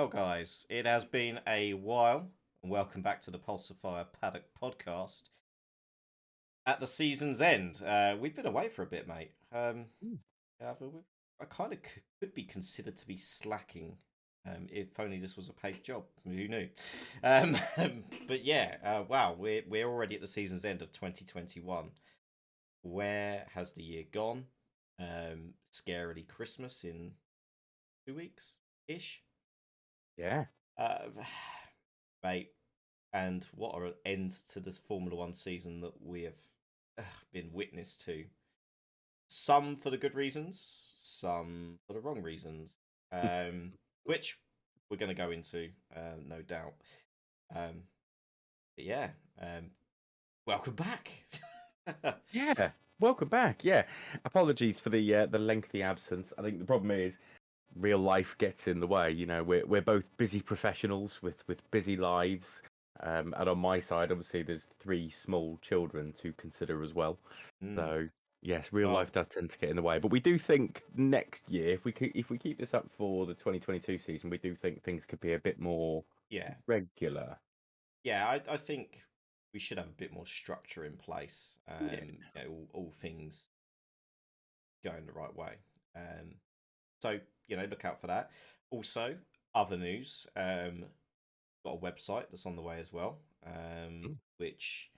Well, guys, it has been a while, and welcome back to the PulsarFire Paddock Podcast. At the season's end, we've been away for a bit, mate. Mm. I kind of could be considered to be slacking, if only this was a paid job. Who knew? Um, but yeah, wow, we're already at the season's end of 2021. Where has the year gone? Scarily Christmas in 2 weeks ish. Yeah. Uh, mate, and what an end to this Formula One season that we have been witness to. Some for the good reasons, some for the wrong reasons, which we're going to go into, no doubt. Um, but yeah, um, welcome back. Yeah. Welcome back. Yeah. Apologies for the lengthy absence. I think the problem is real life gets in the way. You know, we're both busy professionals with busy lives. And on my side, obviously, there's three small children to consider as well. Mm, So yes, real well, life does tend to get in the way. But we do think next year, if we keep this up for the 2022 season, we do think things could be a bit more yeah, regular. yeah. I think we should have a bit more structure in place. Yeah. All things going the right way. Um, So, look out for that. Also, other news, got a website that's on the way as well, Mm. which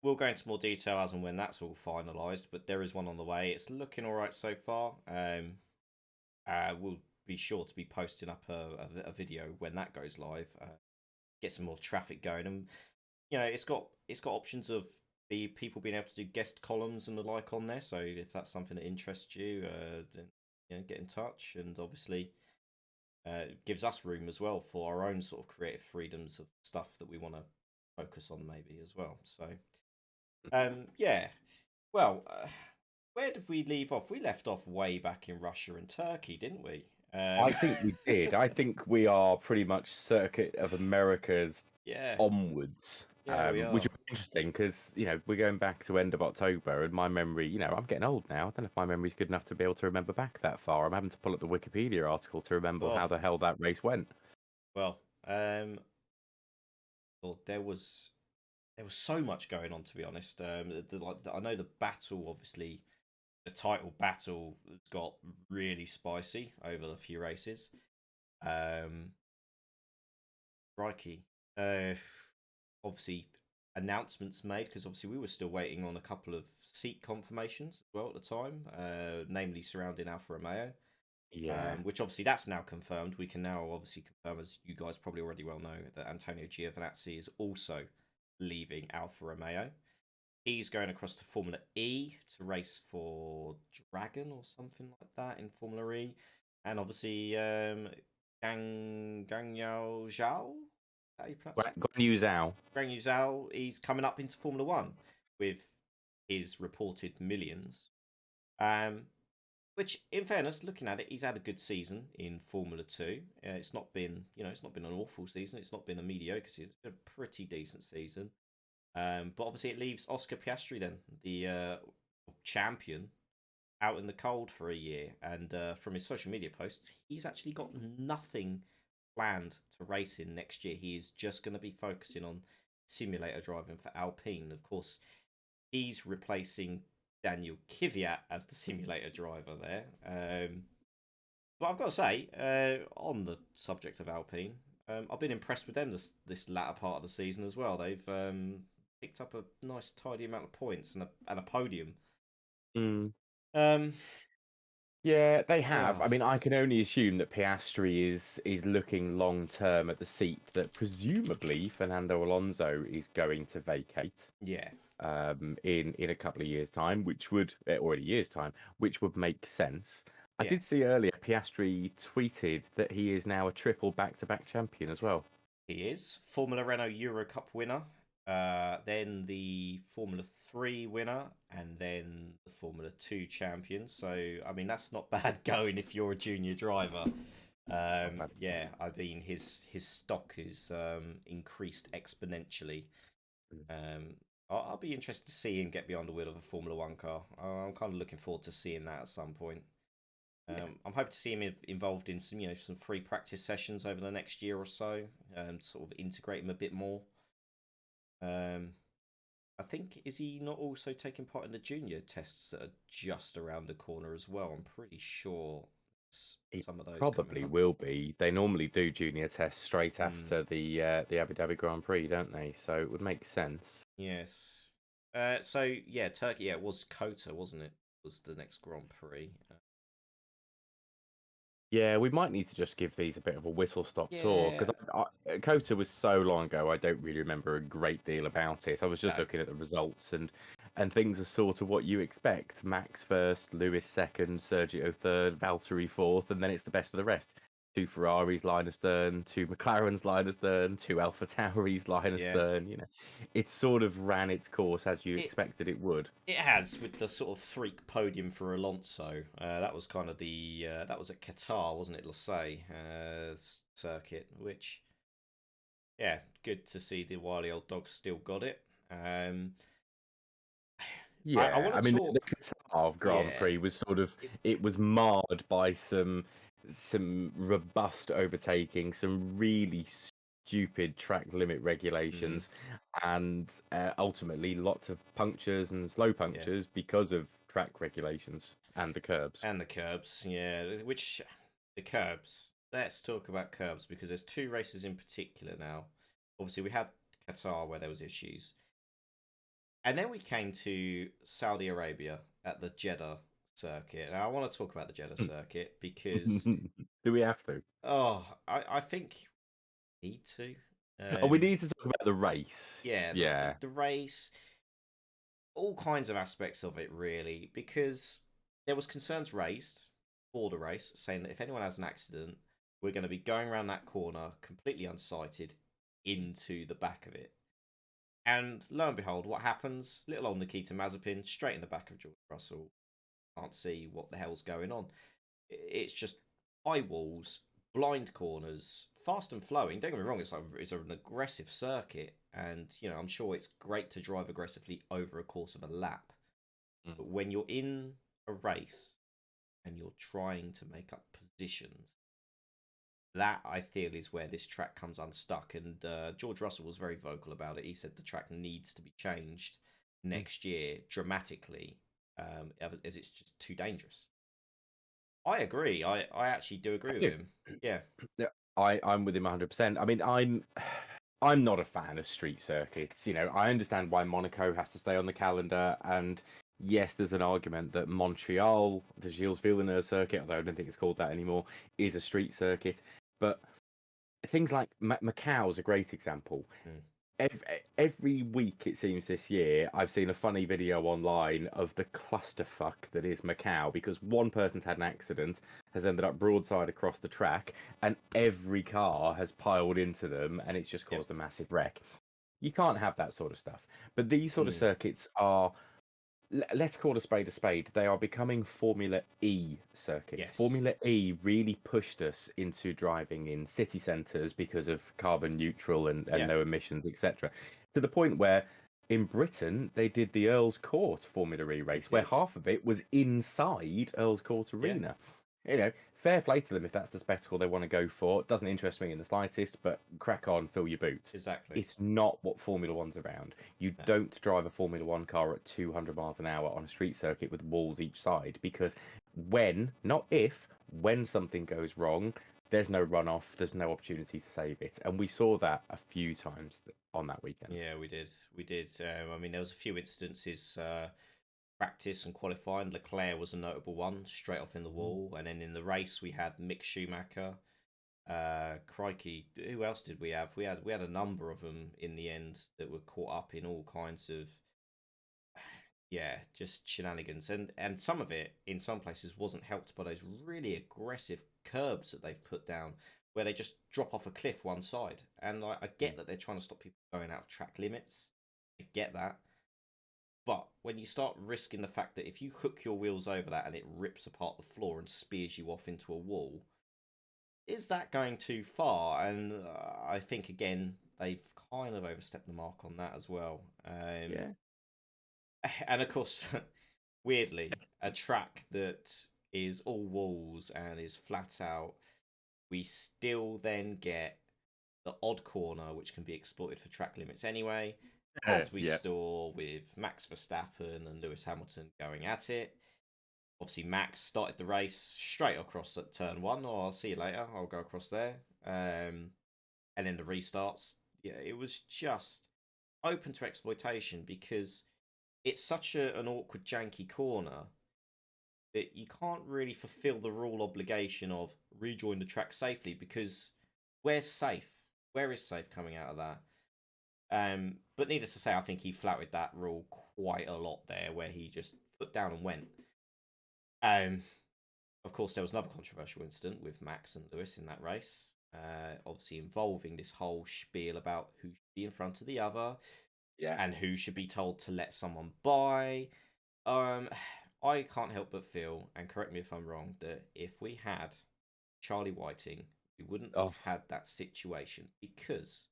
we'll go into more detail as and when that's all finalised, but there is one on the way. It's looking all right so far. We'll be sure to be posting up a video when that goes live. Get some more traffic going, and it's got options of the people being able to do guest columns and the like on there. So if that's something that interests you, then get in touch. And obviously, it gives us room as well for our own sort of creative freedoms of stuff that we want to focus on maybe as well. So yeah. Well, where did we leave off? We left off way back in Russia and Turkey, didn't we? I think we did. I think we are pretty much circuit of Americas Yeah, onwards, yeah, we which are. is interesting because we're going back to end of October, and my memory, I'm getting old now. I don't know if my memory's good enough to be able to remember back that far. I'm having to pull up the Wikipedia article to remember Oh how the hell that race went. well, well, there was so much going on, to be honest. I know the battle, obviously, the title battle got really spicy over a few races. Um, Crikey. Uh, Obviously, announcements made because obviously we were still waiting on a couple of seat confirmations as well at the time, namely surrounding Alfa Romeo. Yeah. Which obviously that's now confirmed. We can now obviously confirm, as you guys probably already well know, that Antonio Giovinazzi is also leaving Alfa Romeo. He's going across to Formula E to race for Dragon or something like that in Formula E. And obviously, Gang Yao Zhao, how you pronounce it? Got news out. Gang Yao Zhao, he's coming up into Formula One with his reported millions. Um, which, in fairness, looking at it, he's had a good season in Formula Two. It's not been, it's not been an awful season. It's not been a mediocre season. It's been a pretty decent season. But obviously, it leaves Oscar Piastri then, the champion, out in the cold for a year. And from his social media posts, he's actually got nothing planned to race in next year. He is just going to be focusing on simulator driving for Alpine. Of course, he's replacing Daniel Kvyat as the simulator driver there. But I've got to say, on the subject of Alpine, I've been impressed with them this latter part of the season as well. They've picked up a nice tidy amount of points and a podium. Mm. Um, Yeah, they have. oh, I mean, I can only assume that Piastri is looking long term at the seat that presumably Fernando Alonso is going to vacate yeah, in a couple of years' time, which would or in a year's time, which would make sense. I yeah, did see earlier Piastri tweeted that he is now a triple back-to-back champion as well. he is Formula Renault Euro Cup winner. Then the Formula 3 winner, and then the Formula 2 champion. So, I mean, that's not bad going if you're a junior driver. Not bad. Yeah, I mean, his stock is increased exponentially. Mm. I'll be interested to see him get behind the wheel of a Formula 1 car. I'm kind of looking forward to seeing that at some point. Yeah. I'm hoping to see him involved in some free practice sessions over the next year or so, sort of integrate him a bit more. I think, is he not also taking part in the junior tests that are just around the corner as well? I'm pretty sure It some of those coming probably up. will be. They normally do junior tests straight Mm, after the Abu Dhabi Grand Prix, don't they? So it would make sense. yes. So yeah, Turkey. Yeah, it was Kota, wasn't it? Was the next Grand Prix? Yeah, we might need to just give these a bit of a whistle stop tour because Yeah. Kota was so long ago. I don't really remember a great deal about it. I was just No. looking at the results and things are sort of what you expect. Max first, Lewis second, Sergio third, Valtteri fourth, and then it's the best of the rest. Two Ferraris line astern, two McLarens line astern, two Alpha Tauris line Yeah. astern. It sort of ran its course as you It expected it would. it has, with the sort of freak podium for Alonso. That was kind of that was at Qatar, wasn't it? Losail circuit, which, yeah, good to see the wily old dog still got it. Um, I Yeah, want I to mean the talk. Qatar Grand Yeah, Prix was sort of it, it was marred by some robust overtaking, some really stupid track limit mm, regulations, and ultimately lots of punctures and slow yeah, punctures because of track regulations and the curbs. and the curbs. Yeah, which the curbs. Let's talk about curbs because there's two races in particular now. Obviously, we had Qatar where there was issues. And then we came to Saudi Arabia at the Jeddah circuit. Now, I want to talk about the Jeddah circuit because, Do we have to? I think we need to. Oh, we need to talk about the race. Yeah, Yeah. the race, all kinds of aspects of it, really, because there was concerns raised for the race saying that if anyone has an accident, we're going to be going around that corner completely unsighted into the back of it. And lo and behold, what happens? Little old Nikita Mazepin straight in the back of George Russell. Can't see what the hell's going on. It's just high walls, blind corners, fast and flowing. Don't get me wrong, it's an aggressive circuit, and I'm sure it's great to drive aggressively over a course of a lap. Mm. But when you're in a race and you're trying to make up positions, that I feel is where this track comes unstuck. And George Russell was very vocal about it. He said the track needs to be changed Mm. next year dramatically, as it's just too dangerous. I agree. I actually do I agree with do. him. Yeah. Yeah, I'm with him 100%. I mean, I'm not a fan of street circuits. I understand why Monaco has to stay on the calendar, and yes, there's an argument that Montreal, the Gilles Villeneuve circuit, although I don't think it's called that anymore, is a street circuit. But things like Macau is a great example. Mm. Every week, it seems this year, I've seen a funny video online of the clusterfuck that is Macau because one person's had an accident, has ended up broadside across the track, and every car has piled into them, and it's just Yep. caused a massive wreck. You can't have that sort of stuff. But these sort of Mm. circuits are, let's call a spade a spade. They are becoming Formula E circuits. Yes. Formula E really pushed us into driving in city centres because of carbon neutral and Yeah. no emissions, etc. To the point where in Britain they did the Earl's Court Formula E They race, where did. half of it was inside Earl's Court Yeah. Arena. Fair play to them if that's the spectacle they want to go for. It doesn't interest me in the slightest, but crack on, fill your boots. Exactly. It's not what Formula One's around. You No. don't drive a Formula One car at 200 miles an hour on a street circuit with walls each side because not if, when something goes wrong, there's no runoff, there's no opportunity to save it. And we saw that a few times on that weekend. Yeah, we did. We did. I mean, there was a few instances. Practice and qualifying. Leclerc was a notable one, straight off in the Mm. wall. And then in the race, we had Mick Schumacher. Crikey, who else did we have? We had a number of them in the end that were caught up in all kinds of, yeah, just shenanigans. And some of it in some places wasn't helped by those really aggressive curbs that they've put down, where they just drop off a cliff one side. And I get that they're trying to stop people going out of track limits. I get that. But when you start risking the fact that if you hook your wheels over that and it rips apart the floor and spears you off into a wall, is that going too far? And I think, again, they've kind of overstepped the mark on that as well. Yeah. And of course, weirdly, a track that is all walls and is flat out, we still then get the odd corner, which can be exploited for track limits anyway, as we Yeah. saw with Max Verstappen and Lewis Hamilton going at it. Obviously, Max started the race straight across at turn one. Oh, I'll see you later. I'll go across there. And then the restarts. Yeah, it was just open to exploitation because it's such an awkward, janky corner that you can't really fulfill the rule obligation of rejoin the track safely because where's safe? Where is safe coming out of that? But needless to say, I think he flouted that rule quite a lot there, where he just put down and went. Of course, there was another controversial incident with Max and Lewis in that race, obviously involving this whole spiel about who should be in front of the other, and who should be told to let someone by. I can't help but feel, and correct me if I'm wrong, that if we had Charlie Whiting, we wouldn't have had that situation because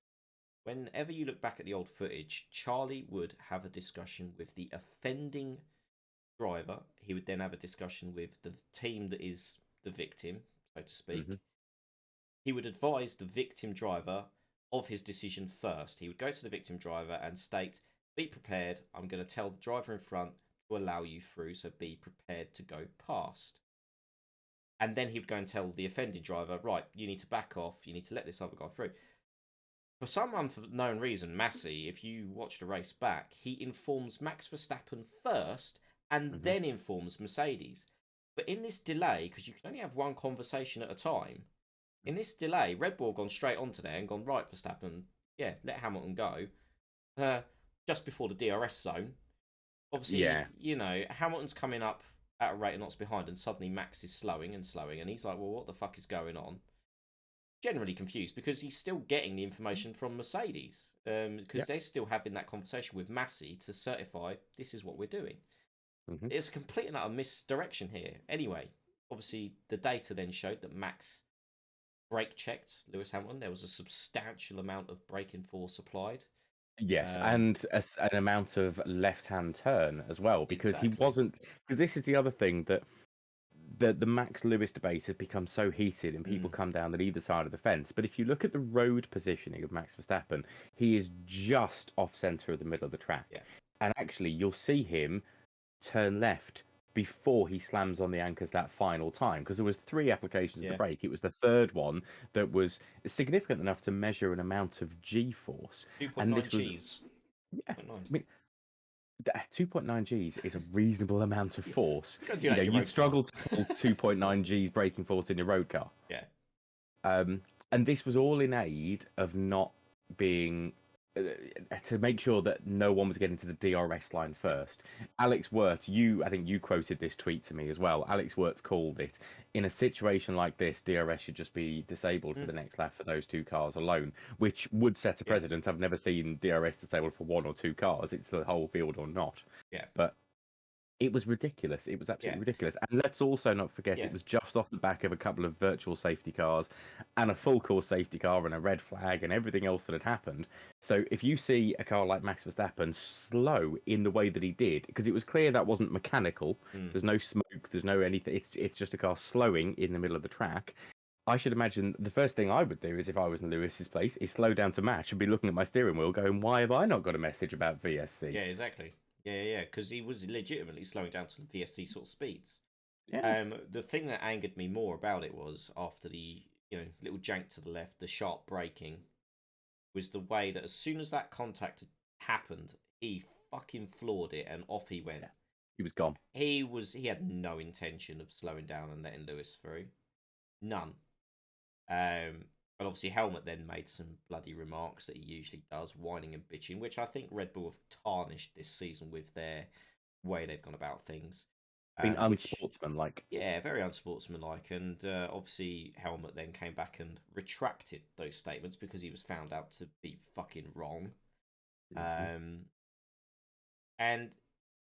whenever you look back at the old footage, Charlie would have a discussion with the offending driver. He would then have a discussion with the team that is the victim, so to speak. He would advise the victim driver of his decision first. He would go to the victim driver and state, be prepared, I'm going to tell the driver in front to allow you through, so be prepared to go past. And then he would go and tell the offending driver, right, you need to back off, you need to let this other guy through. For some unknown reason, Massey, if you watch the race back, he informs Max Verstappen first and then informs Mercedes. But in this delay, because you can only have one conversation at a time, in this delay, Red Bull have gone straight onto there and gone, right, Verstappen, yeah, let Hamilton go. Just before the DRS zone. Obviously, you know, Hamilton's coming up at a rate of knots behind, and suddenly Max is slowing, and he's like, well, what the fuck is going on? Generally confused because he's still getting the information from Mercedes because they're still having that conversation with Massey to certify this is what we're doing. It's a complete and utter misdirection here. Anyway, obviously, the data then showed that Max brake checked Lewis Hamilton. There was a substantial amount of braking force applied. Yes, and an amount of left-hand turn as well, because he wasn't. Because this is the other thing that the Max Lewis debate has become so heated, and people come down at either side of the fence. But if you look at the road positioning of Max Verstappen, he is just off center of the middle of the track, and actually you'll see him turn left before he slams on the anchors that final time, because there was 3 applications of the brake. It was the third one that was significant enough to measure an amount of G-force, and this was Gs. I mean, 2.9 Gs is a reasonable amount of force. You know, you'd struggle to pull 2.9 Gs braking force in your road car. Yeah. And this was all in aid of not being to make sure that no one was getting to the DRS line first. Alex Wirtz, I think you quoted this tweet to me as well. Alex Wirtz called it, in a situation like this, DRS should just be disabled for the next lap for those 2 cars alone, which would set a precedent. I've never seen DRS disabled for 1 or 2 cars. It's the whole field or not. Yeah. But it was ridiculous. It was absolutely ridiculous. And let's also not forget, it was just off the back of a couple of virtual safety cars and a full course safety car and a red flag and everything else that had happened. So if you see a car like Max Verstappen slow in the way that he did, because it was clear that wasn't mechanical, there's no smoke, there's no anything, it's just a car slowing in the middle of the track. I should imagine the first thing I would do is, if I was in Lewis's place, is slow down to match and be looking at my steering wheel going, why have I not got a message about VSC? Yeah, exactly. Yeah, because he was legitimately slowing down to the VSC sort of speeds. The thing that angered me more about it was, after the little jank to the left, the sharp braking, was the way that as soon as that contact happened, he fucking floored it and off he went. He was gone. He had no intention of slowing down and letting Lewis through. None. But obviously Helmut then made some bloody remarks that he usually does, whining and bitching, which I think Red Bull have tarnished this season with their way they've gone about things. Being unsportsmanlike. Yeah, very unsportsmanlike. And obviously Helmut then came back and retracted those statements because he was found out to be fucking wrong. And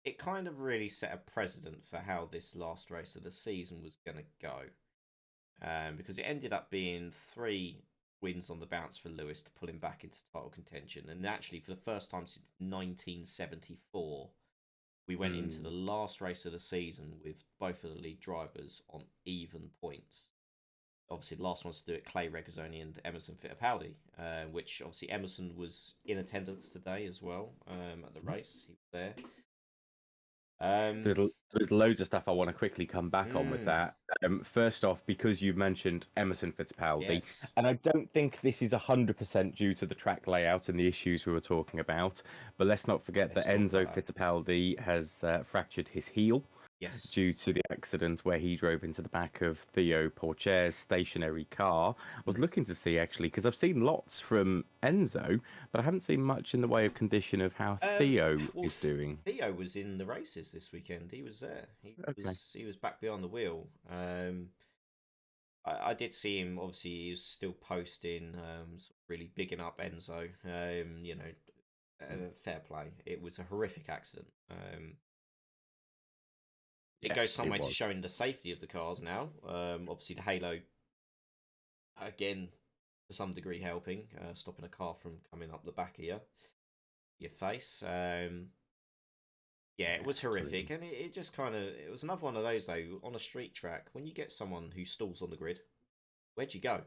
it kind of really set a precedent for how this last race of the season was going to go. Because it ended up being 3 wins on the bounce for Lewis to pull him back into title contention. And actually, for the first time since 1974, we went into the last race of the season with both of the lead drivers on even points. Obviously, the last ones to do it, Clay Regazzoni and Emerson Fittipaldi, which obviously Emerson was in attendance today as well at the race. He was there. There's loads of stuff I want to quickly come back on with that. First off, because you mentioned Emerson Fittipaldi, yes. and I don't think this is 100% due to the track layout and the issues we were talking about, but let's not forget that Enzo Fittipaldi has fractured his heel. Yes. Due to the accident where he drove into the back of Theo Porcher's stationary car. I was looking to see, actually, because I've seen lots from Enzo, but I haven't seen much in the way of condition of how Theo is doing. Theo was in the races this weekend. He was there. He was back behind the wheel. I did see him. Obviously, he was still posting, sort of really bigging up Enzo. Fair play. It was a horrific accident. It goes some way to showing the safety of the cars now. Obviously, the halo, again, to some degree helping, stopping a car from coming up the back of your face. It was horrific. Absolutely. And it just it was another one of those, though, on a street track, when you get someone who stalls on the grid, where'd you go?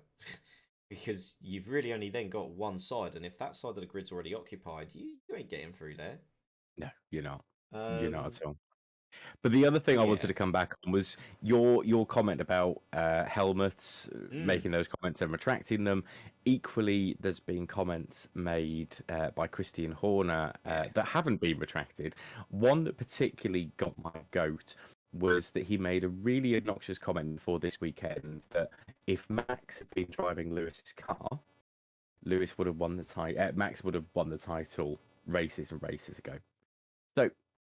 Because you've really only then got one side, and if that side of the grid's already occupied, you ain't getting through there. No, you're not. You're not at all. But the other thing I wanted to come back on was your comment about helmets, making those comments and retracting them. Equally, there's been comments made by Christian Horner that haven't been retracted. One that particularly got my goat was that he made a really obnoxious comment for this weekend that if Max had been driving Lewis's car, Lewis would have won the title. Max would have won the title races and races ago. So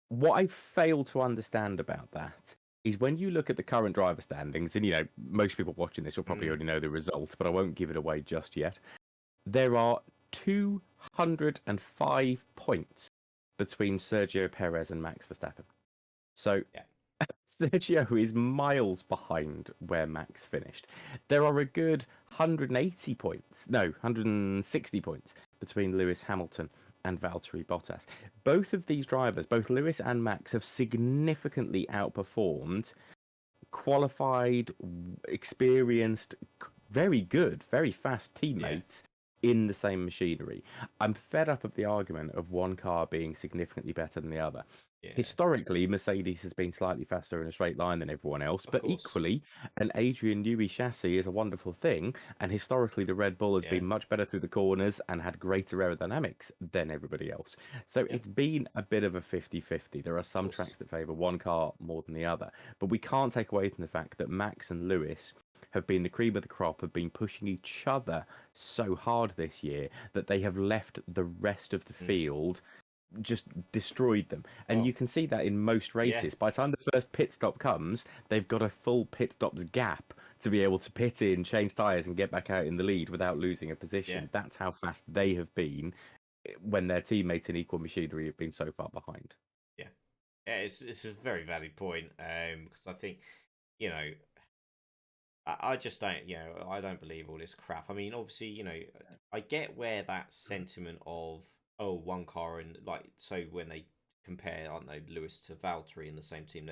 what I fail to understand about that is when you look at the current driver standings, and most people watching this will probably already know the result, but I won't give it away just yet. There are 205 points between Sergio Perez and Max Verstappen. So Sergio is miles behind where Max finished. There are a good 160 points between Lewis Hamilton and Valtteri Bottas. Both of these drivers, both Lewis and Max, have significantly outperformed qualified, experienced, very good, very fast teammates in the same machinery. I'm fed up of the argument of one car being significantly better than the other. Historically, Mercedes has been slightly faster in a straight line than everyone else, but equally, an Adrian Newey chassis is a wonderful thing, and historically, the Red Bull has been much better through the corners and had greater aerodynamics than everybody else. So it's been a bit of a 50-50. There are some tracks that favour one car more than the other, but we can't take away from the fact that Max and Lewis have been the cream of the crop, have been pushing each other so hard this year that they have left the rest of the field just destroyed them. And you can see that in most races. By the time the first pit stop comes, they've got a full pit stop's gap to be able to pit in, change tyres and get back out in the lead without losing a position. That's how fast they have been when their teammates in equal machinery have been so far behind. It's a very valid point, because I think, I just don't, I don't believe all this crap. I mean, obviously, I get where that sentiment of, one car, and so when they compare, I don't know, Lewis to Valtteri in the same team,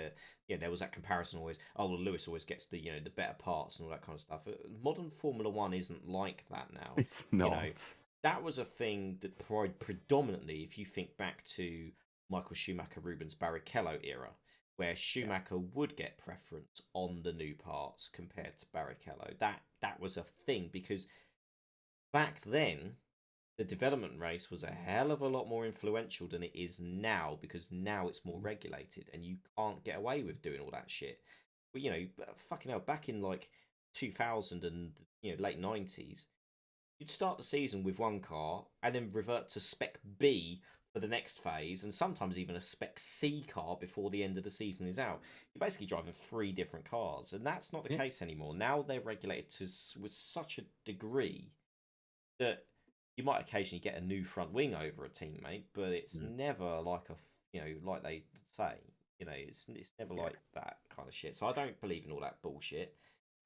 there was that comparison always. Oh, well, Lewis always gets the the better parts and all that kind of stuff. Modern Formula One isn't like that now. It's not. That was a thing that predominantly, if you think back to Michael Schumacher, Rubens Barrichello era, where Schumacher would get preference on the new parts compared to Barrichello. That was a thing, because back then the development race was a hell of a lot more influential than it is now, because now it's more regulated and you can't get away with doing all that shit. But fucking hell, back in 2000 and late 90s, you'd start the season with one car and then revert to spec B for the next phase, and sometimes even a spec C car before the end of the season is out. You're basically driving 3 different cars, and that's not the case anymore. Now they're regulated with such a degree that you might occasionally get a new front wing over a teammate, but it's never like like they say, it's never like that kind of shit. So I don't believe in all that bullshit.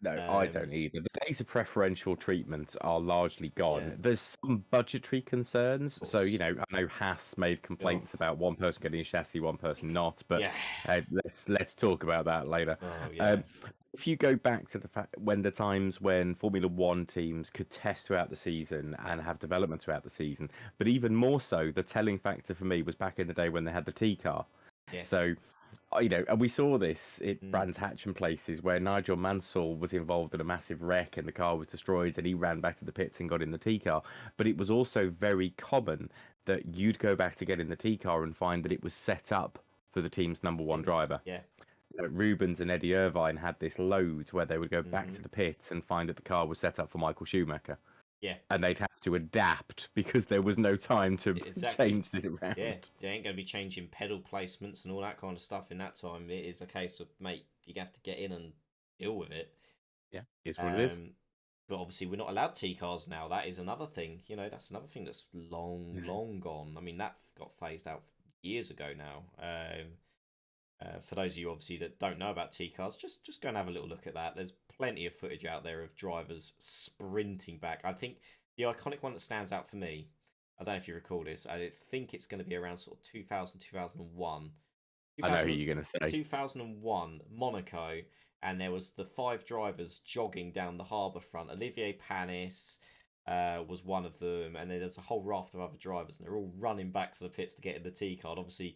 No, I Um, don't either. The days of preferential treatment are largely yeah, gone. There's some budgetary concerns. of So, course. I know Haas made Oh, complaints about one person getting a chassis, one person not, but yeah. let's talk about that later. Oh, yeah. Um, if you go back to the fact when the times when Formula One teams could test throughout the season and have development throughout the season, but even more so, the telling factor for me was back in the day when they had the T car. Yes. So and we saw this at Mm, Brands Hatch and places where Nigel Mansell was involved in a massive wreck and the car was destroyed and he ran back to the pits and got in the T car. But it was also very common that you'd go back to get in the T car and find that it was set up for the team's number one things. driver. Yeah. Rubens and Eddie Irvine had this loads where they would go back Hmm. to the pits and find that the car was set up for Michael Schumacher. Yeah. And they'd have to adapt because there was no time to Exactly. change it Yeah. around. They ain't going to be changing pedal placements and all that kind of stuff in that time. It is a case of, mate, you have to get in and deal with it. Yeah, is what it is. Um, but obviously, we're not allowed T cars now. That is another thing. That's another thing that's long gone. I mean, that got phased out years ago now. For those of you obviously that don't know about T cars, just go and have a little look at that. There's plenty of footage out there of drivers sprinting back. I think the iconic one that stands out for me, I don't know if you recall this, I think it's going to be around sort of 2000, 2001. I know who you're going to say. 2001, Monaco, and there was the 5 drivers jogging down the harbour front. Olivier Panis was one of them, and then there's a whole raft of other drivers, and they're all running back to the pits to get in the T card. Obviously,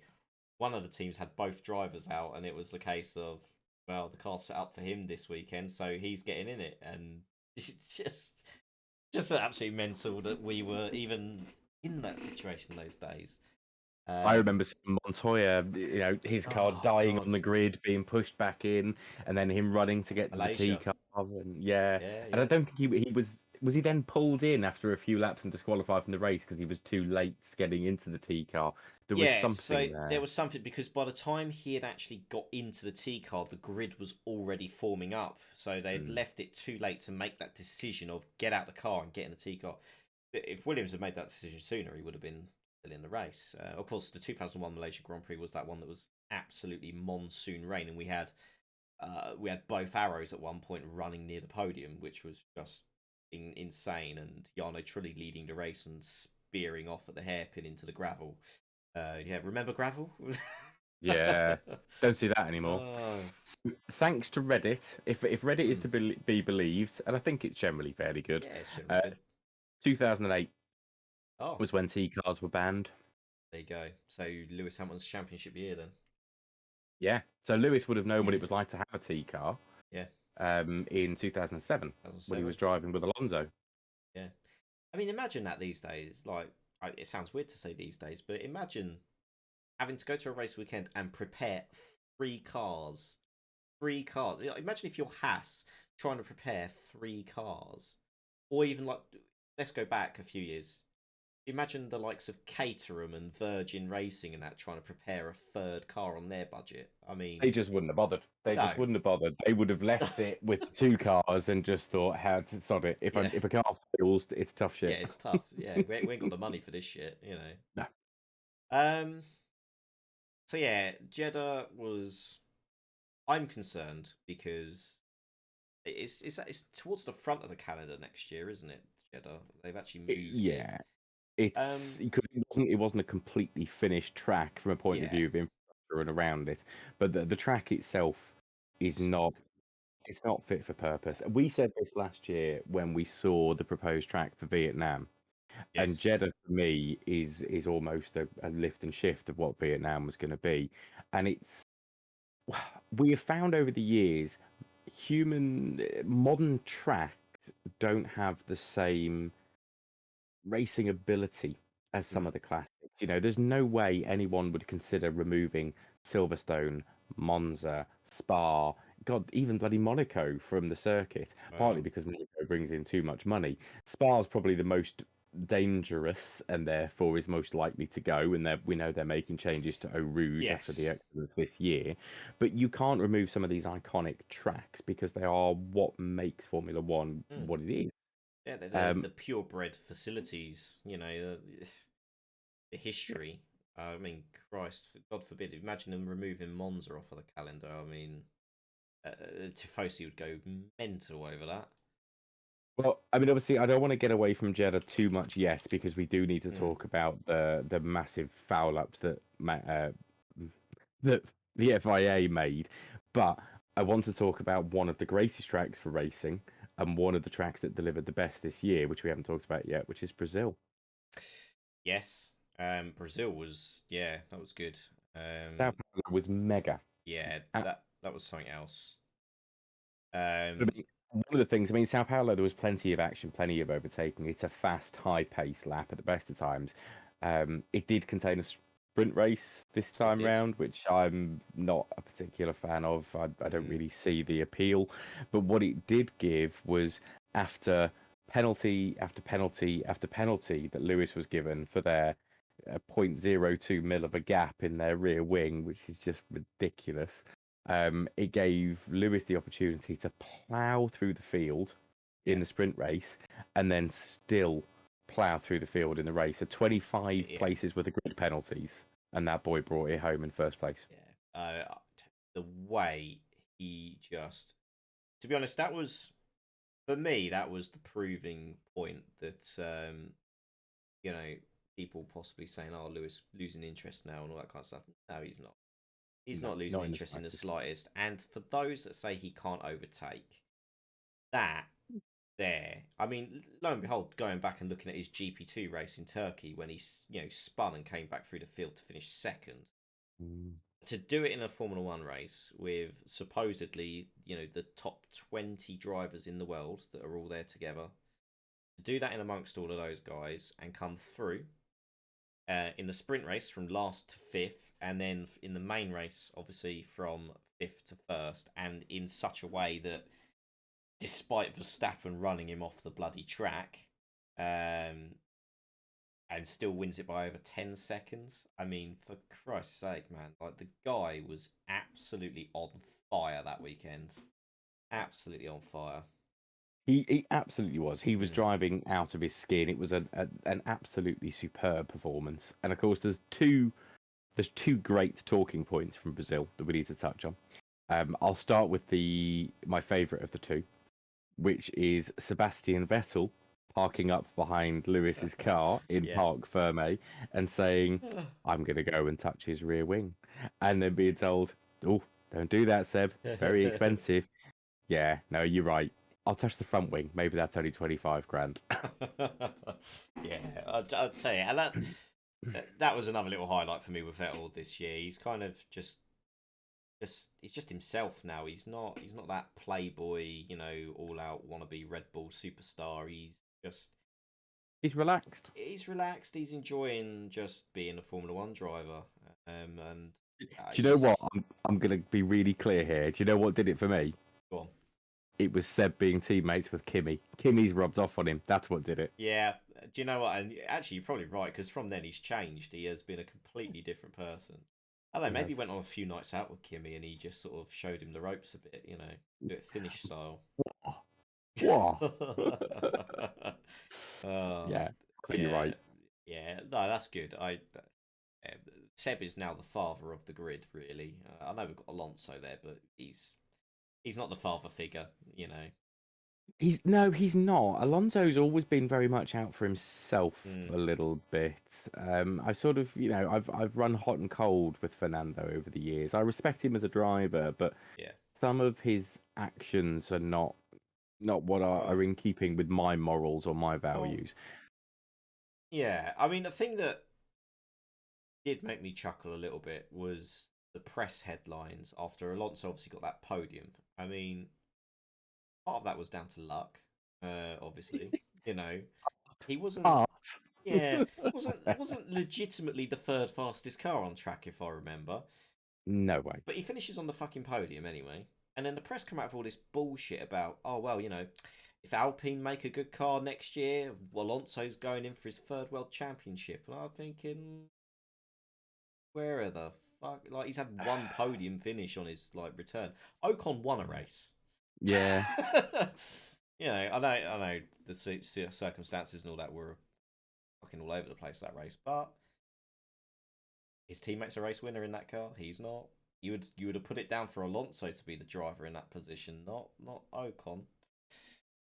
one of the teams had both drivers out, and it was the case of, well, the car's set up for him this weekend, so he's getting in it, and it's just absolutely mental that we were even in that situation those days. I remember seeing Montoya, his car Oh dying on God, the grid, being pushed back in, and then him running to get to the T Malaysia, car. And yeah, yeah, and I yeah. don't think he was he then pulled in after a few laps and disqualified from the race because he was too late getting into the T car. There was Yeah, so something there there. was something because by the time he had actually got into the T card, the grid was already forming up. So they had Mm. left it too late to make that decision of get out the car and get in the T car. If Williams had made that decision sooner, he would have been still in the race. Of course, the 2001 Malaysia Grand Prix was that one that was absolutely monsoon rain, and we had both arrows at one point running near the podium, which was just insane. And Jarno Trulli leading the race and spearing off at the hairpin into the gravel. Yeah, remember gravel? Yeah, don't see that anymore. Oh, Thanks to Reddit, if Reddit is hmm. to be believed, and I think it's generally fairly good. Yeah, it's generally Uh, good. 2008 Oh, was when T cars were banned. there you go. So Lewis Hamilton's championship year then. Yeah, so That's, Lewis would have known what it was like to have a T car yeah, in 2007 when he 2007. was driving with Alonso. Yeah. I mean, imagine that these days. Like, it sounds weird to say these days, but imagine having to go to a race weekend and prepare 3 cars. 3 cars. Imagine if you're Haas trying to prepare 3 cars. Or even, like, let's go back a few years. Imagine the likes of Caterham and Virgin Racing and that trying to prepare a third car on their budget. I They mean, just wouldn't have bothered. They just no. wouldn't have bothered. They would have left it with 2 cars and just thought, "How to sod it? If Yeah. a car fails, it's tough Yeah, shit." it's tough. Yeah, we ain't got the money for this shit. No. Um. So yeah, Jeddah was. I'm concerned because it's towards the front of the calendar next year, isn't it? Jeddah. They've actually moved it. Yeah, it's because it wasn't a completely finished track from a point of Yeah. view of infrastructure and around it, but the track itself is It's not. good. It's not fit for purpose. We said this last year when we saw the proposed track for Vietnam, and Yes. Jeddah for me is almost a lift and shift of what Vietnam was going to be, and we have found over the years modern tracks don't have the same racing ability as some Mm. of the classics. There's no way anyone would consider removing Silverstone, Monza, Spa, God, even bloody Monaco from the circuit, partly Wow. because Monaco brings in too much money. Spa's probably the most dangerous and therefore is most likely to go, and we know they're making changes to Eau Rouge after the Yes. excellence this year. But you can't remove some of these iconic tracks because they are what makes Formula One Mm. what it is. Yeah, they're Um, the purebred facilities. The history. I mean, Christ, God forbid. Imagine them removing Monza off of the calendar. I mean, Tifosi would go mental over that. Well, I mean, obviously, I don't want to get away from Jeddah too much yet because we do need to talk about the massive foul ups that the FIA made. But I want to talk about one of the greatest tracks for racing and one of the tracks that delivered the best this year, which we haven't talked about yet, which is Brazil. Yes, Brazil was that was good. Sao Paulo was mega. Yeah, Uh, that was something else. But I mean, one of the things, I mean, Sao Paulo, there was plenty of action, plenty of overtaking. It's a fast, high-paced lap at the best of times. It did contain a sprint race this time did. round, which I'm not a particular fan of. I don't really see the appeal. But what it did give was after penalty after penalty after penalty that Lewis was given for their 0.02 mil of a gap in their rear wing, which is just ridiculous. It gave Lewis the opportunity to plough through the field in the sprint race and then still plough through the field in the race. So 25 places with the grid penalties, and that boy brought it home in first place. Yeah, the way he just, to be honest, that was for me. That was the proving point that people possibly saying, "Oh, Lewis losing interest now" and all that kind of stuff. No, he's not. He's not losing interest in the slightest. And for those that say he can't overtake, that there, I mean, lo and behold, going back and looking at his GP2 race in Turkey when he spun and came back through the field to finish second. To do it in a Formula One race with supposedly the top 20 drivers in the world that are all there together, to do that in amongst all of those guys and come through in the sprint race from last to fifth, and then in the main race, obviously from fifth to first, and in such a way that, despite Verstappen running him off the bloody track, and still wins it by over 10 seconds. I mean, for Christ's sake, man, like the guy was absolutely on fire that weekend. Absolutely on fire. He absolutely was. He was driving out of his skin. It was an absolutely superb performance. And of course, there's two great talking points from Brazil that we need to touch on. I'll start with my favourite of the two, which is Sebastian Vettel parking up behind Lewis's car in Parc Ferme and saying, "I'm going to go and touch his rear wing," and then being told, "Oh, don't do that, Seb. Very expensive." Yeah, no, you're right. I'll touch the front wing. Maybe that's only 25 grand. Yeah, I'd say it. And that was another little highlight for me with Vettel this year. He's kind of just he's just himself now. He's not that playboy, all out wannabe Red Bull superstar. He's relaxed. He's relaxed. He's enjoying just being a Formula One driver. And do you know what? I'm going to be really clear here. Do you know what did it for me? Go on. It was Seb being teammates with Kimi. Kimi's rubbed off on him. That's what did it. Yeah. Do you know what? And actually, you're probably right, because from then he's changed. He has been a completely different person. I don't know, maybe he went on a few nights out with Kimi and he just sort of showed him the ropes a bit, a bit Finnish style. What? Yeah, you're right. Yeah, no, that's good. Seb is now the father of the grid, really. I know we've got Alonso there, but he's not the father figure, He's not. Alonso's always been very much out for himself a little bit. I sort of, I've run hot and cold with Fernando over the years. I respect him as a driver, but some of his actions are not what are in keeping with my morals or my values. Yeah, I mean, the thing that did make me chuckle a little bit was the press headlines after Alonso obviously got that podium. I mean, part of that was down to luck, obviously. He wasn't. Yeah, wasn't legitimately the third fastest car on track, if I remember. No way. But he finishes on the fucking podium anyway. And then the press come out with all this bullshit about, oh well, if Alpine make a good car next year, Alonso's going in for his third world championship. And I'm thinking, where the fuck? Like, he's had one podium finish on his return. Ocon won a race. Yeah. I know the circumstances and all that were fucking all over the place that race, but his teammate's a race winner in that car. He's not. You would have put it down for Alonso to be the driver in that position, not Ocon.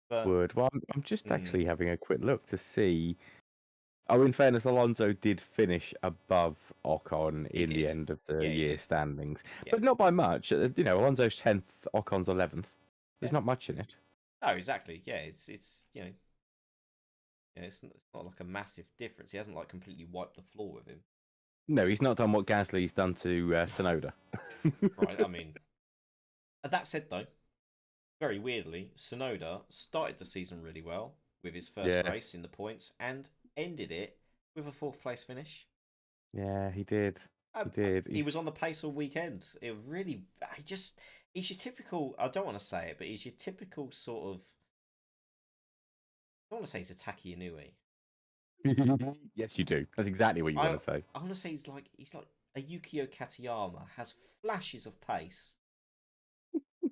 But Would. Well, I'm just mm, actually having a quick look to see. Oh, in fairness, Alonso did finish above Ocon he in the did. end of the Yeah, he year did. standings, Yeah, but not by much. Alonso's 10th, Ocon's 11th. There's yeah. not much in it. No, exactly. Yeah, it's not like a massive difference. He hasn't like completely wiped the floor with him. No, he's not done what Gasly's done to Tsunoda. Right. I mean, that said though, very weirdly, Sonoda started the season really well with his first Yeah, race in the points and ended it with a fourth place finish. yeah, he did. He did. He was on the pace all weekend. It really, he's your typical. I don't want to say it, but he's your typical sort of. I don't want to say he's a Taki Inui. Yes, you do. That's exactly what you I want to say. I want to say he's like a Yukio Katayama, has flashes of pace,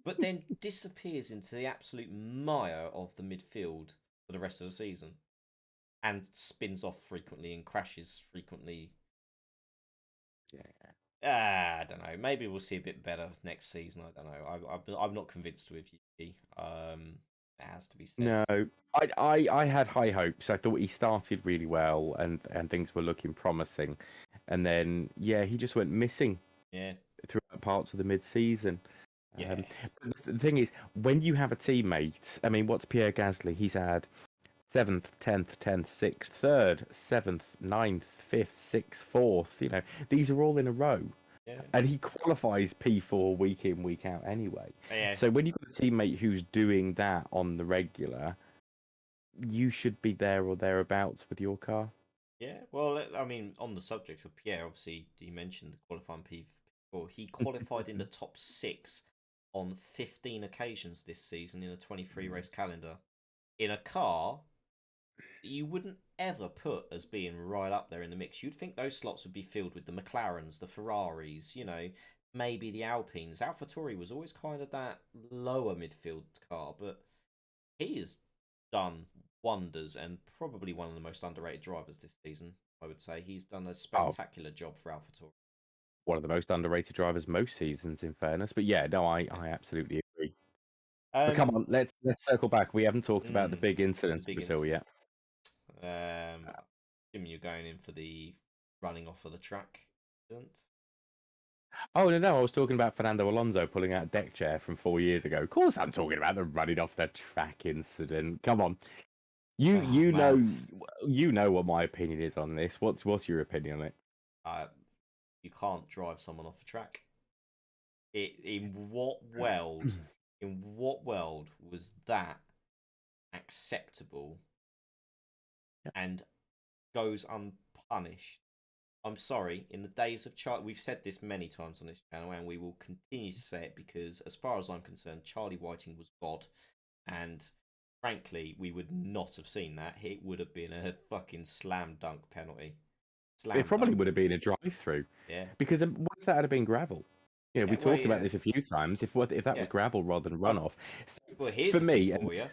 but then disappears into the absolute mire of the midfield for the rest of the season, and spins off frequently and crashes frequently. Yeah. I don't know. Maybe we'll see a bit better next season. I don't know. I'm not convinced with Yuki. It has to be said. No, I had high hopes. I thought he started really well and things were looking promising. And then, yeah, he just went missing Yeah, throughout parts of the mid-season. yeah, But the thing is, when you have a teammate, I mean, what's Pierre Gasly? He's had 7th, 10th, 10th, 6th, 3rd, 7th, 9th, 5th, 6th, 4th. These are all in a row. yeah, And he qualifies P4 week in, week out anyway. yeah, So when you've got a teammate who's doing that on the regular, you should be there or thereabouts with your car. yeah. Well, I mean, on the subject of Pierre, obviously, you mentioned the qualifying P4. He qualified in the top 6 on 15 occasions this season in a 23 race calendar in a car you wouldn't ever put as being right up there in the mix. You'd think those slots would be filled with the McLarens, the Ferraris, maybe the Alpines. AlphaTauri was always kind of that lower midfield car, but he has done wonders and probably one of the most underrated drivers this season. I would say he's done a Oh, spectacular job for AlphaTauri. one of the most underrated drivers most seasons, in fairness. But yeah, no, I absolutely agree. But come Um, on, let's circle back. We haven't talked about the mm, big the incidents in big Brazil yet. assuming you're going in for the running off of the track incident. Oh no, I was talking about Fernando Alonso pulling out a deck chair from 4 years ago. Of course, I'm talking about the running off the track incident. Come on, you Oh you know man, you know what my opinion is on this. What's your opinion on it? uh, you can't drive someone off a track. In what world? In what world was that acceptable Yeah. and goes unpunished? I'm sorry. In the days of Charlie, we've said this many times on this channel, and we will continue to say it because, as far as I'm concerned, Charlie Whiting was God, and frankly, we would not have seen that. It would have been a fucking slam dunk penalty. It Slam probably dunk. would have been a drive-through Yeah. because what if that had been gravel? Yeah. We Well, talked about yeah. this a few times. If that was Yeah. gravel rather than Um, runoff, well, for here's the thing me, for and you.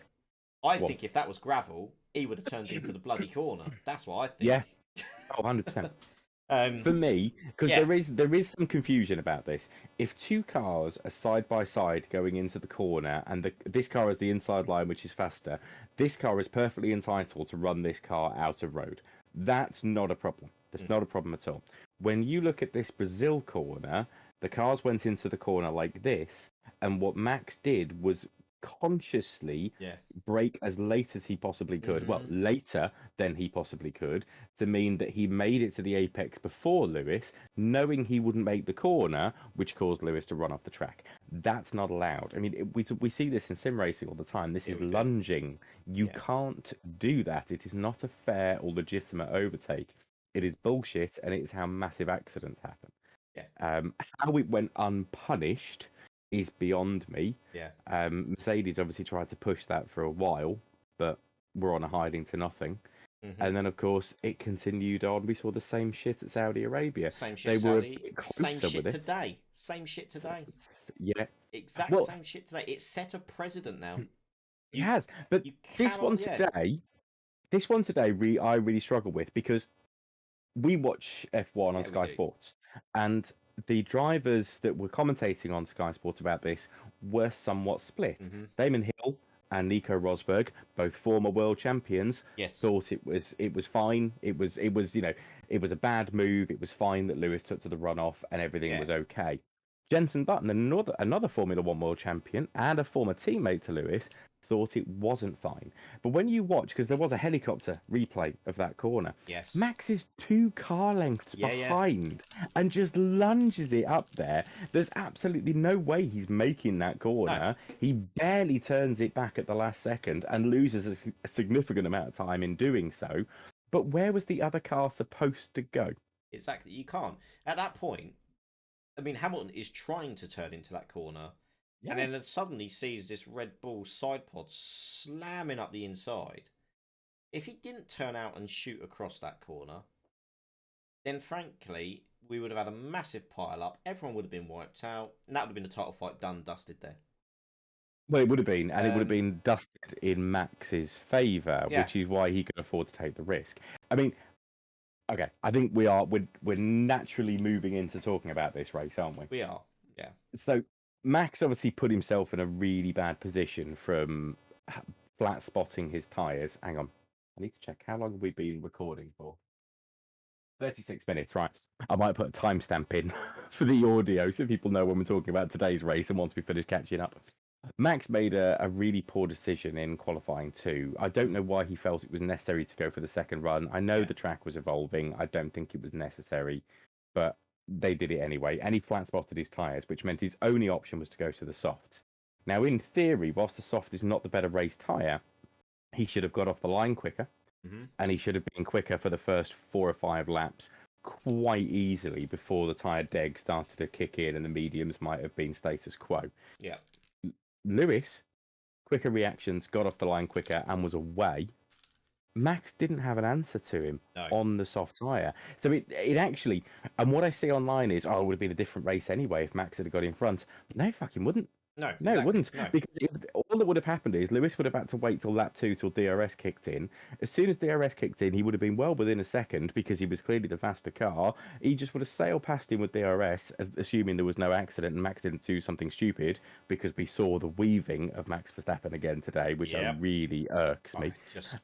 I well, think if that was gravel, he would have turned into the bloody corner. That's what I yeah, think. 100%. um, For me, because yeah, there is some confusion about this. If two cars are side by side going into the corner, and this car has the inside line, which is faster, this car is perfectly entitled to run this car out of road. That's not a problem. That's mm, not a problem at all. When you look at this Brazil corner, the cars went into the corner like this, and what Max did was consciously yeah, brake as late as he possibly could. Well, hmm later than he possibly could, to mean that he made it to the apex before Lewis, knowing he wouldn't make the corner, which caused Lewis to run off the track. That's not allowed. I mean, we see this in sim racing all the time. This yeah, is we do. lunging. You Yeah, can't do that. It is not a fair or legitimate overtake. It is bullshit, and it is how massive accidents happen. yeah, How it went unpunished is beyond me. yeah. Mercedes obviously tried to push that for a while, but we're on a hiding to nothing. hmm And then, of course, it continued on. We saw the same shit at Saudi Arabia. Same shit, They were a Saudi. bit Same closer shit with it. today. Same shit today. Yeah. Exact Well, same shit today. It's set a precedent now. it You has. But you this one cannot. Yeah, today, I really struggle with because we watch F1 on yeah, we Sky do. Sports, and the drivers that were commentating on Sky Sport about this were somewhat split. Hmm. Damon Hill and Nico Rosberg, both former world champions, Yes. thought it was fine. It was a bad move. It was fine that Lewis took to the runoff and everything Yeah. was okay. Jenson Button, another Formula One world champion and a former teammate to Lewis, thought it wasn't fine. But when you watch, because there was a helicopter replay of that corner, Yes. Max is 2 car lengths Yeah. Yeah. behind and just lunges it up there. There's absolutely no way he's making that No. corner. He barely turns it back at the last second and loses a significant amount of time in doing so. But where was the other car supposed to go? Exactly. You can't. At that point, I mean, Hamilton is trying to turn into that corner, and Yeah. then it suddenly sees this Red Bull side pod slamming up the inside. If he didn't turn out and shoot across that corner, then frankly, we would have had a massive pile up. Everyone would have been wiped out, and that would have been the title fight done, dusted there. Well, it would have been, and it would have Um, been dusted in Max's favour, Yeah. which is why he could afford to take the risk. I mean, okay, I think we're naturally moving into talking about this race, aren't we? We are, yeah. So Max obviously put himself in a really bad position from flat spotting his tyres. Hang on, I need to check how long have we been recording for. 36 minutes, right? I might put a timestamp in for the audio so people know when we're talking about today's race and once we finish catching up. Max made a really poor decision in qualifying too. I don't know why he felt it was necessary to go for the second run. I know Yeah. the track was evolving. I don't think it was necessary, but they did it anyway. And he flat spotted his tyres, which meant his only option was to go to the soft. Now, in theory, whilst the soft is not the better race tyre, he should have got off the line quicker Hmm. and he should have been quicker for the first 4 or 5 laps quite easily before the tyre deg started to kick in and the mediums might have been status quo. Yeah. Lewis, quicker reactions, got off the line quicker and was away. Max didn't have an answer to him No. on the soft tyre. So it actually, and what I see online is, oh, it would have been a different race anyway if Max had got in front. No, it fucking wouldn't. No. No, it wouldn't. No. Because all that would have happened is Lewis would have had to wait till lap 2 till DRS kicked in. As soon as DRS kicked in, he would have been well within a second because he was clearly the faster car. He just would have sailed past him with DRS, assuming there was no accident and Max didn't do something stupid because we saw the weaving of Max Verstappen again today, which Yep. really irks me. Just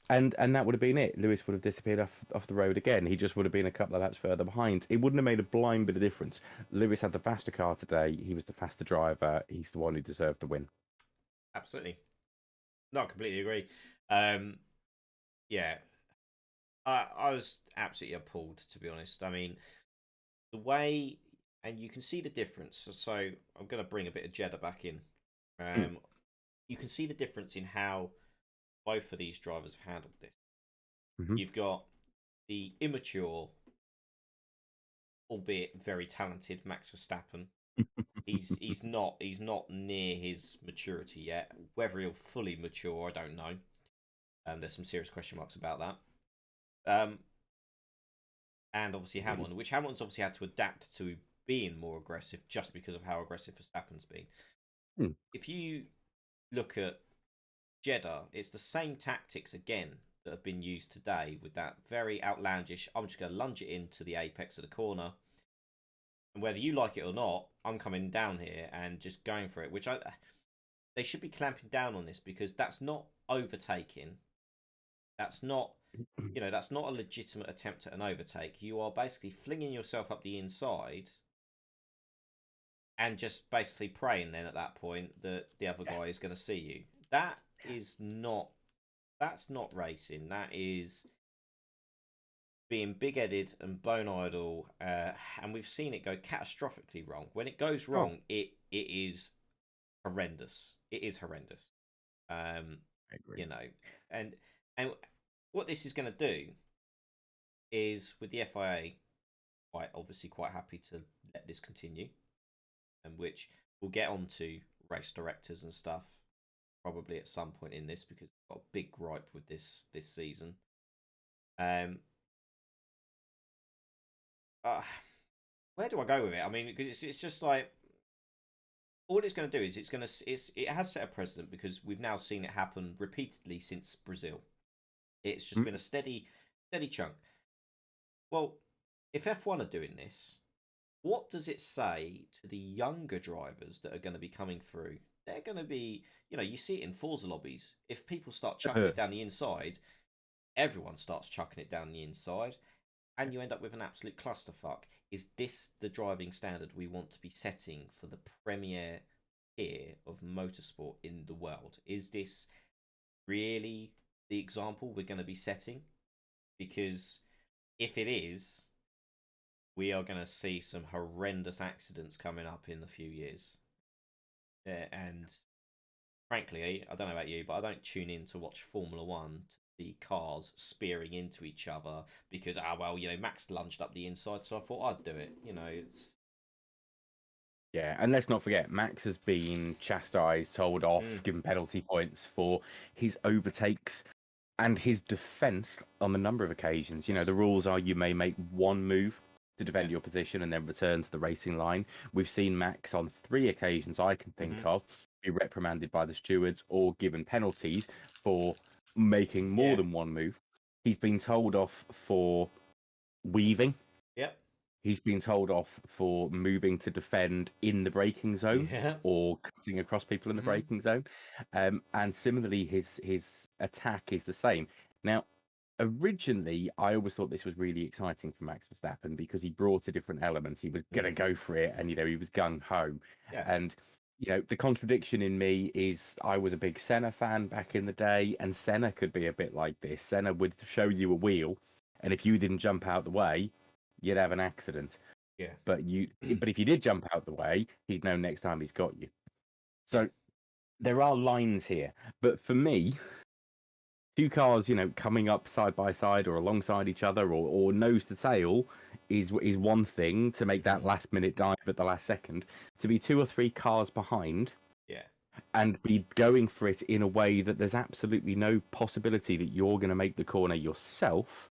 And that would have been it. Lewis would have disappeared off the road again. He just would have been a couple of laps further behind. It wouldn't have made a blind bit of difference. Lewis had the faster car today. He was the faster driver. He's the one who deserved the win. absolutely. No, I completely agree. Yeah. I was absolutely appalled, to be honest. I mean, the way, and you can see the difference. So I'm going to bring a bit of Jeddah back in. You can see the difference in how both of these drivers have handled this. Mhm. You've got the immature, albeit very talented Max Verstappen. He's not near his maturity yet. Whether he'll fully mature, I don't know. There's some serious question marks about that. And obviously Hamilton, which Hamilton's obviously had to adapt to being more aggressive just because of how aggressive Verstappen's been. Hmm. If you look at Jeddah, it's the same tactics again that have been used today with that very outlandish, I'm just going to lunge it into the apex of the corner. And whether you like it or not, I'm coming down here and just going for it, they should be clamping down on this because that's not overtaking. That's not, that's not a legitimate attempt at an overtake. You are basically flinging yourself up the inside and just basically praying then at that point that the other guy is going to see you. That's not racing. That is being big-headed and bone idle, and we've seen it go catastrophically wrong. When it goes wrong, it is horrendous. It is horrendous. I agree. And what this is going to do is with the FIA, quite happy to let this continue, and which we'll get on to race directors and stuff probably at some point in this because I've got a big gripe with this season. Where do I go with it? I mean, because it's just like all it's going to do is it has set a precedent because we've now seen it happen repeatedly since Brazil. It's just been a steady chunk. Well, if F1 are doing this, what does it say to the younger drivers that are going to be coming through? They're going to be, you see it in Forza lobbies. If people start chucking it down the inside, everyone starts chucking it down the inside, and you end up with an absolute clusterfuck. Is this the driving standard we want to be setting for the premier tier of motorsport in the world? Is this really the example we're going to be setting? Because if it is, we are going to see some horrendous accidents coming up in a few years. And frankly, I don't know about you, but I don't tune in to watch Formula One to see cars spearing into each other because, Max lunged up the inside, so I thought I'd do it. It's. Yeah, and let's not forget, Max has been chastised, told off, Mm. given penalty points for his overtakes and his defence on a number of occasions. The rules are you may make one move to defend your position and then return to the racing line. We've seen Max on 3 occasions I can think of be reprimanded by the stewards or given penalties for making more than one move. He's been told off for weaving. Yep. He's been told off for moving to defend in the braking zone or cutting across people in the braking zone. And similarly, his attack is the same. Now, originally, I always thought this was really exciting for Max Verstappen because he brought a different element. He was going to go for it and, he was gung-ho. Yeah. And, the contradiction in me is I was a big Senna fan back in the day, and Senna could be a bit like this. Senna would show you a wheel, and if you didn't jump out the way, you'd have an accident. Yeah. But if you did jump out the way, he'd know next time he's got you. So there are lines here. But for me, 2 cars, coming up side by side or alongside each other or nose to tail is one thing to make that last minute dive at the last second. To be 2 or 3 cars behind, and be going for it in a way that there's absolutely no possibility that you're going to make the corner yourself.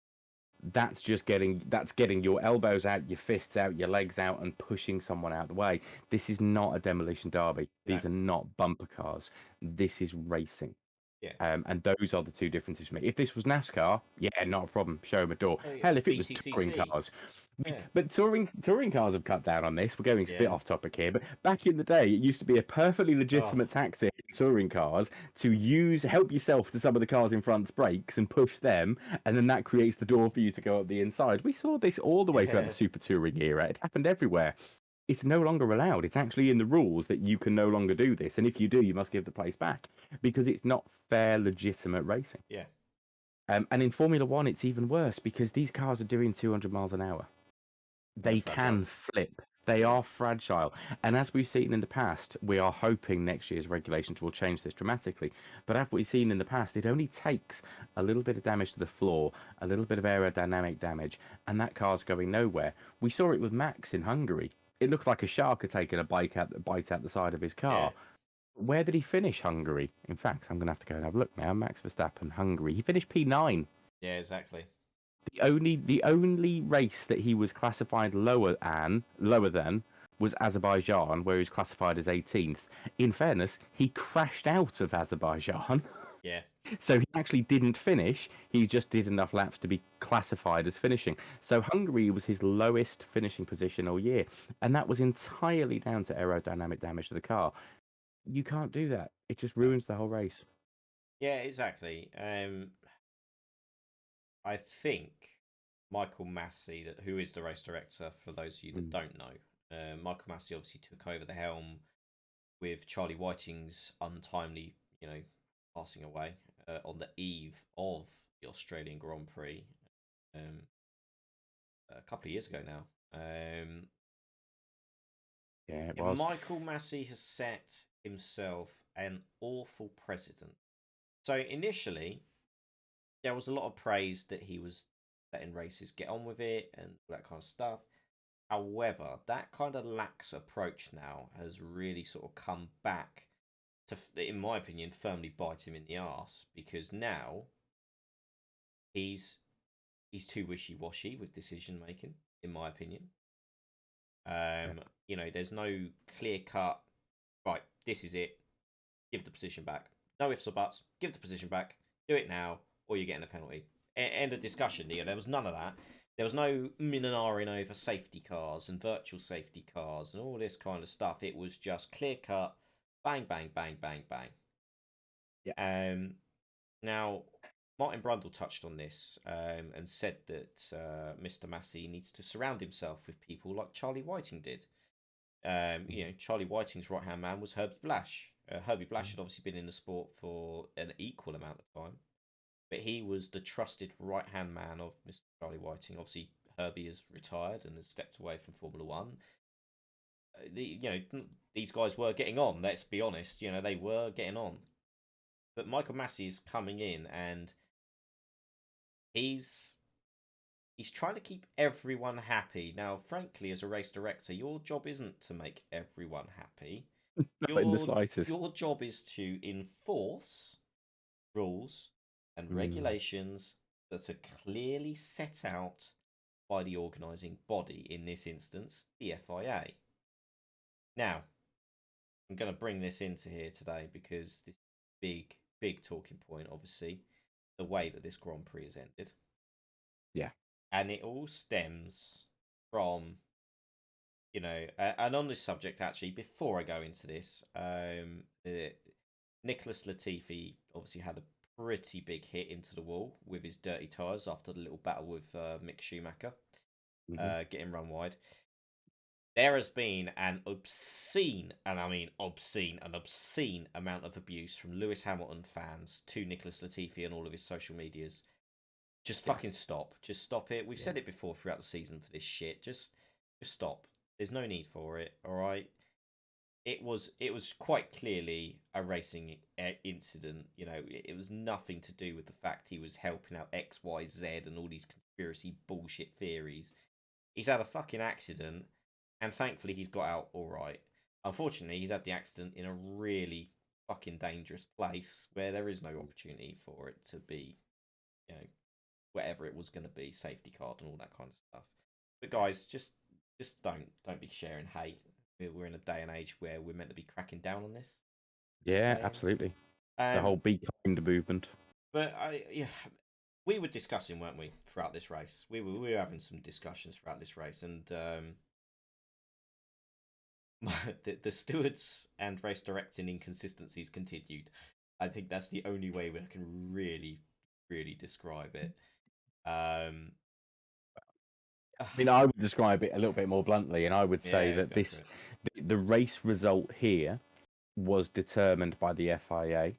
That's getting your elbows out, your fists out, your legs out, and pushing someone out the way. This is not a demolition derby. These are not bumper cars. This is racing. Yeah. And those are the 2 differences for me. If this was NASCAR, not a problem. Show them a door. Hell, if it was touring cars. But touring cars have cut down on this. We're going a bit off topic here, but back in the day, it used to be a perfectly legitimate tactic in touring cars to help yourself to some of the cars in front's brakes and push them, and then that creates the door for you to go up the inside. We saw this all the way throughout the Super Touring era. It happened everywhere. It's no longer allowed. It's actually in the rules that you can no longer do this. And if you do, you must give the place back because it's not fair, legitimate racing. Yeah. And in Formula One, it's even worse because these cars are doing 200 miles an hour. They can flip. They are fragile. And as we've seen in the past, we are hoping next year's regulations will change this dramatically. But as we've seen in the past, it only takes a little bit of damage to the floor, a little bit of aerodynamic damage, and that car's going nowhere. We saw it with Max in Hungary. It looked like a shark had taken a bite out the side of his car. Yeah. Where did he finish Hungary? In fact, I'm going to have to go and have a look now. Max Verstappen, Hungary. He finished P9. Yeah, exactly. The only race that he was classified lower than was Azerbaijan, where he was classified as 18th. In fairness, he crashed out of Azerbaijan. Yeah. So he actually didn't finish. He just did enough laps to be classified as finishing. So Hungary was his lowest finishing position all year. And that was entirely down to aerodynamic damage to the car. You can't do that. It just ruins the whole race. Yeah, exactly. I think Michael Massey, who is the race director, for those of you that don't know, Michael Massey obviously took over the helm with Charlie Whiting's untimely, passing away on the eve of the Australian Grand Prix a couple of years ago now. Yeah, it was. Michael Massey has set himself an awful precedent. So initially, there was a lot of praise that he was letting races get on with it and that kind of stuff. However, that kind of lax approach now has really sort of come back to, in my opinion, firmly bite him in the arse, because now he's too wishy-washy with decision making, in my opinion. There's no clear cut, right, this is it, give the position back. No ifs or buts, give the position back, do it now, or you're getting a penalty. End of discussion. There was none of that. there was no minnaring over safety cars and virtual safety cars and all this kind of stuff. It was just clear cut, bang, bang, bang, bang, bang. Yeah. Now, Martin Brundle touched on this and said that Mr. Massey needs to surround himself with people like Charlie Whiting did. Charlie Whiting's right hand man was Herbie Blash. Herbie Blash had obviously been in the sport for an equal amount of time, but he was the trusted right hand man of Mr. Charlie Whiting. Obviously, Herbie has retired and has stepped away from Formula One. These guys were getting on. Let's be honest. They were getting on. But Michael Massey is coming in and he's trying to keep everyone happy. Now, frankly, as a race director, your job isn't to make everyone happy. Not in the slightest. Your job is to enforce rules and regulations that are clearly set out by the organising body, in this instance, the FIA. Now, I'm going to bring this into here today because this big talking point, obviously, the way that this Grand Prix has ended. Yeah. And it all stems from, and on this subject, actually, before I go into this, Nicholas Latifi obviously had a pretty big hit into the wall with his dirty tyres after the little battle with Mick Schumacher, getting run wide. There has been an obscene, and I mean obscene amount of abuse from Lewis Hamilton fans to Nicholas Latifi and all of his social medias. Just fucking stop. Just stop it. We've said it before throughout the season for this shit. Just stop. There's no need for it. All right. It was quite clearly a racing incident. It was nothing to do with the fact he was helping out X, Y, Z and all these conspiracy bullshit theories. He's had a fucking accident, and thankfully he's got out all right. Unfortunately, he's had the accident in a really fucking dangerous place where there is no opportunity for it to be, whatever it was going to be, safety card and all that kind of stuff. But guys, just don't be sharing hate. We're in a day and age where we're meant to be cracking down on this. Yeah, absolutely. The whole Be Kind movement. But we were discussing, weren't we, throughout this race? We were having some discussions throughout this race, and the stewards and race directing inconsistencies continued. I think that's the only way we can really describe it. I mean, I would describe it a little bit more bluntly, and I would say that the race result here was determined by the FIA,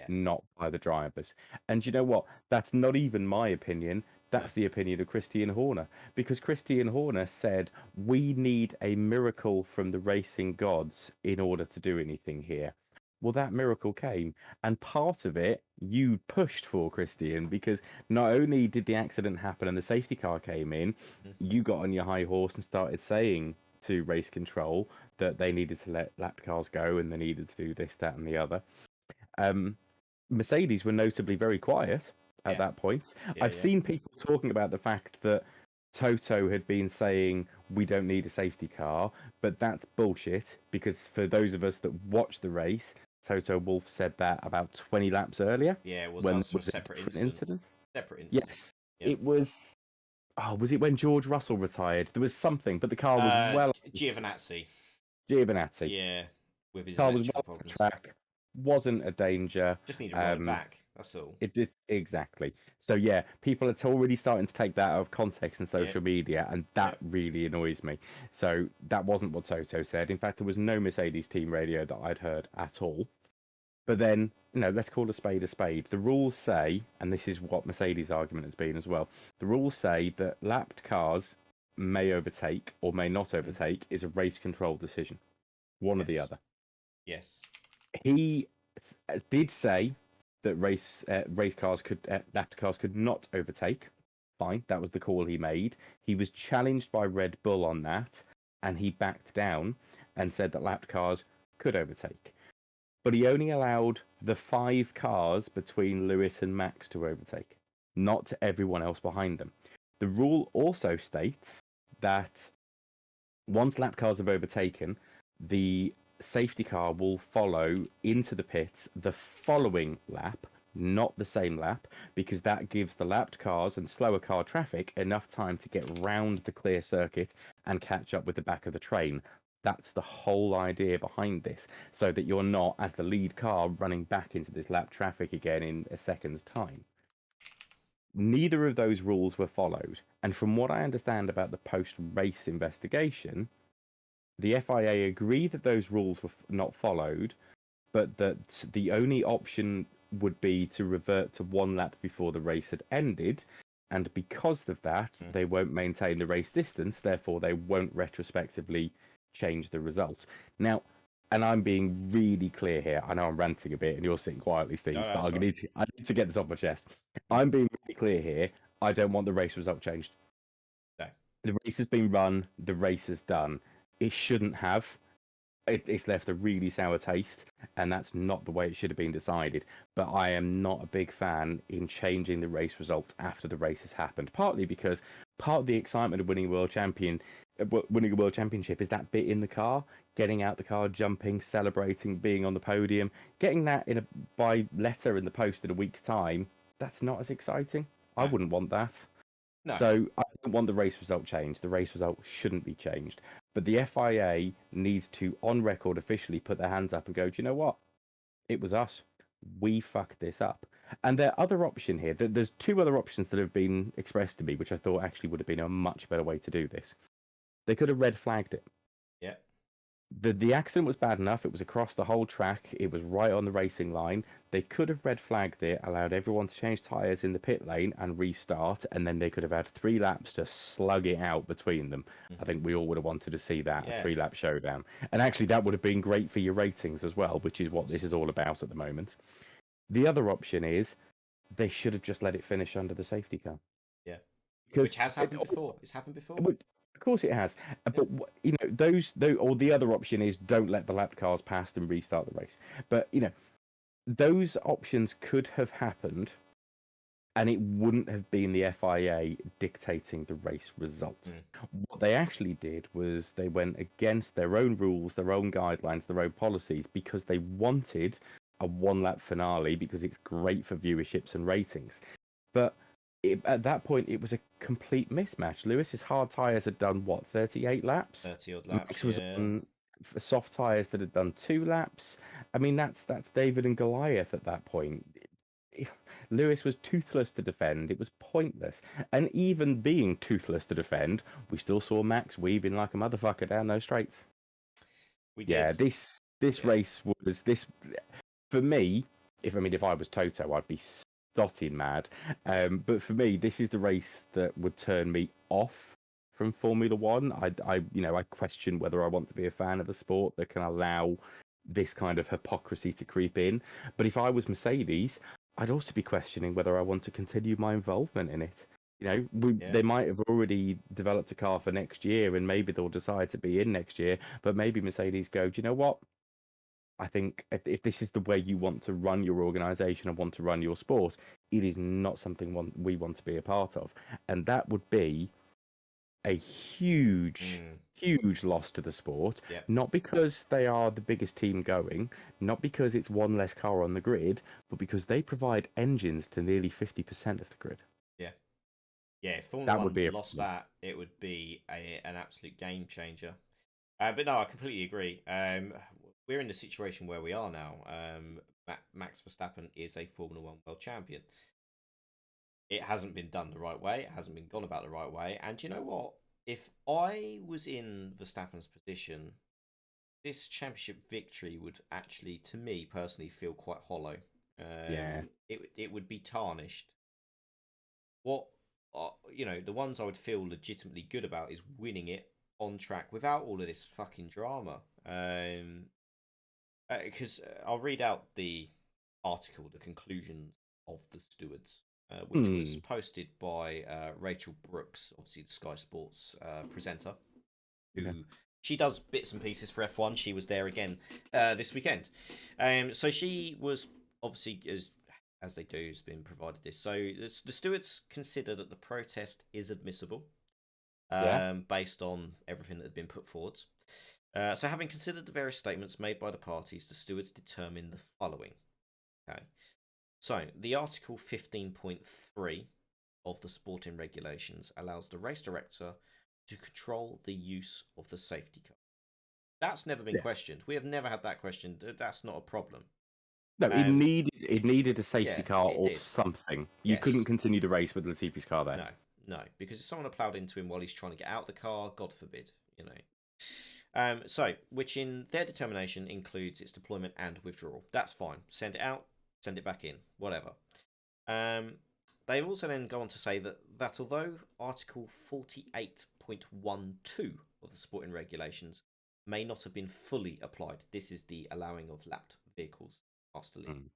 not by the drivers. And you know what? That's not even my opinion. That's the opinion of Christian Horner, because Christian Horner said we need a miracle from the racing gods in order to do anything here. Well, that miracle came, and part of it you pushed for, Christian, because not only did the accident happen and the safety car came in, you got on your high horse and started saying to race control that they needed to let lap cars go and they needed to do this, that, and the other. Mercedes were notably very quiet at that point. I've seen people talking about the fact that Toto had been saying we don't need a safety car, but that's bullshit, because for those of us that watched the race, Toto Wolff said that about 20 laps earlier. Yeah, it was a separate incident. Separate incident. Yes. Yep. It was... Oh, was it when George Russell retired? There was something, but the car was well... Giovinazzi. Yeah. With his car was well problems. off the track. Wasn't a danger. Just need to roll it back. That's all. It did, exactly. So yeah, people are already starting to take that out of context in social media, and that really annoys me. So that wasn't what Toto said. In fact, there was no Mercedes team radio that I'd heard at all. But then, let's call a spade a spade. The rules say, and this is what Mercedes' argument has been as well, the rules say that lapped cars may overtake or may not overtake is a race control decision. One or the other. Yes. He did say that race cars lapped cars could not overtake. Fine, that was the call he made. He was challenged by Red Bull on that, and he backed down and said that lapped cars could overtake. But he only allowed the 5 cars between Lewis and Max to overtake, not everyone else behind them. The rule also states that once lap cars have overtaken, the safety car will follow into the pits the following lap, not the same lap, because that gives the lapped cars and slower car traffic enough time to get round the clear circuit and catch up with the back of the train. That's the whole idea behind this, so that you're not, as the lead car, running back into this lap traffic again in a second's time. Neither of those rules were followed, and from what I understand about the post-race investigation, the FIA agree that those rules were not followed, but that the only option would be to revert to one lap before the race had ended. And because of that, they won't maintain the race distance, therefore, they won't retrospectively change the result. Now, and I'm being really clear here. I know I'm ranting a bit and you're sitting quietly, Steve, No, but that's right. I need to get this off my chest. I'm being really clear here. I don't want the race result changed. No. The race has been run, the race is done. It shouldn't have. It's left a really sour taste, and that's not the way it should have been decided. But I am not a big fan in changing the race result after the race has happened. Partly because part of the excitement of winning winning a world championship is that bit in the car, getting out the car, jumping, celebrating, being on the podium, getting that by letter in the post in a week's time. That's not as exciting. I No. wouldn't want that. No. So I don't want the race result changed. The race result shouldn't be changed. But the FIA needs to, on record, officially put their hands up and go, do you know what? It was us. We fucked this up. And their other option here, there's two other options that have been expressed to me, which I thought actually would have been a much better way to do this. They could have red flagged it. Yeah. The accident was bad enough. It was across the whole track. It was right on the racing line. They could have red flagged it, allowed everyone to change tyres in the pit lane and restart, and then they could have had 3 laps to slug it out between them. I think we all would have wanted to see that, a 3-lap showdown. And actually, that would have been great for your ratings as well, which is what this is all about at the moment. The other option is they should have just let it finish under the safety car. Yeah. Because Which has happened before. It's happened before. Of course it has. But those, or the other option is don't let the lap cars pass and restart the race. But those options could have happened, and it wouldn't have been the FIA dictating the race result. What they actually did was they went against their own rules, their own guidelines, their own policies, because they wanted a 1-lap finale because it's great for viewerships and ratings. But at that point, it was a complete mismatch. Lewis's hard tyres had done, 38 laps? 30 odd laps. Max was on soft tyres that had done 2 laps. I mean, that's David and Goliath at that point. Lewis was toothless to defend. It was pointless. And even being toothless to defend, we still saw Max weaving like a motherfucker down those straights. We did. Yeah, this race was this for me. If I was Toto, I'd be dotting mad. But for me, this is the race that would turn me off from Formula One. I question whether I want to be a fan of a sport that can allow this kind of hypocrisy to creep in. But if I was Mercedes, I'd also be questioning whether I want to continue my involvement in it. They might have already developed a car for next year, and maybe they'll decide to be in next year. But maybe Mercedes go, do you know what? I think if this is the way you want to run your organization and want to run your sport, it is not something we want to be a part of. And that would be a huge loss to the sport. Not because they are the biggest team going, not because it's one less car on the grid, but because they provide engines to nearly 50% of the grid. Yeah, if Formula One lost that, it would be an absolute game changer. But no, I completely agree. We're in the situation where we are now. Max Verstappen is a Formula One world champion. It hasn't been done the right way. It hasn't been gone about the right way. And you know what? If I was in Verstappen's position, this championship victory would actually, to me personally, feel quite hollow. It would be tarnished. What the ones I would feel legitimately good about is winning it on track without all of this fucking drama. Because I'll read out the article, the conclusions of the stewards, which was posted by Rachel Brooks, obviously the Sky Sports presenter, who she does bits and pieces for F1. She was there again this weekend. So she was obviously, as they do, has been provided this. So the stewards consider that the protest is admissible based on everything that had been put forward. So having considered the various statements made by the parties, the stewards determined the following. Okay. So, the Article 15.3 of the sporting regulations allows the race director to control the use of the safety car. That's never been Yeah. questioned. We have never had that questioned. That's not a problem. No, it needed a safety Yeah, car it or did. something. You Yes. couldn't continue the race with Latifi's car there. No, because if someone had ploughed into him while he's trying to get out the car, God forbid, you know. So, which in their determination includes its deployment and withdrawal. That's fine. Send it out, send it back in, whatever. They also then go on to say that although Article 48.12 of the sporting regulations may not have been fully applied, this is the allowing of lapped vehicles past the lead.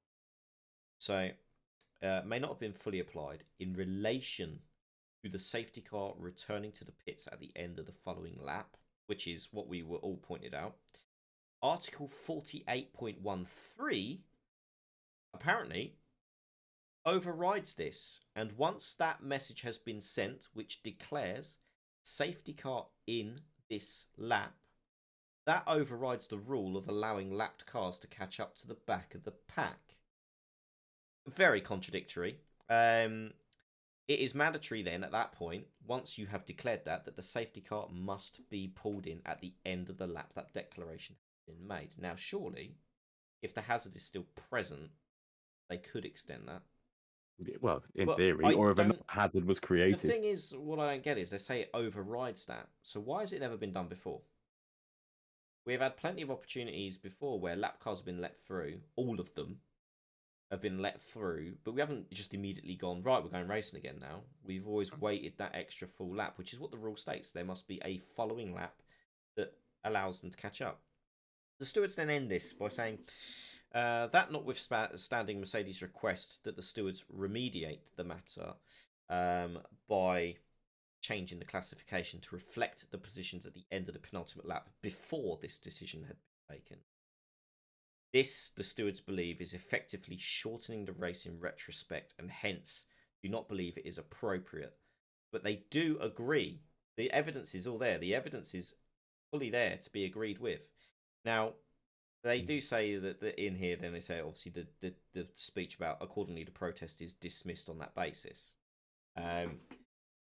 So, may not have been fully applied in relation to the safety car returning to the pits at the end of the following lap, which is what we were all pointed out. Article 48.13 apparently overrides this, and once that message has been sent, which declares safety car in this lap, that overrides the rule of allowing lapped cars to catch up to the back of the pack. Very contradictory. It is mandatory then at that point, once you have declared that the safety car must be pulled in at the end of the lap that declaration has been made. Now, surely, if the hazard is still present, they could extend that. Well, in theory, or if a hazard was created. The thing is, what I don't get is they say it overrides that. So why has it never been done before? We've had plenty of opportunities before where lap cars have been let through. All of them have been let through, but we haven't just immediately gone, right, we're going racing again now. We've always waited that extra full lap, which is what the rule states. There must be a following lap that allows them to catch up. The stewards then end this by saying that notwithstanding Mercedes' request that the stewards remediate the matter by changing the classification to reflect the positions at the end of the penultimate lap before this decision had been taken. This, the stewards believe, is effectively shortening the race in retrospect and hence do not believe it is appropriate. But they do agree. The evidence is all there. The evidence is fully there to be agreed with. Now, they do say that in here, then they say, obviously, the speech about accordingly the protest is dismissed on that basis.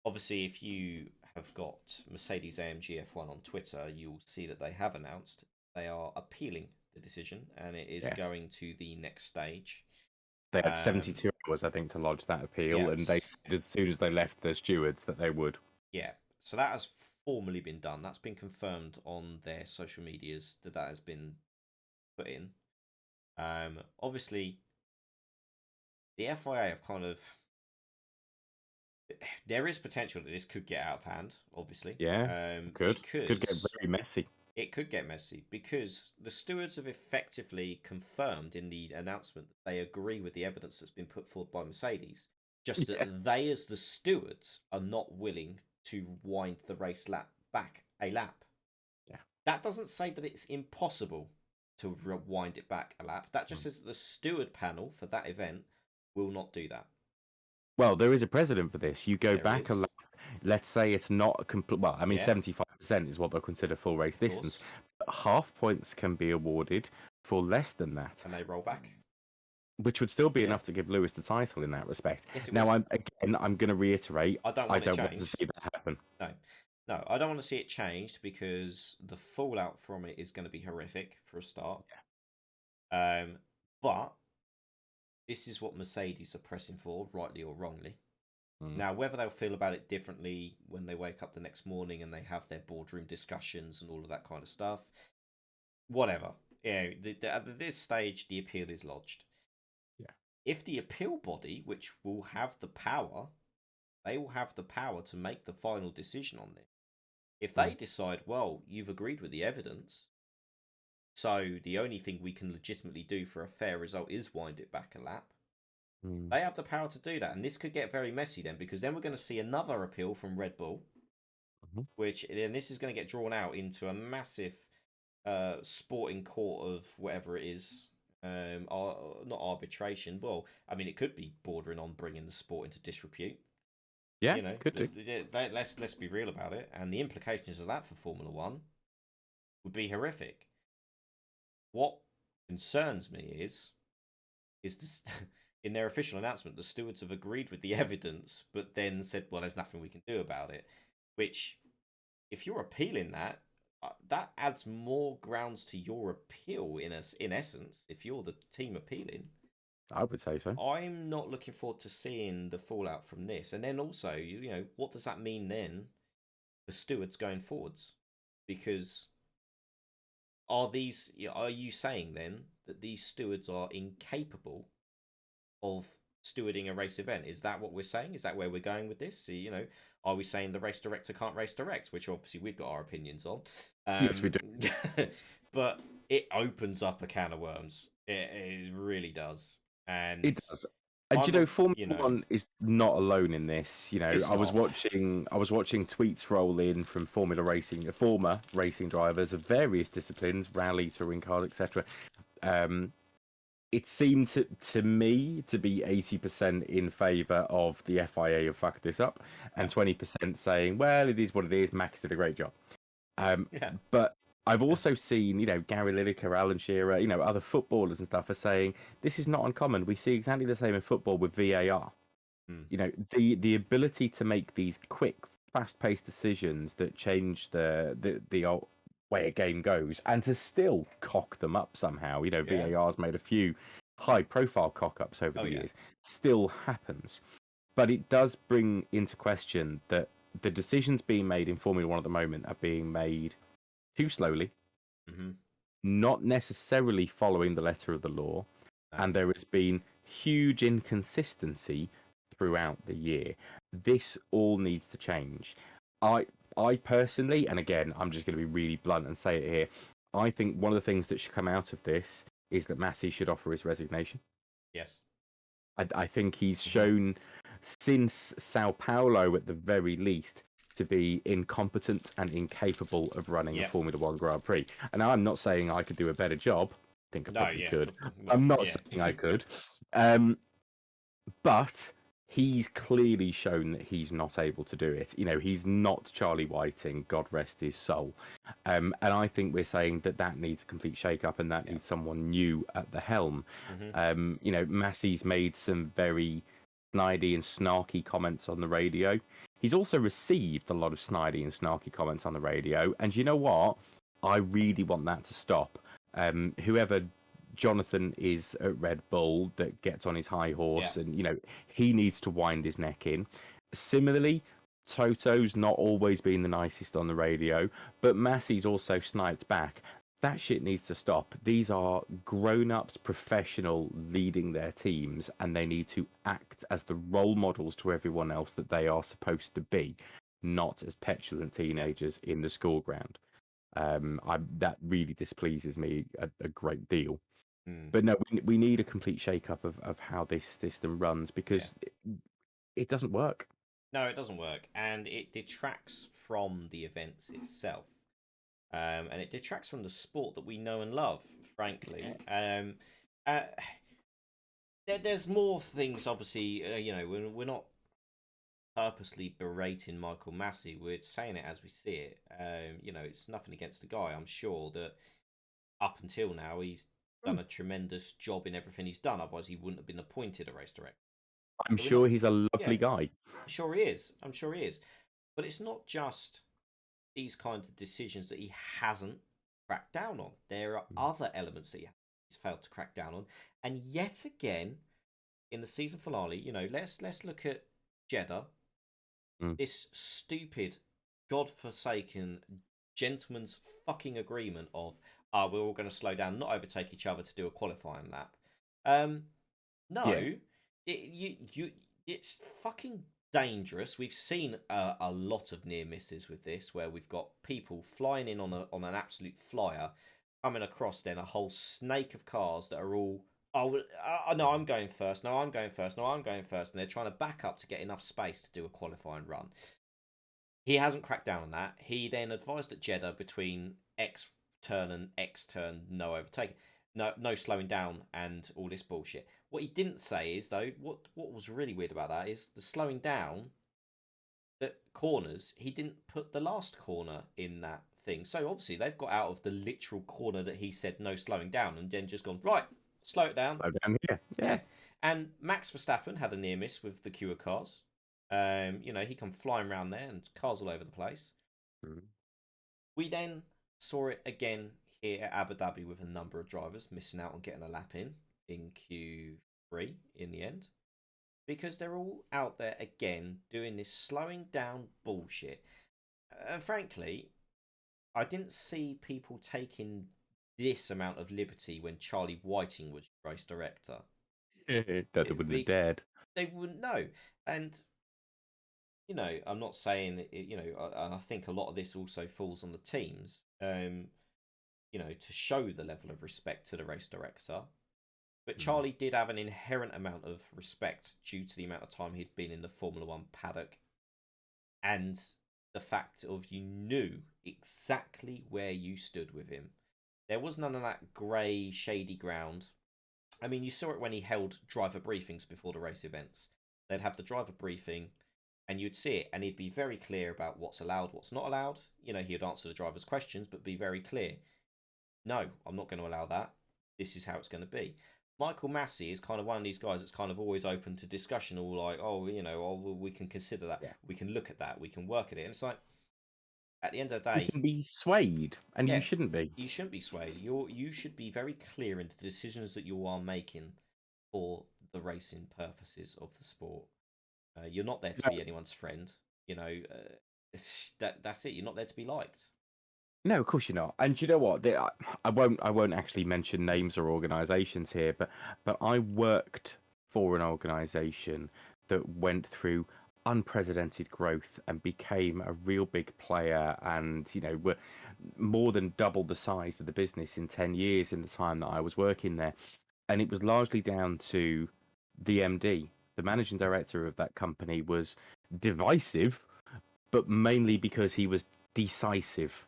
Obviously, if you have got Mercedes AMG F1 on Twitter, you'll see that they have announced they are appealing the decision and it is going to the next stage. They had 72 hours, I think, to lodge that appeal, and they said as soon as they left the stewards that they would. Yeah, so that has formally been done. That's been confirmed on their social medias that has been put in. Obviously, the FIA have kind of... There is potential that this could get out of hand, obviously. Yeah, could get very messy. It could get messy because the stewards have effectively confirmed in the announcement that they agree with the evidence that's been put forward by Mercedes. Just that they, as the stewards, are not willing to wind the race lap back a lap. Yeah. That doesn't say that it's impossible to wind it back a lap. That just says that the steward panel for that event will not do that. Well, there is a precedent for this. You go back a lap. Let's say it's not a complete. Well, I mean, 75% is what they'll consider full race distance. But half points can be awarded for less than that, and they roll back, which would still be enough to give Lewis the title in that respect. Yes, now, I'm going to reiterate. I don't want to see that happen. No, I don't want to see it changed because the fallout from it is going to be horrific for a start. Yeah. But this is what Mercedes are pressing for, rightly or wrongly. Now, whether they'll feel about it differently when they wake up the next morning and they have their boardroom discussions and all of that kind of stuff, whatever. Yeah, at this stage, the appeal is lodged. Yeah. If the appeal body, which will have the power, they will have the power to make the final decision on this. If they decide, well, you've agreed with the evidence, so the only thing we can legitimately do for a fair result is wind it back a lap, they have the power to do that. And this could get very messy then, because then we're going to see another appeal from Red Bull, which then this is going to get drawn out into a massive sporting court of whatever it is. Not arbitration. Well, I mean, it could be bordering on bringing the sport into disrepute. Yeah, could do. Let's be real about it. And the implications of that for Formula One would be horrific. What concerns me is in their official announcement, the stewards have agreed with the evidence, but then said, "Well, there's nothing we can do about it." Which, if you're appealing that, that adds more grounds to your appeal. In essence, if you're the team appealing, I would say so. I'm not looking forward to seeing the fallout from this. And then also, what does that mean then for stewards going forwards? Because are you saying then that these stewards are incapable of stewarding a race event? Is that what we're saying? Is that where we're going with this? Are we saying the race director can't race direct? Which obviously we've got our opinions on. Yes, we do. But it opens up a can of worms. It really does. And It does. And Formula know, One is not alone in this. It's I was not. watching tweets roll in from former racing drivers of various disciplines, rally, touring cars, etc. It seemed to me to be 80% in favour of the FIA have fucked this up, and 20% saying, well, it is what it is. Max did a great job. But I've also seen, Gary Lineker, Alan Shearer, other footballers and stuff are saying this is not uncommon. We see exactly the same in football with VAR. The ability to make these quick, fast-paced decisions that change the way a game goes, and to still cock them up somehow. VAR's made a few high-profile cock-ups over the years. Still happens, but it does bring into question that the decisions being made in Formula One at the moment are being made too slowly, not necessarily following the letter of the law, and there has been huge inconsistency throughout the year. This all needs to change. I personally, and again, I'm just going to be really blunt and say it here, I think one of the things that should come out of this is that Massey should offer his resignation. Yes. I think he's shown since Sao Paulo, at the very least, to be incompetent and incapable of running a Formula One Grand Prix. And I'm not saying I could do a better job. I think I probably could. Well, I'm not saying I could. But he's clearly shown that he's not able to do it. He's not Charlie Whiting, God rest his soul. And I think we're saying that needs a complete shake-up, and that needs someone new at the helm. Massey's made some very snidey and snarky comments on the radio. He's also received a lot of snidey and snarky comments on the radio. And you know what? I really want that to stop. Whoever Jonathan is at Red Bull that gets on his high horse, and he needs to wind his neck in. Similarly, Toto's not always been the nicest on the radio, but Massey's also sniped back. That shit needs to stop. These are grown-ups, professional, leading their teams, and they need to act as the role models to everyone else that they are supposed to be, not as petulant teenagers in the school ground. That really displeases me a great deal. But no, we need a complete shake-up of how this system runs, because it doesn't work. No, it doesn't work, and it detracts from the events itself. And it detracts from the sport that we know and love, frankly. There's more things, obviously. We're not purposely berating Michael Massey. We're saying it as we see it. It's nothing against the guy. I'm sure that up until now he's done a tremendous job in everything he's done. Otherwise, he wouldn't have been appointed a race director. I'm sure he's a lovely guy. I'm sure he is. But it's not just these kinds of decisions that he hasn't cracked down on. There are other elements that he's failed to crack down on. And yet again, in the season finale, let's look at Jeddah. This stupid, godforsaken gentleman's fucking agreement of, we're all going to slow down, not overtake each other to do a qualifying lap. It's fucking dangerous. We've seen a lot of near misses with this, where we've got people flying in on an absolute flyer, coming across then a whole snake of cars that are all, no, I'm going first, no, I'm going first, no, I'm going first, and they're trying to back up to get enough space to do a qualifying run. He hasn't cracked down on that. He then advised at Jeddah between X turn and X turn, no overtaking. No slowing down and all this bullshit. What he didn't say is, though, what was really weird about that is the slowing down, the corners, he didn't put the last corner in that thing. So obviously they've got out of the literal corner that he said no slowing down, and then just gone, right, slow it down. Slow down here. Yeah. And Max Verstappen had a near miss with the Cure cars. He come flying around there and cars all over the place. Mm. We then saw it again here at Abu Dhabi with a number of drivers missing out on getting a lap in Q3 in the end. Because they're all out there again doing this slowing down bullshit. Frankly, I didn't see people taking this amount of liberty when Charlie Whiting was race director. That they wouldn't have dared. They wouldn't know. And, I'm not saying, and I think a lot of this also falls on the teams, to show the level of respect to the race director. But Charlie did have an inherent amount of respect due to the amount of time he'd been in the Formula One paddock. And the fact of you knew exactly where you stood with him. There was none of that grey, shady ground. I mean, you saw it when he held driver briefings before the race events. They'd have the driver briefing, and you'd see it, and he'd be very clear about what's allowed, what's not allowed. He'd answer the driver's questions, but be very clear. No, I'm not going to allow that. This is how it's going to be. Michael Massey is kind of one of these guys that's kind of always open to discussion, all like, we can consider that. Yeah. We can look at that. We can work at it. And it's like, at the end of the day... You can be swayed, and you shouldn't be. You shouldn't be swayed. You should be very clear in the decisions that you are making for the racing purposes of the sport. You're not there to be anyone's friend. That's it. You're not there to be liked. No, of course you're not. And you know what? I won't actually mention names or organisations here, but I worked for an organisation that went through unprecedented growth and became a real big player, and were more than double the size of the business in 10 years in the time that I was working there. And it was largely down to the MD. The managing director of that company was divisive, but mainly because he was decisive.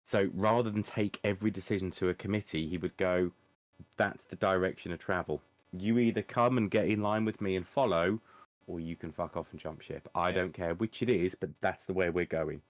So rather than take every decision to a committee, he would go, that's the direction of travel. You either come and get in line with me and follow, or you can fuck off and jump ship. I don't care which it is, but that's the way we're going.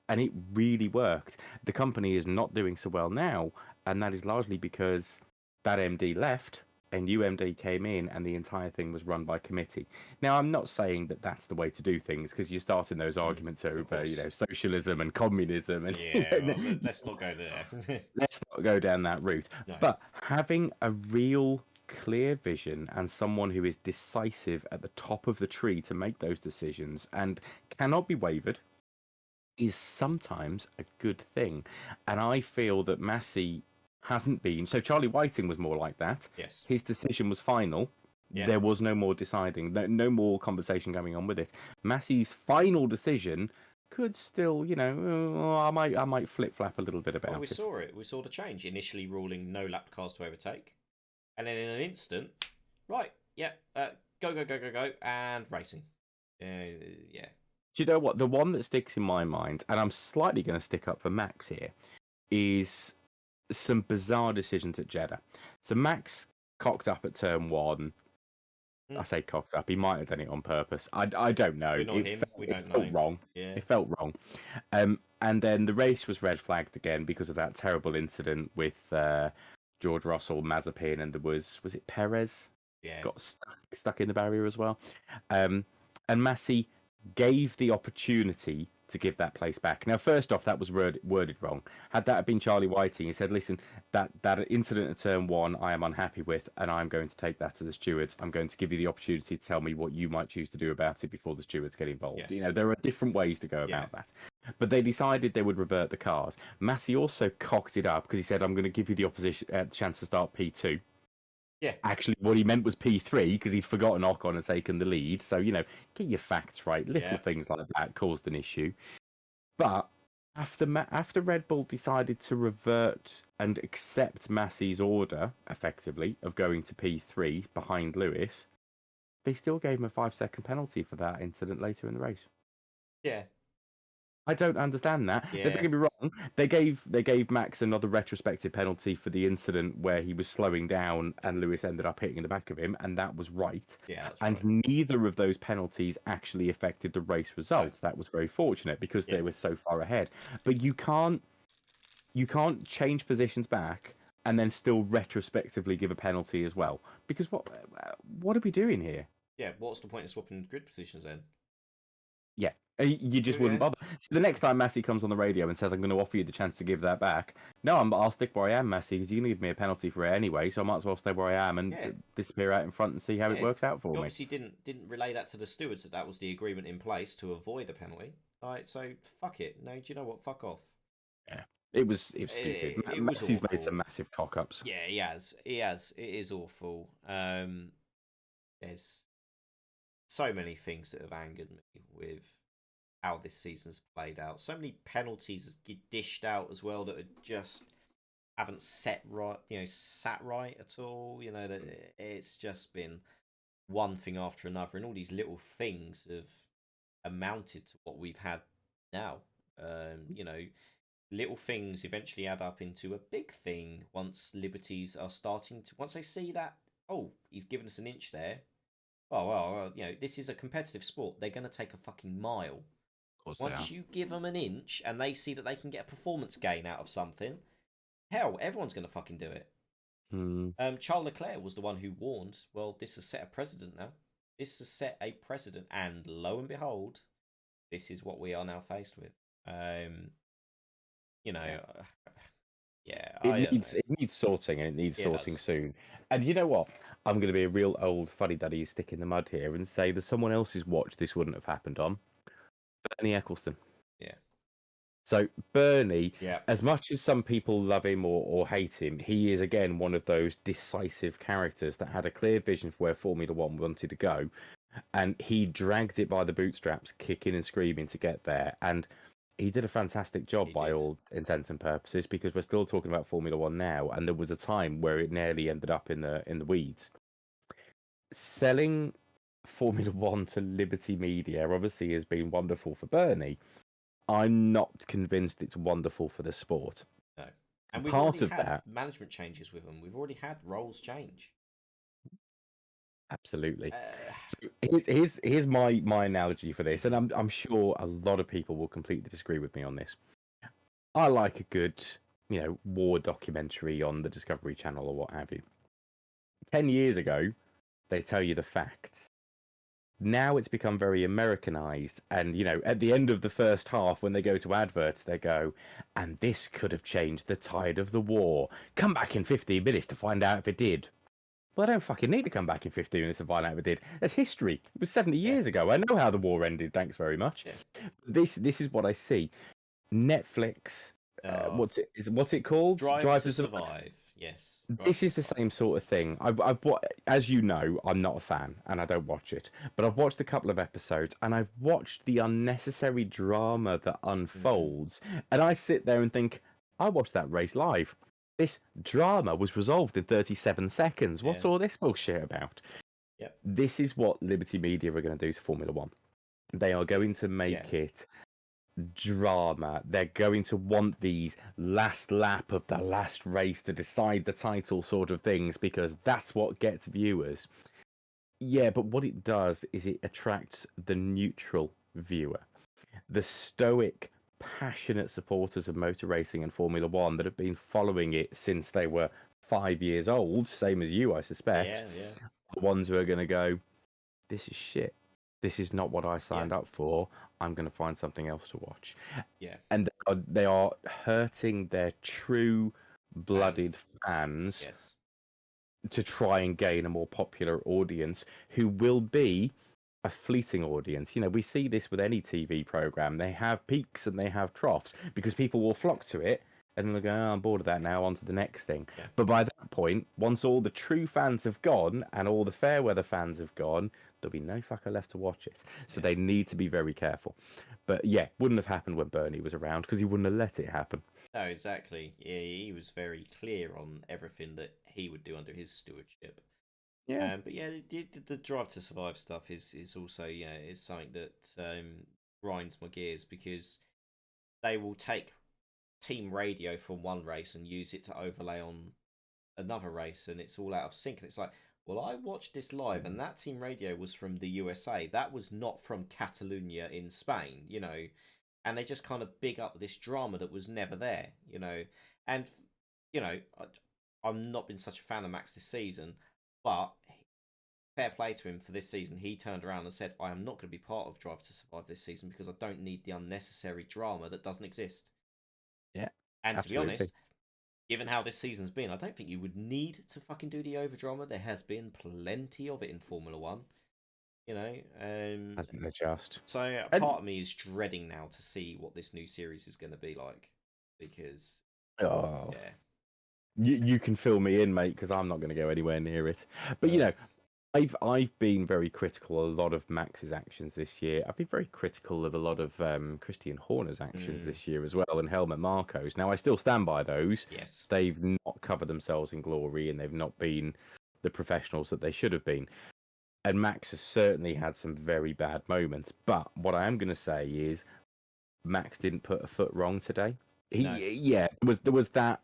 And it really worked. The company is not doing so well now, and that is largely because that MD left, a new MD came in, and the entire thing was run by committee. Now, I'm not saying that that's the way to do things, because you're starting those arguments over, socialism and communism. And, let's not go there. Let's not go down that route. No. But having a real clear vision and someone who is decisive at the top of the tree to make those decisions and cannot be wavered is sometimes a good thing. And I feel that Massey hasn't been. So Charlie Whiting was more like that. Yes. His decision was final. Yeah. There was no more deciding, no more conversation going on with it. Massey's final decision could still, I might flip-flap a little bit about it. We saw it. We saw the change. Initially ruling no lap cars to overtake. And then in an instant, right, go, and racing. Yeah. Do you know what? The one that sticks in my mind, and I'm slightly going to stick up for Max here, is some bizarre decisions at Jeddah. So Max cocked up at turn one. I say cocked up. He might have done it on purpose. I don't know. It felt wrong. Yeah. It felt wrong. And then the race was red flagged again because of that terrible incident with George Russell, Mazepin, and there was it Perez? Yeah. Got stuck in the barrier as well. And Massey gave the opportunity to give that place back. Now, first off, that was worded wrong. Had that been Charlie Whiting, he said, listen, that incident at turn one, I am unhappy with, and I'm going to take that to the stewards. I'm going to give you the opportunity to tell me what you might choose to do about it before the stewards get involved. Yes. There are different ways to go about that. But they decided they would revert the cars. Massey also cocked it up because he said, I'm going to give you the chance to start P2. Yeah. Actually, what he meant was P3 because he'd forgotten Ocon and taken the lead. So, get your facts right. Little things like that caused an issue. But after Red Bull decided to revert and accept Massey's order, effectively, of going to P3 behind Lewis, they still gave him a 5-second penalty for that incident later in the race. Yeah. I don't understand that. Yeah. Don't get me wrong. They gave Max another retrospective penalty for the incident where he was slowing down and Lewis ended up hitting the back of him, and that was right. Yeah, that's and right. Neither of those penalties actually affected the race results. That was very fortunate because they were so far ahead. But you can't change positions back and then still retrospectively give a penalty as well. Because what are we doing here? Yeah, what's the point of swapping grid positions then? Yeah, you just wouldn't Yeah, bother. So the next time Massey comes on the radio and says, "I'm going to offer you the chance to give that back," no, I'll stick where I am, Massey, because you're going to give me a penalty for it anyway. So I might as well stay where I am and yeah, disappear out in front and see how it yeah. works out for You me. obviously didn't relay that to the stewards that was the agreement in place to avoid a penalty. Right, so fuck it. No, do you know what? Fuck off. Yeah, it was stupid. It was Massey's made some awful. massive cock ups. Yeah, he has. He has. It is awful. There's so many things that have angered me with how this season's played out. So many penalties get dished out as well that are just haven't set right, sat right at all. That it's just been one thing after another, and all these little things have amounted to what we've had now. Little things eventually add up into a big thing once Liberties are starting to. Once they see that, oh, he's given us an inch there. Oh, well, this is a competitive sport. They're going to take a fucking mile. Of course they are. Once you give them an inch and they see that they can get a performance gain out of something, hell, everyone's going to fucking do it. Hmm. Charles Leclerc was the one who warned, well, this has set a precedent now. This has set a precedent. And lo and behold, this is what we are now faced with. Yeah, It I don't needs know. it needs sorting, and it needs It sorting does. soon. And you know what? I'm going to be a real old fuddy duddy stick in the mud here and say that someone else's watch this wouldn't have happened on. Bernie Eccleston. Yeah. So Bernie, Yeah. as much as some people love him or hate him, he is again one of those decisive characters that had a clear vision for where Formula One wanted to go, and he dragged it by the bootstraps, kicking and screaming to get there. And he did a fantastic job He by did. all intents and purposes, because we're still talking about Formula One now, and there was a time where it nearly ended up in the weeds. Selling Formula One to Liberty Media obviously has been wonderful for Bernie. I'm not convinced it's wonderful for the sport. No. And we've Part already of had that, management changes with them. We've already had roles change. absolutely. Uh, So here's my analogy for this, and I'm sure a lot of people will completely disagree with me on this. I like a good, war documentary on the Discovery Channel or what have you. 10 years ago, they tell you the facts. Now it's become very Americanized, and at the end of the first half, when they go to adverts, they go, "And this could have changed the tide of the war. Come back in 15 minutes to find out if it did." Well, I don't fucking need to come back in 15 minutes to find out if it did. That's history. It was 70 yeah. years ago. I know how the war ended. Thanks very much. Yeah. This is what I see. Netflix. Oh, What's it called? Drive Drive to to Survive. Survive. Yes. Drive This to is the Survive. same sort of thing. As you know, I'm not a fan and I don't watch it. But I've watched a couple of episodes and I've watched the unnecessary drama that Mm-hmm. unfolds. And I sit there and think, I watched that race live. This drama was resolved in 37 seconds. Yeah. What's all this bullshit about? Yep. This is what Liberty Media are going to do to Formula One. They are going to Yeah. make it drama. They're going to want these last lap of the last race to decide the title sort of things, because that's what gets viewers. Yeah, but what it does is it attracts the neutral viewer, the stoic, passionate supporters of motor racing and Formula One that have been following it since they were 5 years old, same as you, I suspect. Yeah. Yeah. The ones who are going to go, this is shit. This is not what I Yeah. signed up for. I'm going to find something else to watch. Yeah. And they are hurting their true blooded fans Yes. to try and gain a more popular audience, who will be a fleeting audience. We see this with any TV program. They have peaks and they have troughs, because people will flock to it and then they'll go, "Oh, I'm bored of that now, on to the next thing." Yeah. But by that point, once all the true fans have gone and all the fair weather fans have gone, there'll be no fucker left to watch it. So Yeah. they need to be very careful. But yeah, wouldn't have happened when Bernie was around, because he wouldn't have let it happen. No, exactly. Yeah, he was very clear on everything that he would do under his stewardship. Yeah. But yeah, the Drive to Survive stuff is also is something that grinds my gears, because they will take team radio from one race and use it to overlay on another race, and it's all out of sync. And it's like, well, I watched this live, and that team radio was from the USA. That was not from Catalonia in Spain, And they just kind of big up this drama that was never there, And I, I'm not been such a fan of Max this season, but fair play to him for this season. He turned around and said, "I am not going to be part of Drive to Survive this season because I don't need the unnecessary drama that doesn't exist." Yeah, And to be absolutely. honest, given how this season's been, I don't think you would need to fucking do the over drama. There has been plenty of it in Formula One, you know. Hasn't they just? So And part of me is dreading now to see what this new series is going to be like, because oh, yeah, you can fill me in, mate, because I'm not going to go anywhere near it. But uh, I've been very critical of a lot of Max's actions this year. I've been very critical of a lot of Christian Horner's actions this year as well, and Helmut Marko's. Now I still stand by those. yes, They've not covered themselves in glory, and they've not been the professionals that they should have been. And Max has certainly had some very bad moments. But what I am going to say is Max didn't put a foot wrong today. no, There was that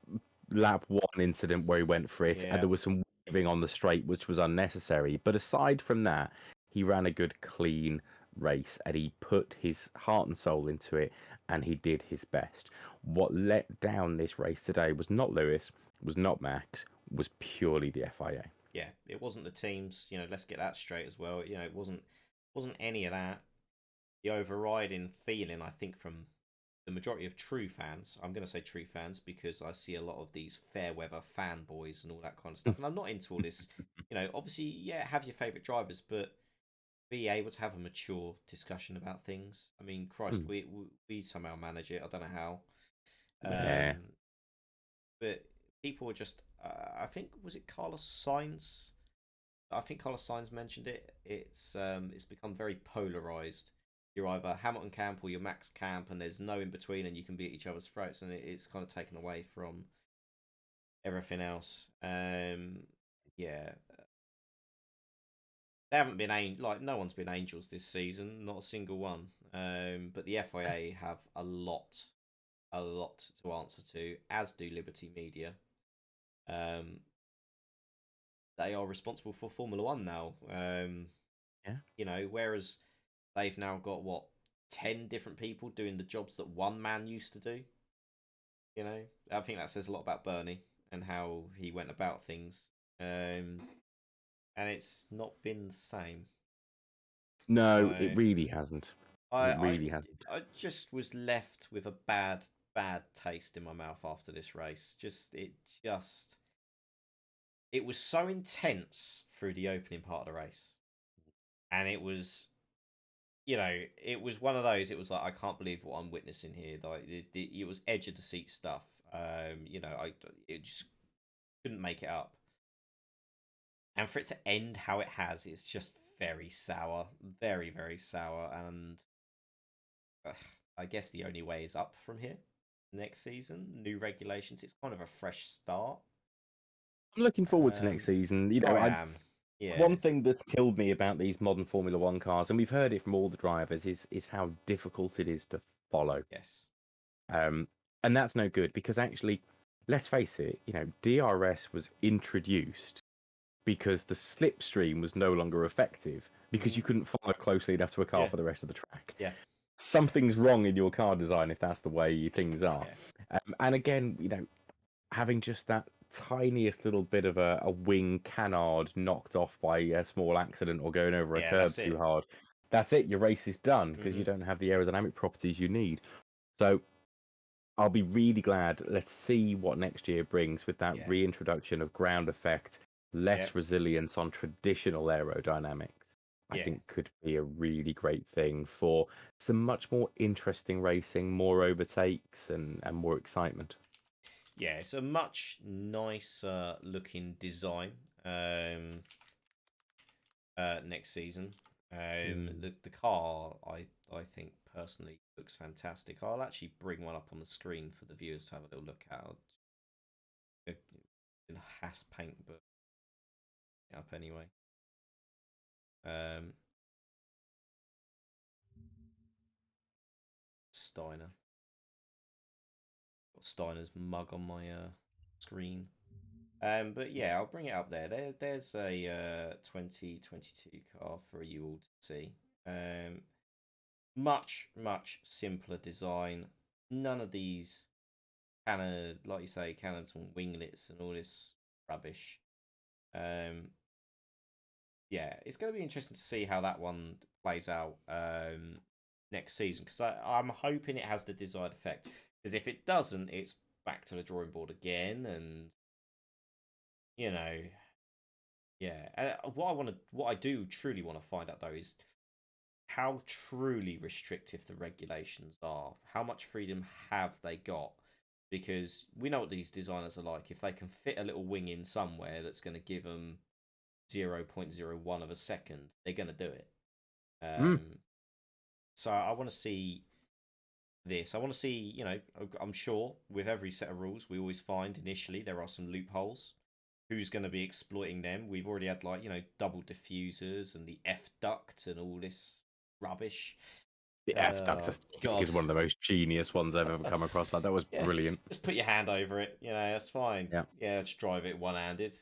lap one incident where he went for it, and yeah, there was some weaving on the straight which was unnecessary. But aside from that, he ran a good, clean race, and he put his heart and soul into it, and he did his best. What let down this race today was not Lewis, was not Max, was purely the FIA. yeah. It wasn't the teams. Let's get that straight as well. It wasn't any of that. The overriding feeling, I think, from the majority of true fans, I'm going to say true fans because I see a lot of these fair weather fanboys and all that kind of stuff, and I'm not into all this. Obviously, yeah, have your favourite drivers, but be able to have a mature discussion about things. I mean, Christ, we somehow manage it. I don't know how, Yeah. but people were just. I think was it Carlos Sainz. I think Carlos Sainz mentioned it. It's become very polarized. You're either Hamilton camp or you're Max camp, and there's no in between, and you can be at each other's throats, and it's kind of taken away from everything else. Yeah, they haven't been like no one's been angels this season, not a single one. But the FIA have a lot to answer to, as do Liberty Media. Um, they are responsible for Formula One now. Yeah. Whereas they've now got 10 different people doing the jobs that one man used to do. I think that says a lot about Bernie and how he went about things. And it's not been the same. No, it So really hasn't. I It I really hasn't. I just was left with a bad taste in my mouth after this race. It was so intense through the opening part of the race, and it was one of those. It was like I can't believe what I'm witnessing here. Like it was edge of the seat stuff. I it just couldn't make it up. And for it to end how it has, it's just very sour, very very sour. And uh, I guess the only way is up from here. Next season, new regulations. It's kind of a fresh start. I'm looking forward to next Um, season. I am. One Yeah. thing that's killed me about these modern Formula One cars, and we've heard it from all the drivers, is how difficult it is to follow. Yes. Um, and that's no good because actually, let's face it, DRS was introduced because the slipstream was no longer effective because you Hmm. couldn't follow closely enough to a car Yeah. for the rest of the track. Yeah. Something's wrong in your car design if that's the way things are. Yeah. And again, having just that tiniest little bit of a wing canard knocked off by a small accident or going over a Yeah. curb That's too it. hard, that's it. Your race is done because you Hmm. don't have the aerodynamic properties you need. So I'll be really glad. Let's see what next year brings with that Yeah. reintroduction of ground effect, Yeah. less resilience on traditional aerodynamics. I Yeah. think could be a really great thing for some much more interesting racing, more overtakes, and more excitement. Yeah, it's a much nicer looking design next season. Mm. The car I think personally looks fantastic. I'll actually bring one up on the screen for the viewers to have a little look at. In Haas paint, but up anyway. Um, Steiner. Got Steiner's mug on my screen. But yeah, I'll bring it up there. There's a 2022 car for you all to see. Um, much simpler design. None of these like you say, cannons and winglets and all this rubbish. Yeah, it's going to be interesting to see how that one plays out next season, because I'm hoping it has the desired effect. Because if it doesn't, it's back to the drawing board again, and you know, yeah. What I do truly want to find out though is how truly restrictive the regulations are. How much freedom have they got? Because we know what these designers are like. If they can fit a little wing in somewhere that's going to give them 0.01 of a second, they're going to do it. So I want to see this. I want to see, I'm sure with every set of rules, we always find initially there are some loopholes. Who's going to be exploiting them? We've already had double diffusers and the F duct and all this rubbish. The F duct is one of the most genius ones I've ever come across. That was brilliant. Just put your hand over it, that's fine. Yeah, just drive it one-handed.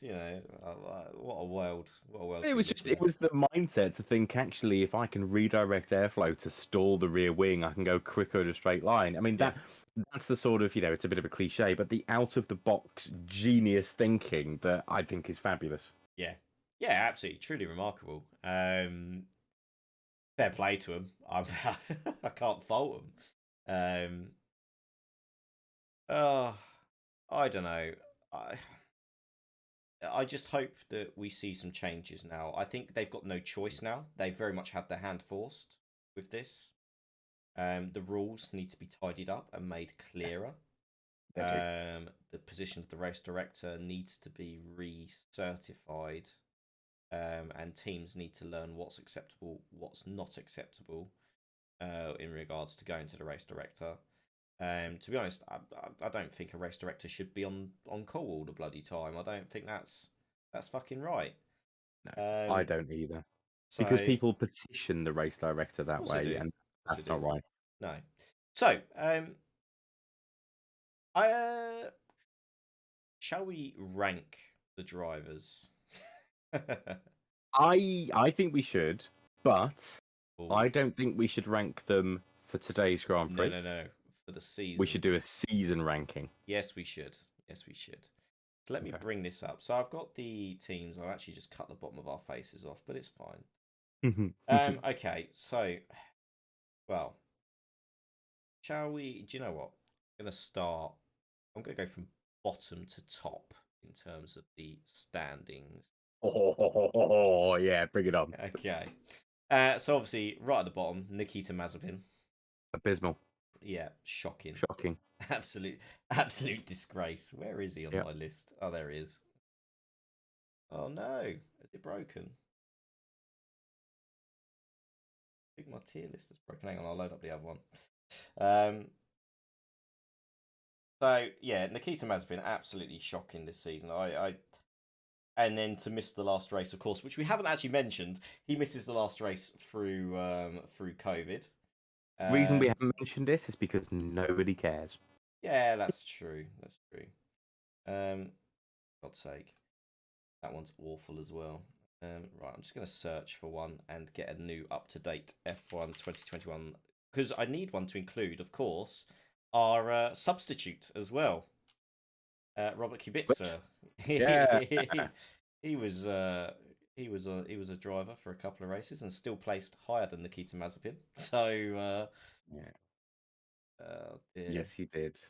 What a world! What a world! It was the mindset to think, actually, if I can redirect airflow to stall the rear wing, I can go quicker in a straight line. I mean, that's the sort of, it's a bit of a cliche, but the out-of-the-box genius thinking that I think is fabulous. Yeah, absolutely, truly remarkable. Fair play to him. I can't fault him. I don't know. I just hope that we see some changes now. I think they've got no choice now. They very much had their hand forced with this. The rules need to be tidied up and made clearer. The position of the race director needs to be recertified. And teams need to learn what's acceptable, what's not acceptable in regards to going to the race director. To be honest, I don't think a race director should be on call all the bloody time. I don't think that's fucking right. No, I don't either. Because people petition the race director that way, and that's not right. No. So, shall we rank the drivers? I think we should, but I don't think we should rank them for today's Grand Prix. No. For the season. We should do a season ranking. Yes, we should. So let me bring this up. So I've got the teams. I've actually just cut the bottom of our faces off, but it's fine. Okay, so, well, shall we? Do you know what? I'm going to go from bottom to top in terms of the standings. Oh, yeah, bring it on. Okay. So obviously, right at the bottom, Nikita Mazepin. Abysmal. Yeah, shocking. Absolute disgrace. Where is he on my list? Oh, there he is. Oh no, is it broken? I think my tier list is broken. Hang on, I'll load up the other one. So yeah, Nikita Mazepin, absolutely shocking this season. And then to miss the last race, of course, which we haven't actually mentioned. He misses the last race through COVID. Reason we haven't mentioned this is because nobody cares. Yeah, that's true. God's sake, that one's awful as well. Right, I'm just going to search for one and get a new up-to-date F1 2021, because I need one to include, of course, our substitute as well, Robert Kubica. Yeah. he was a driver for a couple of races and still placed higher than Nikita Mazepin. So yes, he did.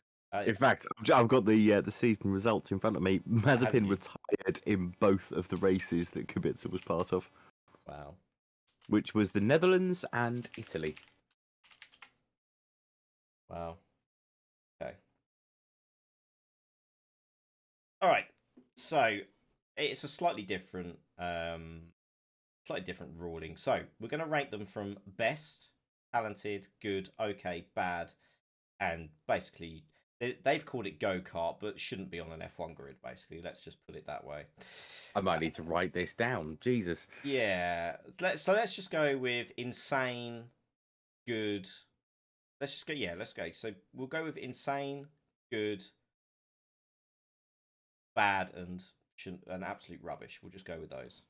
In fact, I've got the season results in front of me. Mazepin retired in both of the races that Kubica was part of. Wow. Which was the Netherlands and Italy. Wow. Okay. All right. So it's a slightly different ruling. So we're going to rank them from best, talented, good, okay, bad, and basically they've called it go-kart, but shouldn't be on an F1 grid, basically. Let's just put it that way. I might need to write this down. Jesus. Yeah. Let's just go with insane, good. Let's just go. Yeah, let's go. So we'll go with insane, good, bad, and absolute rubbish. We'll just go with those.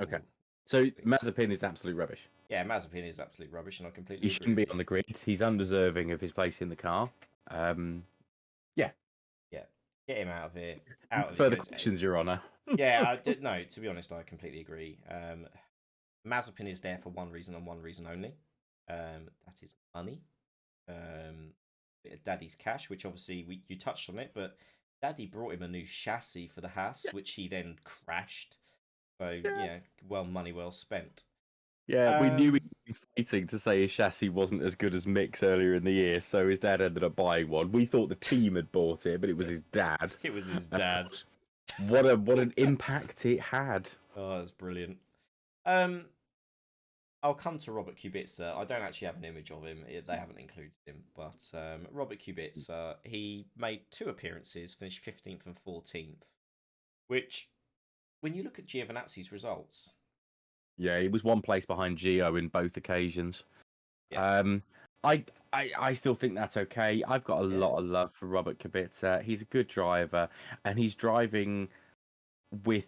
Okay. So Mazepin is absolute rubbish. Yeah, Mazepin is absolute rubbish, and I completely agree. He shouldn't be on the grid. He's undeserving of his place in the car. Yeah. Get him out of it. Out of it Further goes. questions, Your Honour? Yeah, I did. No, to be honest, I completely agree. Mazepin is there for one reason and one reason only. That is money. Bit of Daddy's cash, which obviously you touched on it, but Daddy brought him a new chassis for the Haas, which he then crashed. So yeah, money well spent. Yeah, we knew he was fighting to say his chassis wasn't as good as Mick's earlier in the year, so his dad ended up buying one. We thought the team had bought it, but it was his dad. It was his dad. What an impact it had. Oh, that's brilliant. I'll come to Robert Kubica. I don't actually have an image of him. They haven't included him. But Robert Kubica, he made 2 appearances, finished 15th and 14th, which, when you look at Giovinazzi's results... Yeah, he was 1 place behind Gio in both occasions. Yeah. I still think that's okay. I've got a lot of love for Robert Kubica. He's a good driver, and he's driving with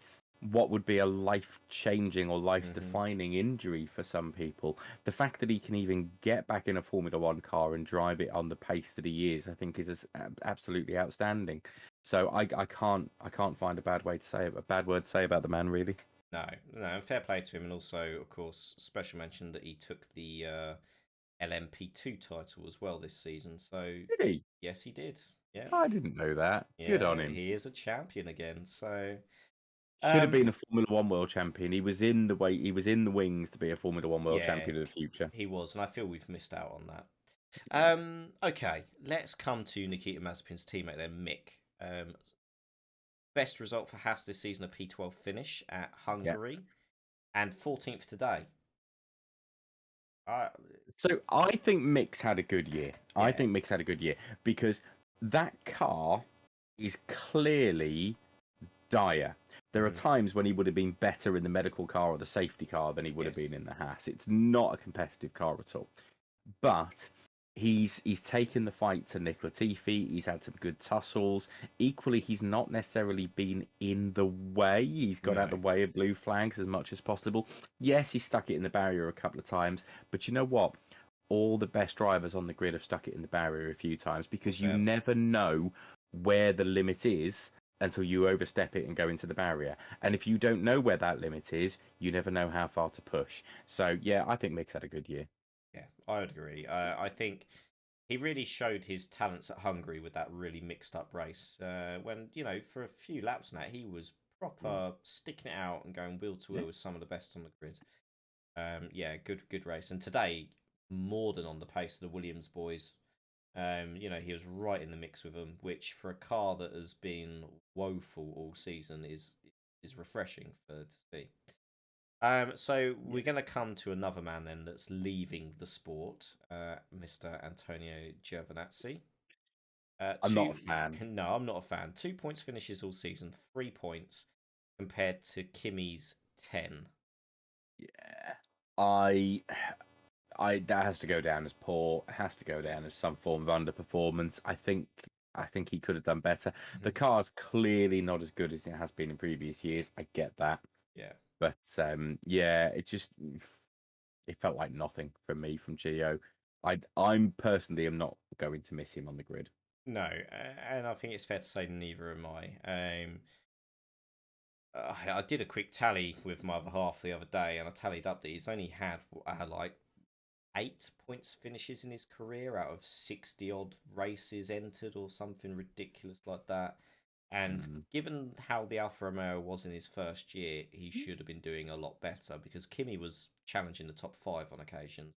what would be a life-changing or life-defining injury for some people. The fact that he can even get back in a Formula One car and drive it on the pace that he is, I think, is absolutely outstanding. So I can't find a bad word to say about the man, really. No, and fair play to him, and also, of course, special mention that he took the LMP2 title as well this season. So Did he? Yes, he did. Yeah, I didn't know that. yeah, Good on him. he is a champion again. So should have been a Formula One world champion. He was in the wings to be a Formula One world champion in the future. He was, and I feel we've missed out on that. Okay, let's come to Nikita Mazepin's teammate then, Mick. Best result for Haas this season, a P12 finish at Hungary, and 14th today. So I think Mick's had a good year. Yeah. I think Mick's had a good year because that car is clearly dire. There are times when he would have been better in the medical car or the safety car than he would have been in the Haas. It's not a competitive car at all. But he's taken the fight to Nick Latifi. He's had some good tussles. Equally, he's not necessarily been in the way. He's got out the way of blue flags as much as possible. Yes, he stuck it in the barrier a couple of times. But you know what? All the best drivers on the grid have stuck it in the barrier a few times because you never know where the limit is until you overstep it and go into the barrier. And if you don't know where that limit is, you never know how far to push. So, yeah, I think Mick's had a good year. Yeah, I would agree. I think he really showed his talents at Hungary with that really mixed up race. When, for a few laps now, he was proper sticking it out and going wheel to wheel with some of the best on the grid. Good race. And today, more than on the pace of the Williams boys. He was right in the mix with them, which for a car that has been woeful all season is refreshing to see. So we're going to come to another man then that's leaving the sport, Mr. Antonio Giovinazzi. I'm not a fan. No, I'm not a fan. 2 points finishes all season, 3 points compared to Kimi's 10. Yeah, that has to go down as poor. It has to go down as some form of underperformance. I think he could have done better. The car's clearly not as good as it has been in previous years. I get that. Yeah. But it felt like nothing from Gio. I'm personally am not going to miss him on the grid. No, and I think it's fair to say neither am I. I did a quick tally with my other half the other day, and I tallied up that he's only had like 8 points finishes in his career out of 60 odd races entered or something ridiculous like that. And given how the Alfa Romeo was in his first year, he should have been doing a lot better because Kimi was challenging the top 5 on occasion.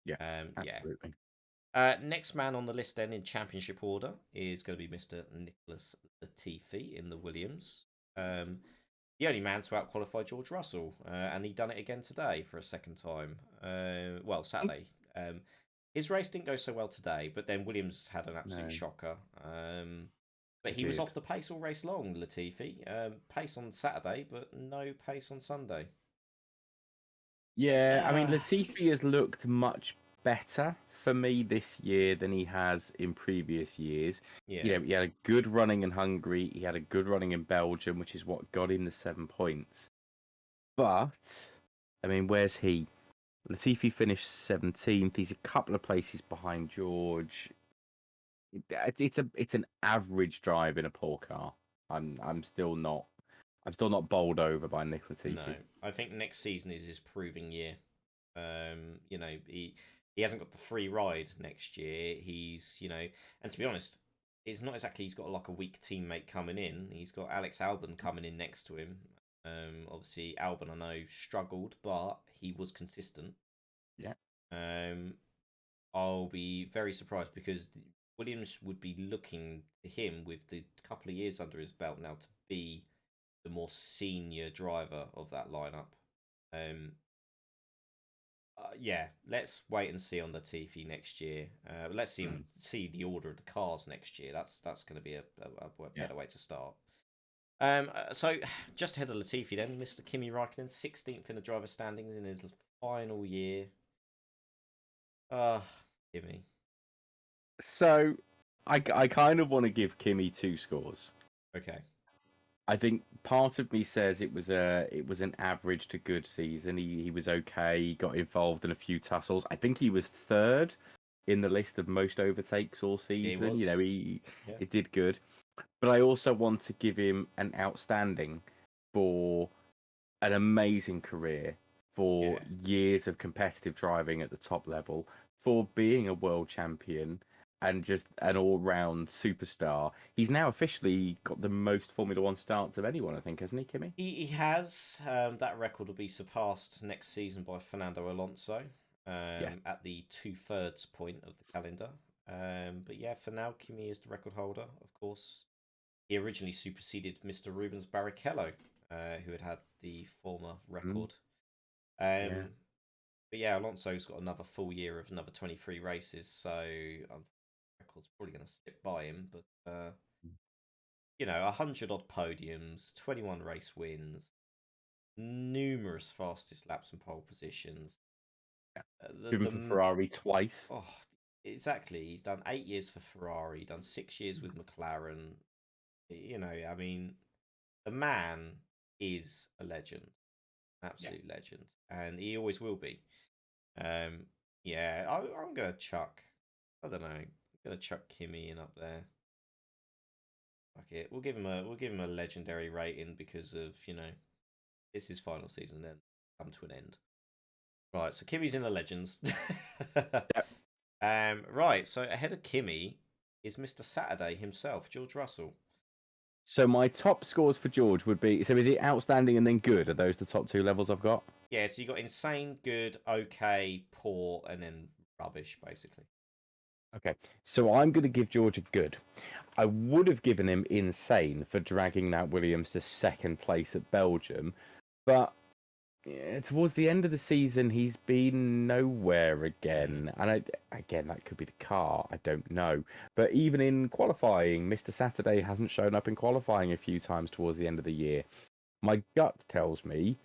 Yeah, absolutely. Next man on the list then in championship order is going to be Mr. Nicholas Latifi in the Williams. The only man to outqualify George Russell, and he done it again today for a second time. Saturday. His race didn't go so well today, but then Williams had an absolute shocker. But he was off the pace all race long, Latifi. Pace on Saturday, but no pace on Sunday. Yeah, I mean, Latifi has looked much better for me this year than he has in previous years. Yeah, he had a good running in Hungary. He had a good running in Belgium, which is what got him the 7 points. But, I mean, where's he? Latifi finished 17th. He's a couple of places behind George. it's an average drive in a poor car. I'm still not bowled over by Nick No, Latifi. I think next season is his proving year. He hasn't got the free ride next year. And to be honest, it's not exactly he's got like a weak teammate coming in. He's got Alex Albon coming in next to him. Obviously Albon I know struggled, but he was consistent. Yeah. Um, I'll be very surprised because Williams would be looking to him with the couple of years under his belt now to be the more senior driver of that lineup. Um, yeah, let's wait and see on Latifi next year. Let's see the order of the cars next year. That's going to be a Yeah. better way to start. So just ahead of Latifi, then Mr. Kimi Raikkonen, 16th in the driver standings in his final year. Kimi. So I kind of want to give Kimi 2 scores. Okay. I think part of me says it was an average to good season. He was okay. He got involved in a few tussles. I think he was third in the list of most overtakes all season. He was. He did good. But I also want to give him an outstanding for an amazing career, for years of competitive driving at the top level, for being a world champion and just an all-round superstar. He's now officially got the most Formula One starts of anyone, I think, hasn't he, Kimi? He has. That record will be surpassed next season by Fernando Alonso at the 2/3 point of the calendar. But yeah, for now, Kimi is the record holder, of course. He originally superseded Mr. Rubens Barrichello, who had the former record. But yeah, Alonso's got another full year of another 23 races, so record's probably going to slip by him. But 100 odd podiums, 21 race wins, numerous fastest laps and pole positions. Driven for Ferrari twice. Oh, exactly. He's done 8 years for Ferrari, done 6 years with McLaren. I mean, the man is a legend, absolute legend, and he always will be. I'm gonna chuck. I don't know. I'm gonna chuck Kimi in up there. Fuck it. We'll give him a legendary rating because of it's his final season. Then come to an end. Right. So Kimi's in the legends. Right. So ahead of Kimi is Mr. Saturday himself, George Russell. So my top scores for George would be, so is it outstanding and then good? Are those the top 2 levels I've got? Yeah, so you got insane, good, okay, poor, and then rubbish, basically. Okay, so I'm going to give George a good. I would have given him insane for dragging that Williams to second place at Belgium, but towards the end of the season, he's been nowhere again. And again, that could be the car. I don't know. But even in qualifying, Mr. Saturday hasn't shown up in qualifying a few times towards the end of the year. My gut tells me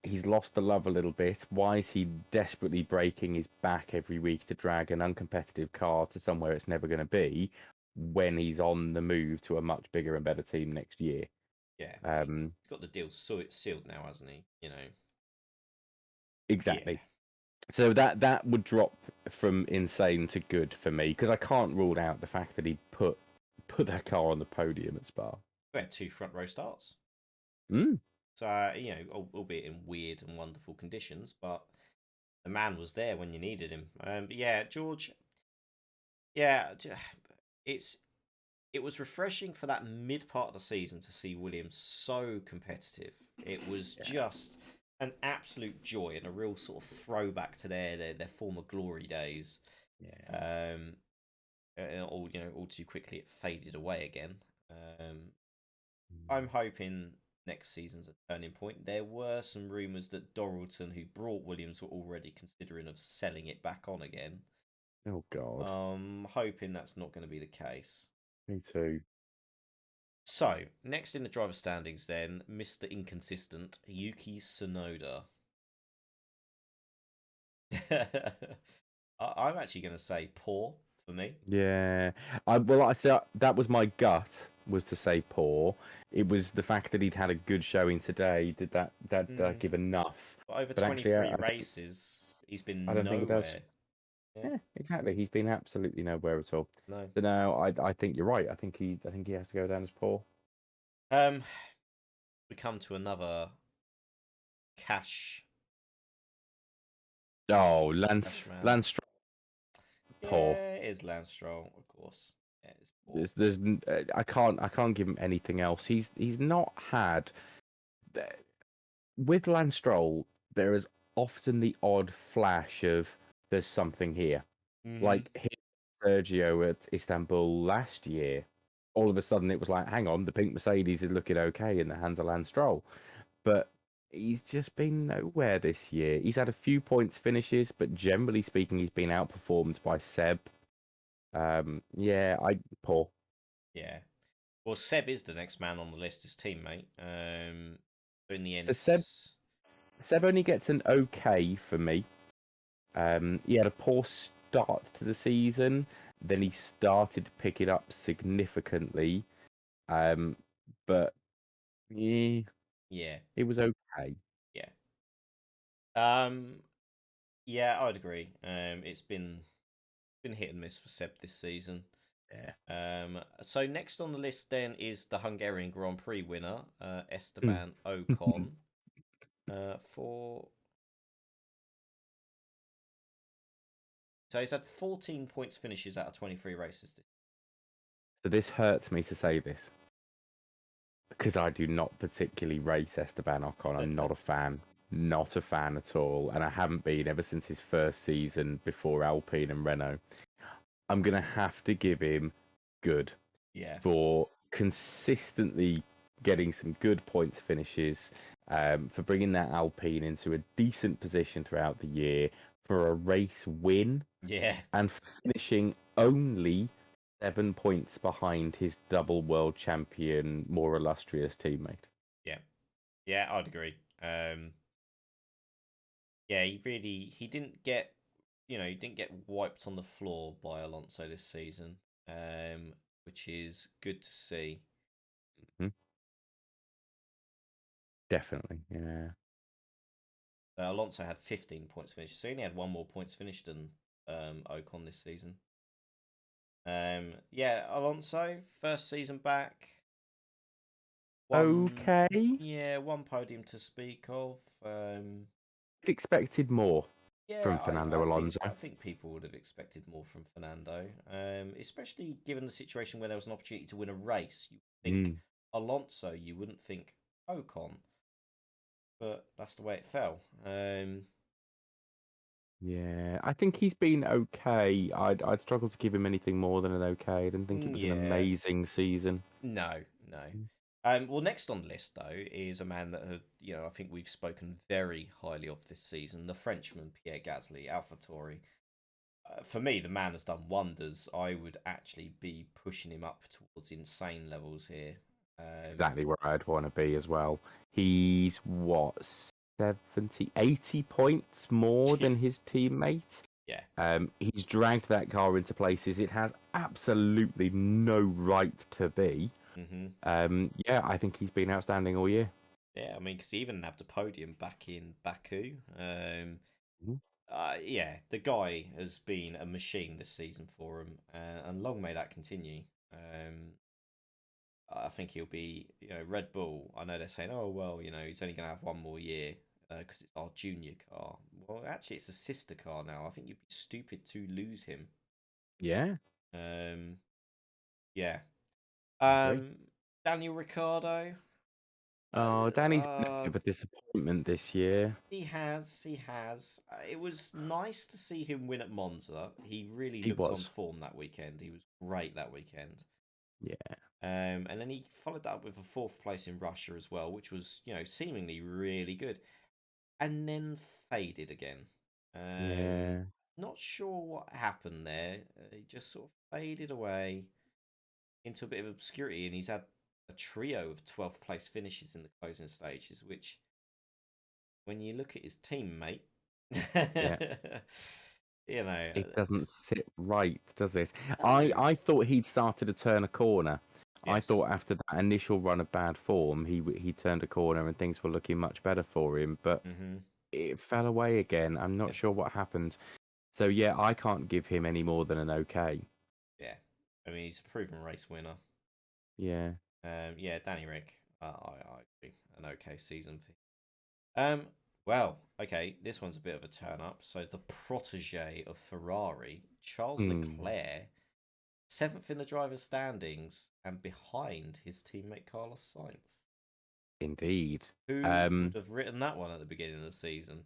he's lost the love a little bit. Why is he desperately breaking his back every week to drag an uncompetitive car to somewhere it's never going to be when he's on the move to a much bigger and better team next year? Yeah, he's got the deal sealed now, hasn't he? Exactly. Yeah. So that would drop from insane to good for me because I can't rule out the fact that he put that car on the podium at Spa. We had 2 front row starts. So albeit in weird and wonderful conditions, but the man was there when you needed him. But yeah, George. Yeah, it was refreshing for that mid part of the season to see Williams so competitive. It was just an absolute joy and a real sort of throwback to their former glory days. Yeah. All too quickly it faded away again. I'm hoping next season's a turning point. There were some rumours that Doralton, who brought Williams, were already considering of selling it back on again. Oh God. Hoping that's not going to be the case. Me too. So, next in the driver standings then, Mr. Inconsistent, Yuki Tsunoda. I'm actually going to say poor for me. Yeah. I said that was my gut, was to say poor. It was the fact that he'd had a good showing today. Did that give enough? But over 23 races, he's been nowhere. I don't think it does. Yeah. Yeah, exactly. He's been absolutely nowhere at all. No. So no, I think you're right. I think he has to go down as poor. Um, we come to another cash Oh, cash man. Lance Stroll, poor. Yeah, it is Lance Stroll, of course. Yeah, it's poor. I can't give him anything else. He's not had with Lance Stroll. There is often the odd flash of there's something here, Mm-hmm. like him, Sergio at Istanbul last year. All of a sudden, it was like, hang on, the pink Mercedes is looking okay in the hands of Lance Stroll, but he's just been nowhere this year. He's had a few points finishes, but generally speaking, he's been outperformed by Seb. Yeah, I poor. Yeah. Well, Seb is the next man on the list, his teammate. So in the end, So Seb only gets an okay for me. He had a poor start to the season, then he started to pick it up significantly. But yeah, yeah, it was okay. yeah. Um, yeah, I'd agree. It's been hit and miss for Seb this season. Yeah. So next on the list then is the Hungarian Grand Prix winner, Esteban Ocon. For So he's had 14 points finishes out of 23 races. So this hurts me to say this because I do not particularly rate Esteban Ocon. I'm not a fan. Not a fan at all. And I haven't been ever since his first season before Alpine and Renault. I'm going to have to give him good Yeah. for consistently getting some good points finishes, for bringing that Alpine into a decent position throughout the year, for a race win, Yeah. and for finishing only 7 points behind his double world champion, more illustrious teammate. Yeah. Yeah, I'd agree. Yeah, he didn't get he didn't get wiped on the floor by Alonso this season, which is good to see. Hmm. Definitely, yeah. Alonso had 15 points finished, so he only had one more points finished than Ocon this season. Yeah, Alonso first season back. One, Okay. yeah, one podium to speak of. Expected more Yeah, from I Fernando think Alonso. I think people would have expected more from Fernando, especially given the situation where there was an opportunity to win a race. You would think Mm. Alonso, you wouldn't think Ocon, but that's the way it fell. Yeah, I think he's been okay. I'd struggle to give him anything more than an okay. I didn't think it was an Yeah, amazing season. no, no. Mm. Well, next on the list though is a man that I think we've spoken very highly of this season, the Frenchman Pierre Gasly, AlphaTauri. For me, the man has done wonders. I would actually be pushing him up towards insane levels here. Exactly where I'd want to be as well. He's what, 70, 80 points more than his teammate. Yeah. He's dragged that car into places it has absolutely no right to be. Hmm. Yeah, I think he's been outstanding all year. Yeah, I mean, because he even nabbed a podium back in Baku. Mhm. Yeah, the guy has been a machine this season for him, and long may that continue. I think he'll be, Red Bull. I know they're saying, oh, well, he's only going to have one more year because it's our junior car. Well, actually, it's a sister car now. I think you'd be stupid to lose him. Yeah, Um, yeah. I agree. Um, Daniel Ricciardo. Oh, Danny's been a Uh, bit of a disappointment this year. he has. He has. It was nice to see him win at Monza. He really He looked on was. form that weekend. He was great that weekend. Yeah. And then he followed that up with a fourth place in Russia as well, which was, seemingly really good. And then faded again. Um, Yeah. Not sure what happened there. He just sort of faded away into a bit of obscurity, and he's had a trio of 12th place finishes in the closing stages, which, when you look at his teammate, Yeah. you know, It doesn't sit right, does it? I, no. I thought he'd started to turn a corner. I Yes. thought after that initial run of bad form, he turned a corner and things were looking much better for him, but Mm-hmm. it fell away again. I'm not Yep. sure what happened. So yeah, I can't give him any more than an okay. Yeah, I mean he's a proven race winner. Yeah. Yeah, Danny Rick, I agree, an okay season for him. Well, okay, this one's a bit of a turn up. So the protege of Ferrari, Charles Hmm. Leclerc, seventh in the drivers' standings and behind his teammate Carlos Sainz. Indeed. Who would have written that one at the beginning of the season?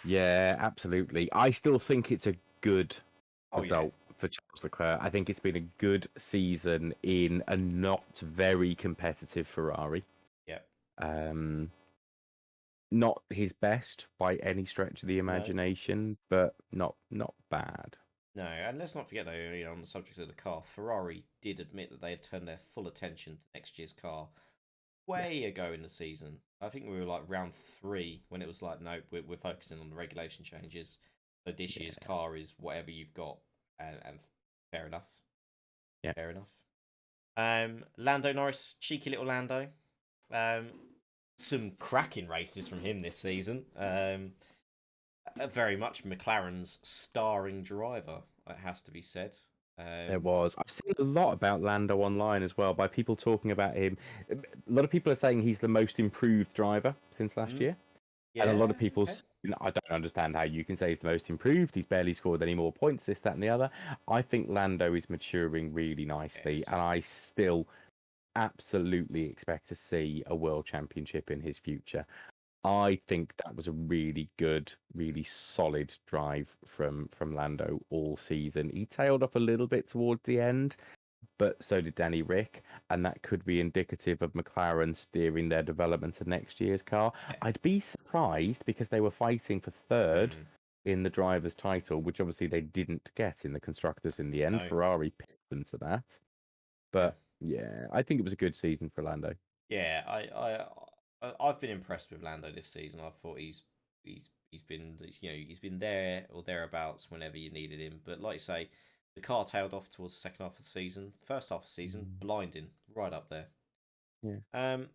Yeah, absolutely. I still think it's a good Oh yeah, result for Charles Leclerc. I think it's been a good season in a not very competitive Ferrari. yeah, Um, not his best by any stretch of the no, imagination, but not bad. no. And let's not forget though, on the subject of the car, Ferrari did admit that they had turned their full attention to next year's car Yeah, way ago in the season. I think we were like round 3 when it was like, no, we're focusing on the regulation changes. So this year's yeah, car is whatever you've got, and fair enough, yeah. fair enough. Lando Norris, cheeky little Lando. Um, some cracking races from him this season. Very much McLaren's starring driver, it has to be said. There was. I've seen a lot about Lando online as well by people talking about him. A lot of people are saying he's the most improved driver since last Mm, year. And a lot yeah, of people, okay. I don't understand how you can say he's the most improved. He's barely scored any more points, this, that, and the other. I think Lando is maturing really nicely, Yes. and I still absolutely expect to see a world championship in his future. I think that was a really good, really solid drive from Lando all season. He tailed off a little bit towards the end, but so did Danny Rick, and that could be indicative of McLaren steering their development to next year's car. Yeah. I'd be surprised because they were fighting for third Mm, in the drivers' title, which obviously they didn't get in the constructors in the end. no. Ferrari picked them to that, Yeah. but yeah, I think it was a good season for Lando. Yeah, I've been impressed with Lando this season. I thought he's been, he's been there or thereabouts whenever you needed him. But like you say, the car tailed off towards the second half of the season. First half of the season, Mm. blinding, right up there. Yeah. Um,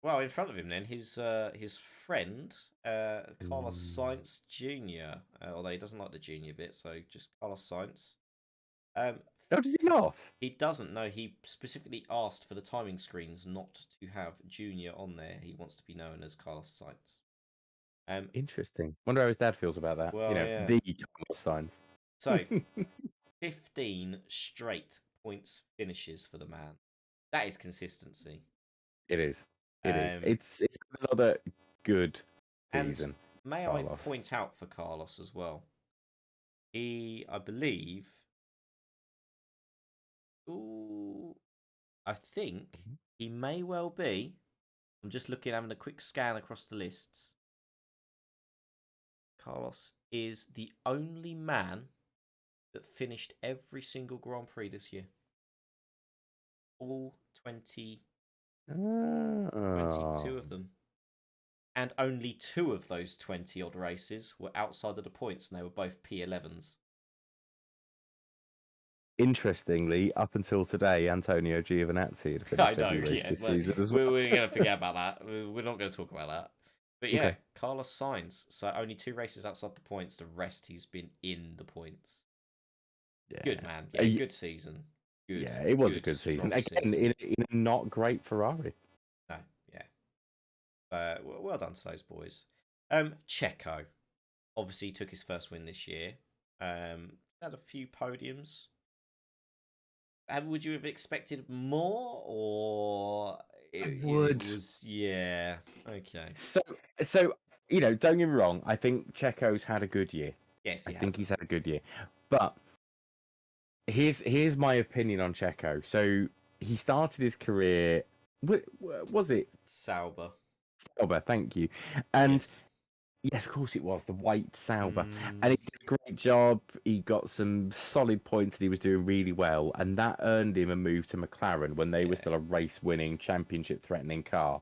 well, in front of him then, his friend, Carlos Mm. Sainz Jr. Although he doesn't like the junior bit, so just Carlos Sainz. Um, Oh, does he not? he doesn't know. He specifically asked for the timing screens not to have Junior on there. He wants to be known as Carlos Sainz. Um, Interesting. Wonder how his dad feels about that. well, yeah. The Carlos signs. So 15 straight points finishes for the man. That is consistency. It is. It is. Um, It's another good and season, may I Carlos. point out for Carlos as well? I believe, ooh, I think Mhm. he may well be. I'm just looking, having a quick scan across the lists. Carlos is the only man that finished every single Grand Prix this year. All 22 Oh, of them. And only 2 of those 20 odd races were outside of the points, and they were both P11s. interestingly, up until today, Antonio Giovinazzi had I finished know, every race yeah. this But season as well. we're going to forget about that. We're not going to talk about that. But yeah, Okay. Carlos Sainz. So only 2 races outside the points. The rest he's been in the points. Good Yeah. man. Yeah, good season. Good, Yeah, it was a good, good season. strong Again, season. in a not great Ferrari. No, yeah. Well done to those boys. Checo obviously took his first win this year. Had a few podiums. Would you have expected more, or I it would. was, yeah, okay. So don't get me wrong. I think Checo's had a good year. Yes, I he think has. he's had a good year. But here's my opinion on Checo. So he started his career. Was it Sauber. Sauber? Thank you. And Yes. yes, of course it was the white Sauber, and Mm, he did a great job. He got some solid points, and he was doing really well, and that earned him a move to McLaren when they were yeah. still a race-winning, championship-threatening car.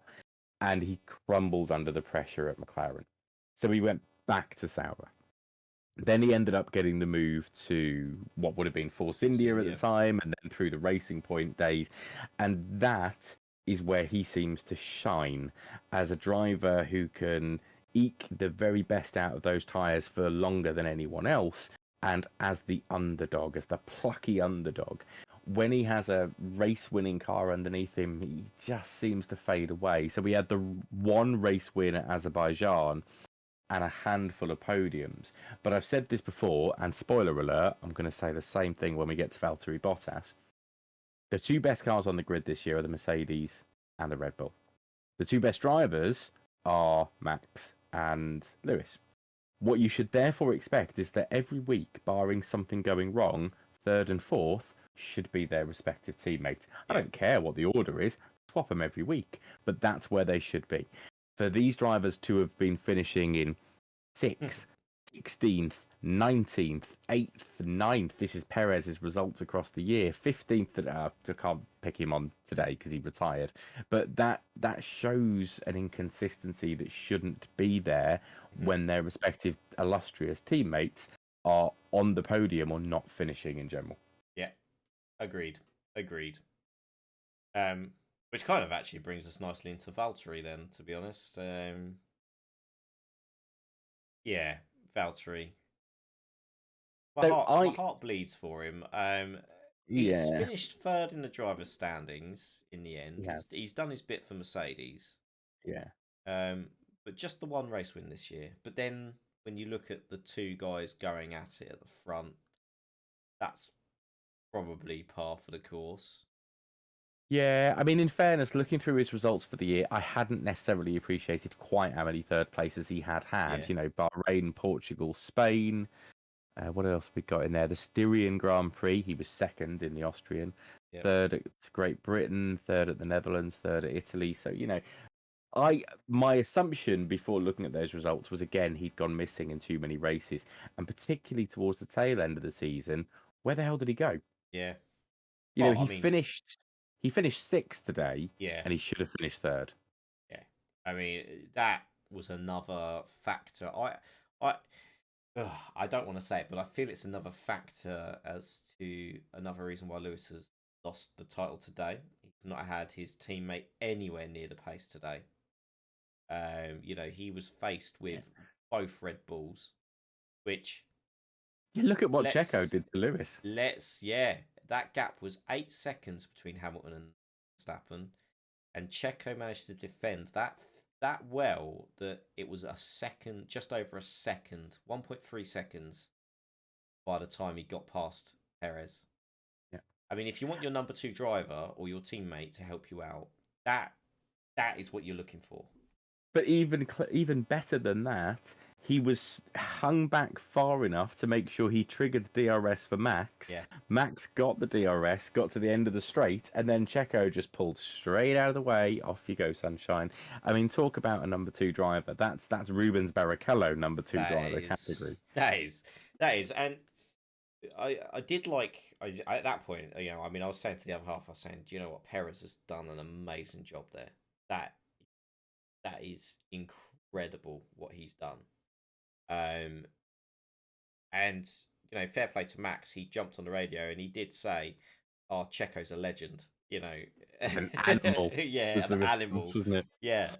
And he crumbled under the pressure at McLaren, so he went back to Sauber. Then he ended up getting the move to what would have been Force Force India at the India. time, and then through the Racing Point days. And that is where he seems to shine as a driver who can eke the very best out of those tyres for longer than anyone else. And as the underdog, as the plucky underdog, when he has a race-winning car underneath him, he just seems to fade away. So we had the one race win at Azerbaijan and a handful of podiums. But I've said this before, and spoiler alert, I'm going to say the same thing when we get to Valtteri Bottas. The two best cars on the grid this year are the Mercedes and the Red Bull. The two best drivers are Max and Lewis. What you should therefore expect is that every week, barring something going wrong, third and fourth should be their respective teammates. I don't care what the order is, swap them every week, but that's where they should be. For these drivers to have been finishing in 6th, 16th, 19th, 8th, 9th. This is Perez's results across the year. 15th, I can't pick him on today because he retired. But that shows an inconsistency that shouldn't be there when their respective illustrious teammates are on the podium or not finishing in general. Yeah, agreed. Which kind of actually brings us nicely into Valtteri then, to be honest. Yeah, Valtteri. My heart bleeds for him. He's finished third in the drivers' standings in the end. He's done his bit for Mercedes. Yeah. But just the one race win this year. But then when you look at the two guys going at it at the front, that's probably par for the course. Yeah, I mean, in fairness, looking through his results for the year, I hadn't necessarily appreciated quite how many third places he had. Yeah. You know, Bahrain, Portugal, Spain. What else we got in there? The Styrian Grand Prix, he was second in the Austrian, third at Great Britain, third at the Netherlands, third at Italy. So, you know, my assumption before looking at those results was, again, he'd gone missing in too many races, and particularly towards the tail end of the season, where the hell did he go? Yeah. You know, he finished sixth today, yeah, and he should have finished third. Yeah, I mean, that was another factor. I don't want to say it, but I feel it's another factor as to another reason why Lewis has lost the title today. He's not had his teammate anywhere near the pace today. You know, he was faced with both Red Bulls, which look at what Checo did to Lewis. That gap was 8 seconds between Hamilton and Verstappen, and Checo managed to defend that well that it was a second, just over a second, 1.3 seconds by the time he got past Perez. Yeah. I mean, if you want your number 2 driver or your teammate to help you out, that is what you're looking for. But even better than that, he was hung back far enough to make sure he triggered DRS for Max. Yeah. Max got the DRS, got to the end of the straight, and then Checo just pulled straight out of the way. Off you go, sunshine. I mean, talk about a number 2 driver. That's Rubens Barrichello number 2 driver category. That is, and I did like at that point. You know, I mean, I was saying to the other half, I was saying, do you know what, Perez has done an amazing job there. That is incredible what he's done. And you know, fair play to Max. He jumped on the radio and he did say, "Oh, Checo's a legend." You know, an animal. Yeah, an animal, wasn't it? Yeah,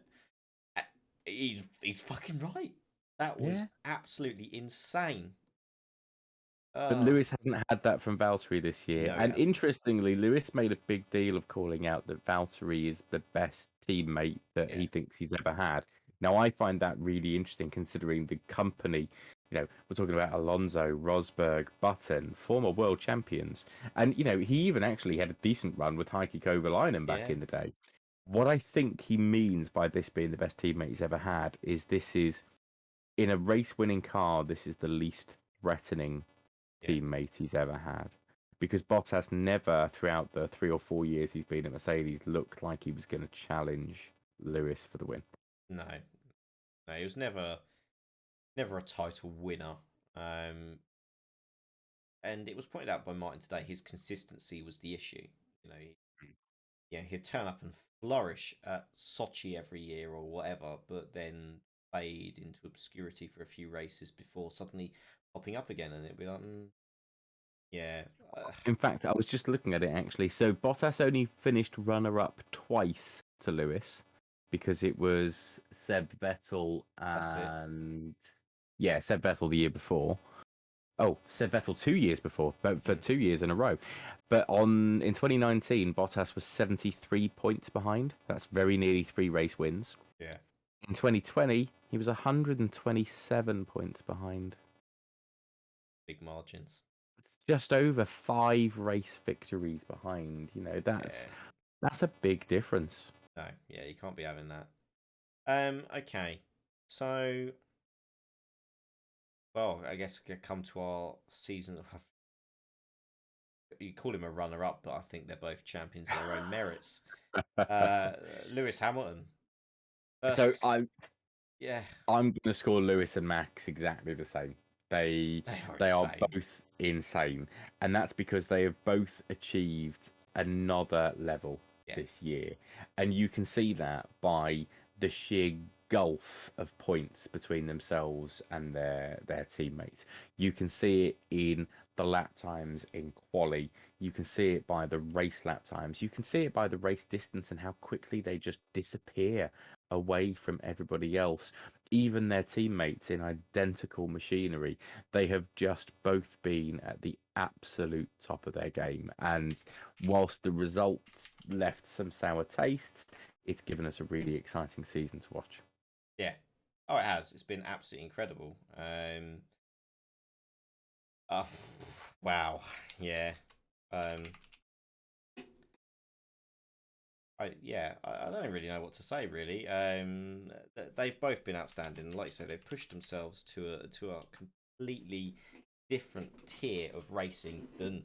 he's fucking right. That was absolutely insane. But Lewis hasn't had that from Valtteri this year. No, and interestingly, Lewis made a big deal of calling out that Valtteri is the best teammate that he thinks he's ever had. Now, I find that really interesting considering the company. You know, we're talking about Alonso, Rosberg, Button, former world champions. And, you know, he even actually had a decent run with Heikki Kovalainen back in the day. What I think he means by this being the best teammate he's ever had is this is, in a race-winning car, this is the least threatening teammate he's ever had, because Bottas never, throughout the 3 or 4 years he's been at Mercedes, looked like he was going to challenge Lewis for the win. No, he was never a title winner. And it was pointed out by Martin today, his consistency was the issue. You know, he'd turn up and flourish at Sochi every year or whatever, but then fade into obscurity for a few races before suddenly popping up again, and it'd be like, yeah. In fact, I was just looking at it actually. So Bottas only finished runner-up twice to Lewis because it was Seb Vettel That's it. and Seb Vettel the year before. Oh, Seb Vettel 2 years before, but for Mm, 2 years in a row. But in 2019, Bottas was 73 points behind. That's very nearly 3 race wins. yeah, In 2020, he was 127 points behind. big margins. It's just over 5 race victories behind. Yeah, That's a big difference. no, yeah, you can't be having that. Okay, so well, I guess we come to our season. You call him a runner-up, but I think they're both champions in their own merits. Uh, Lewis Hamilton So versus yeah, I'm going to score Lewis and Max exactly the same. They they are they are insane. both insane, and that's because they have both achieved another level Yeah, this year, and you can see that by the sheer gulf of points between themselves and their teammates. You can see it in the lap times in quali. You can see it by the race lap times. You can see it by the race distance and how quickly they just disappear away from everybody else. Even their teammates in identical machinery, they have just both been at the absolute top of their game. And whilst the results left some sour tastes, it's given us a really exciting season to watch. yeah. Oh, it has. It's been absolutely incredible. Uh, wow. Yeah. Um, I don't really know what to say really. They've both been outstanding. Like you said, they've pushed themselves to a completely different tier of racing than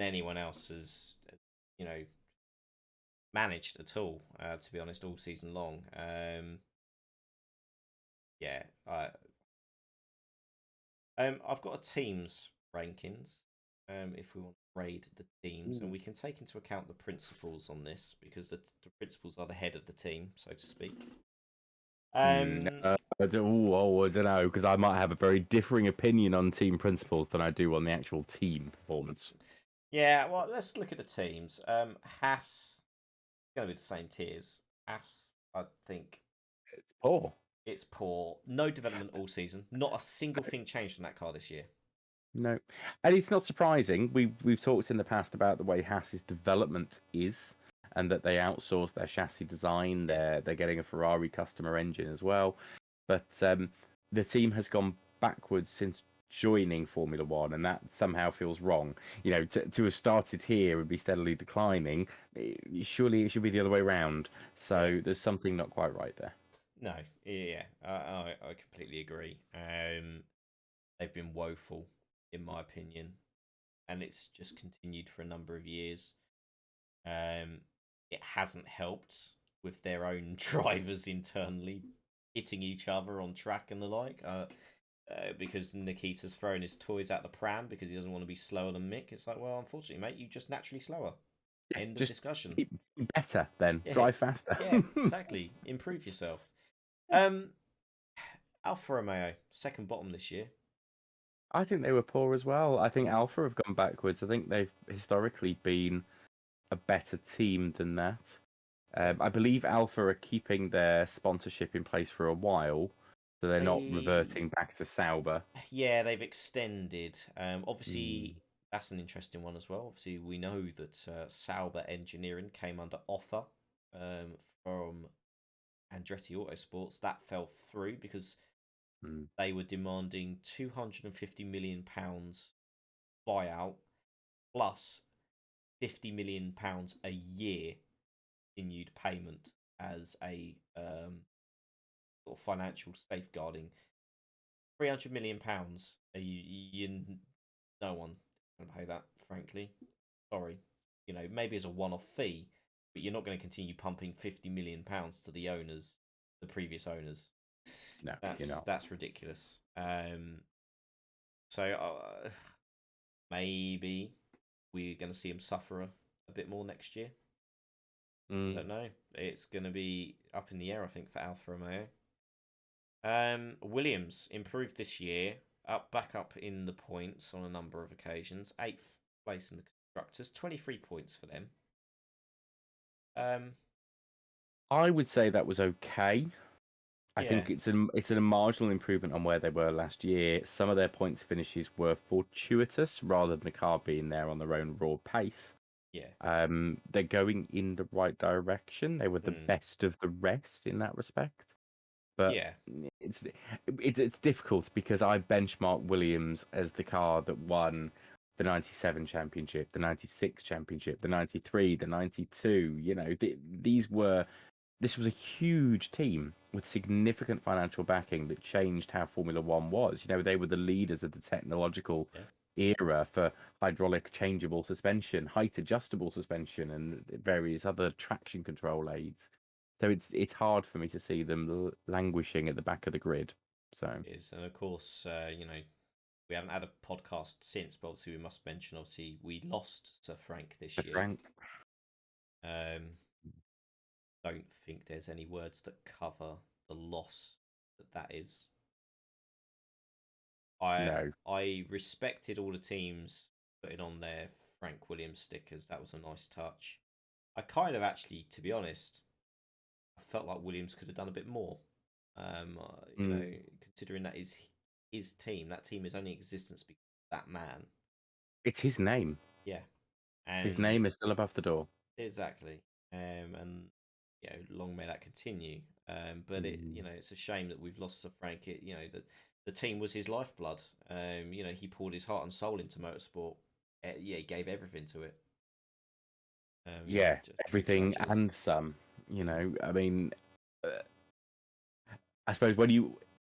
anyone else has, you know, managed at all. To be honest, all season long. Yeah. I've got a team's rankings. If we want to grade the teams, and Ooh. we can take into account the principals on this because the principals are the head of the team, so to speak. Um, I don't know, because I might have a very differing opinion on team principles than I do on the actual team performance. yeah. Well, let's look at the teams. Haas going to be the same tiers. Haas, I think Oh, it's poor. No development all season. Not a single thing changed on that car this year. no, and it's not surprising. We've talked in the past about the way Haas's development is, and that they outsource their chassis design. Yeah. They're getting a Ferrari customer engine as well, but the team has gone backwards since joining Formula One, and that somehow feels wrong. To have started here and be steadily declining, surely it should be the other way around. Yeah. So there's something not quite right there. No. Yeah. I completely agree. They've been woeful, in my opinion, and it's just continued for a number of years. Um, it hasn't helped with their own drivers internally hitting each other on track and the like. Because Nikita's throwing his toys out the pram because he doesn't want to be slower than Mick. It's like, well, unfortunately, mate, you just naturally slower. Yeah, End of just discussion. keep better then. Yeah, Drive faster. yeah, exactly. Improve yourself. Um, Alfa Romeo, second bottom this year. I think they were poor as well. I think Alpha have gone backwards. I think they've historically been a better team than that. I believe Alpha are keeping their sponsorship in place for a while, so they're not They reverting back to Sauber. Yeah, they've extended. Mm, Obviously, that's an interesting one as well. Obviously, we know that Sauber Engineering came under offer um, from Andretti Autosports. That fell through because mm, they were demanding £250 million buyout plus £50 million a year continued payment as a sort of financial safeguarding. £300 million. No one can pay that, frankly. Sorry. Maybe as a one-off fee, but you're not going to continue pumping £50 million to the owners, the previous owners. no, you're That's not. that's ridiculous. So maybe we're going to see him suffer a bit more next year. I Mm. don't know. It's going to be up in the air, I think, for Alfa Romeo. Williams improved this year, back up in the points on a number of occasions. Eighth place in the constructors, 23 points for them. Um, I would say that was okay. I Yeah, think it's a marginal improvement on where they were last year. Some of their points finishes were fortuitous rather than the car being there on their own raw pace. yeah, They're going in the right direction. They were the mm, best of the rest in that respect. But yeah, it's it's difficult because I benchmark Williams as the car that won the 97 championship, the 96 championship, the 93, the 92. You know, this was a huge team with significant financial backing that changed how Formula One was. You know, they were the leaders of the technological yeah. era for hydraulic changeable suspension, height adjustable suspension, and various other traction control aids. So it's hard for me to see them languishing at the back of the grid. So It is, and of course, we haven't had a podcast since, but obviously we must mention, obviously we lost to Frank this year. Frank, Um, don't think there's any words that cover the loss that is. I no, I respected all the teams putting on their Frank Williams stickers. That was a nice touch. I kind of actually, to be honest, I felt like Williams could have done a bit more. mm, Considering that is his team, that team is only in existence because of that man. it's his name. Yeah, His and name is still above the door. exactly. And long may that continue. But Mm. it's a shame that we've lost to Frank. The team was his lifeblood. He poured his heart and soul into motorsport. He gave everything to it. Yeah, Just true everything tragedy. and some. You Mm, know, I mean, uh, I suppose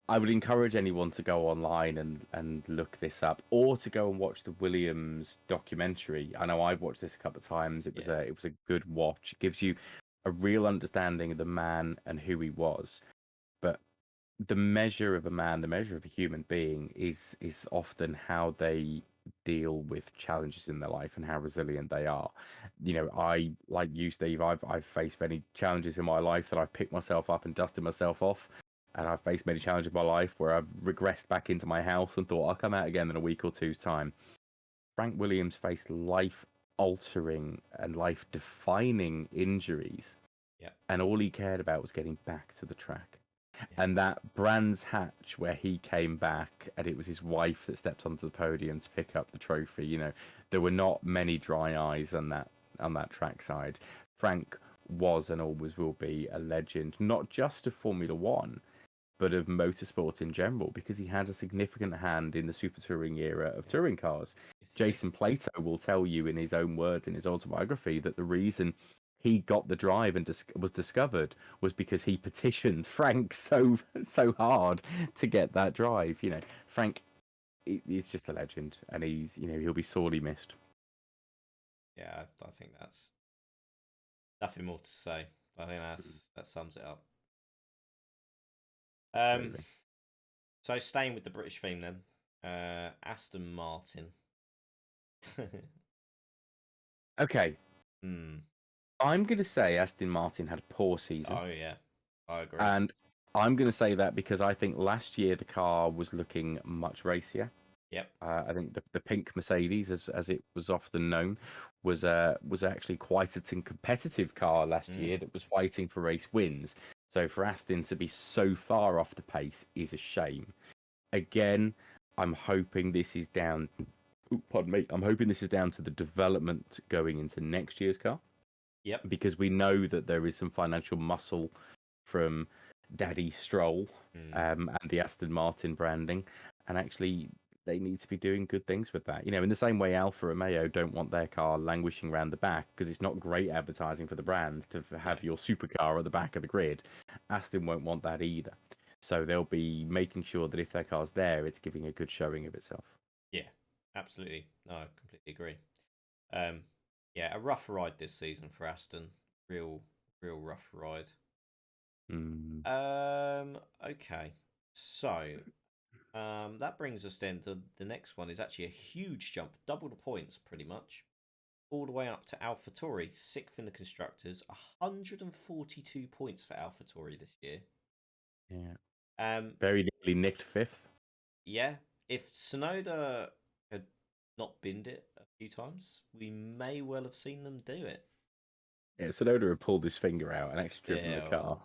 I would encourage anyone to go online and look this up, or to go and watch the Williams documentary. I know I've watched this a couple of times. yeah, It was a good watch. It gives you a real understanding of the man and who he was. But the measure of a man, the measure of a human being, is often how they deal with challenges in their life and how resilient they are. You know, I like you, Steve. I've faced many challenges in my life that I've picked myself up and dusted myself off, and I've faced many challenges in my life where I've regressed back into my house and thought I'll come out again in a week or two's time. Frank Williams faced life altering and life defining injuries, yeah, and all he cared about was getting back to the track. yeah, And that Brands Hatch, where he came back, and it was his wife that stepped onto the podium to pick up the trophy. You know, there were not many dry eyes on that trackside. Frank was and always will be a legend, not just of Formula One, but of motorsport in general, because he had a significant hand in the super touring era of yeah. touring cars. Yes, he did. Jason Plato will tell you in his own words in his autobiography that the reason he got the drive and was discovered was because he petitioned Frank so hard to get that drive. You know, Frank he's just a legend, and he'll be sorely missed. Yeah, I think that's nothing more to say. I think that sums it up. Um, Absolutely. so staying with the British theme then, Aston Martin. Okay, Hmm. I'm going to say Aston Martin had a poor season. Oh yeah, I agree. And I'm going to say that because I think last year the car was looking much racier. Yep. I think the pink Mercedes, as it was often known, was actually quite a competitive car last Mm. year that was fighting for race wins. So for Aston to be so far off the pace is a shame. Again, I'm hoping this is down. Pardon me. I'm hoping this is down to the development going into next year's car, Yep. because we know that there is some financial muscle from Daddy Stroll, Mm. and the Aston Martin branding, and actually they need to be doing good things with that. You know, in the same way Alfa Romeo don't want their car languishing around the back because it's not great advertising for the brand to Yeah. have your supercar at the back of the grid. Aston won't want that either. So they'll be making sure that if their car's there, it's giving a good showing of itself. Yeah. Absolutely. No, I completely agree. Um, yeah, a rough ride this season for Aston. Real, real rough ride. Mm. Okay. So, that brings us then to the next one is actually a huge jump, double the points pretty much, all the way up to AlphaTauri, sixth in the constructors, 142 points for AlphaTauri this year. Yeah, Um, very nearly nicked fifth. yeah, if Sonoda had not binned it a few times, we may well have seen them do it. Yeah, Sonoda had pulled his finger out and actually driven the Yeah, car.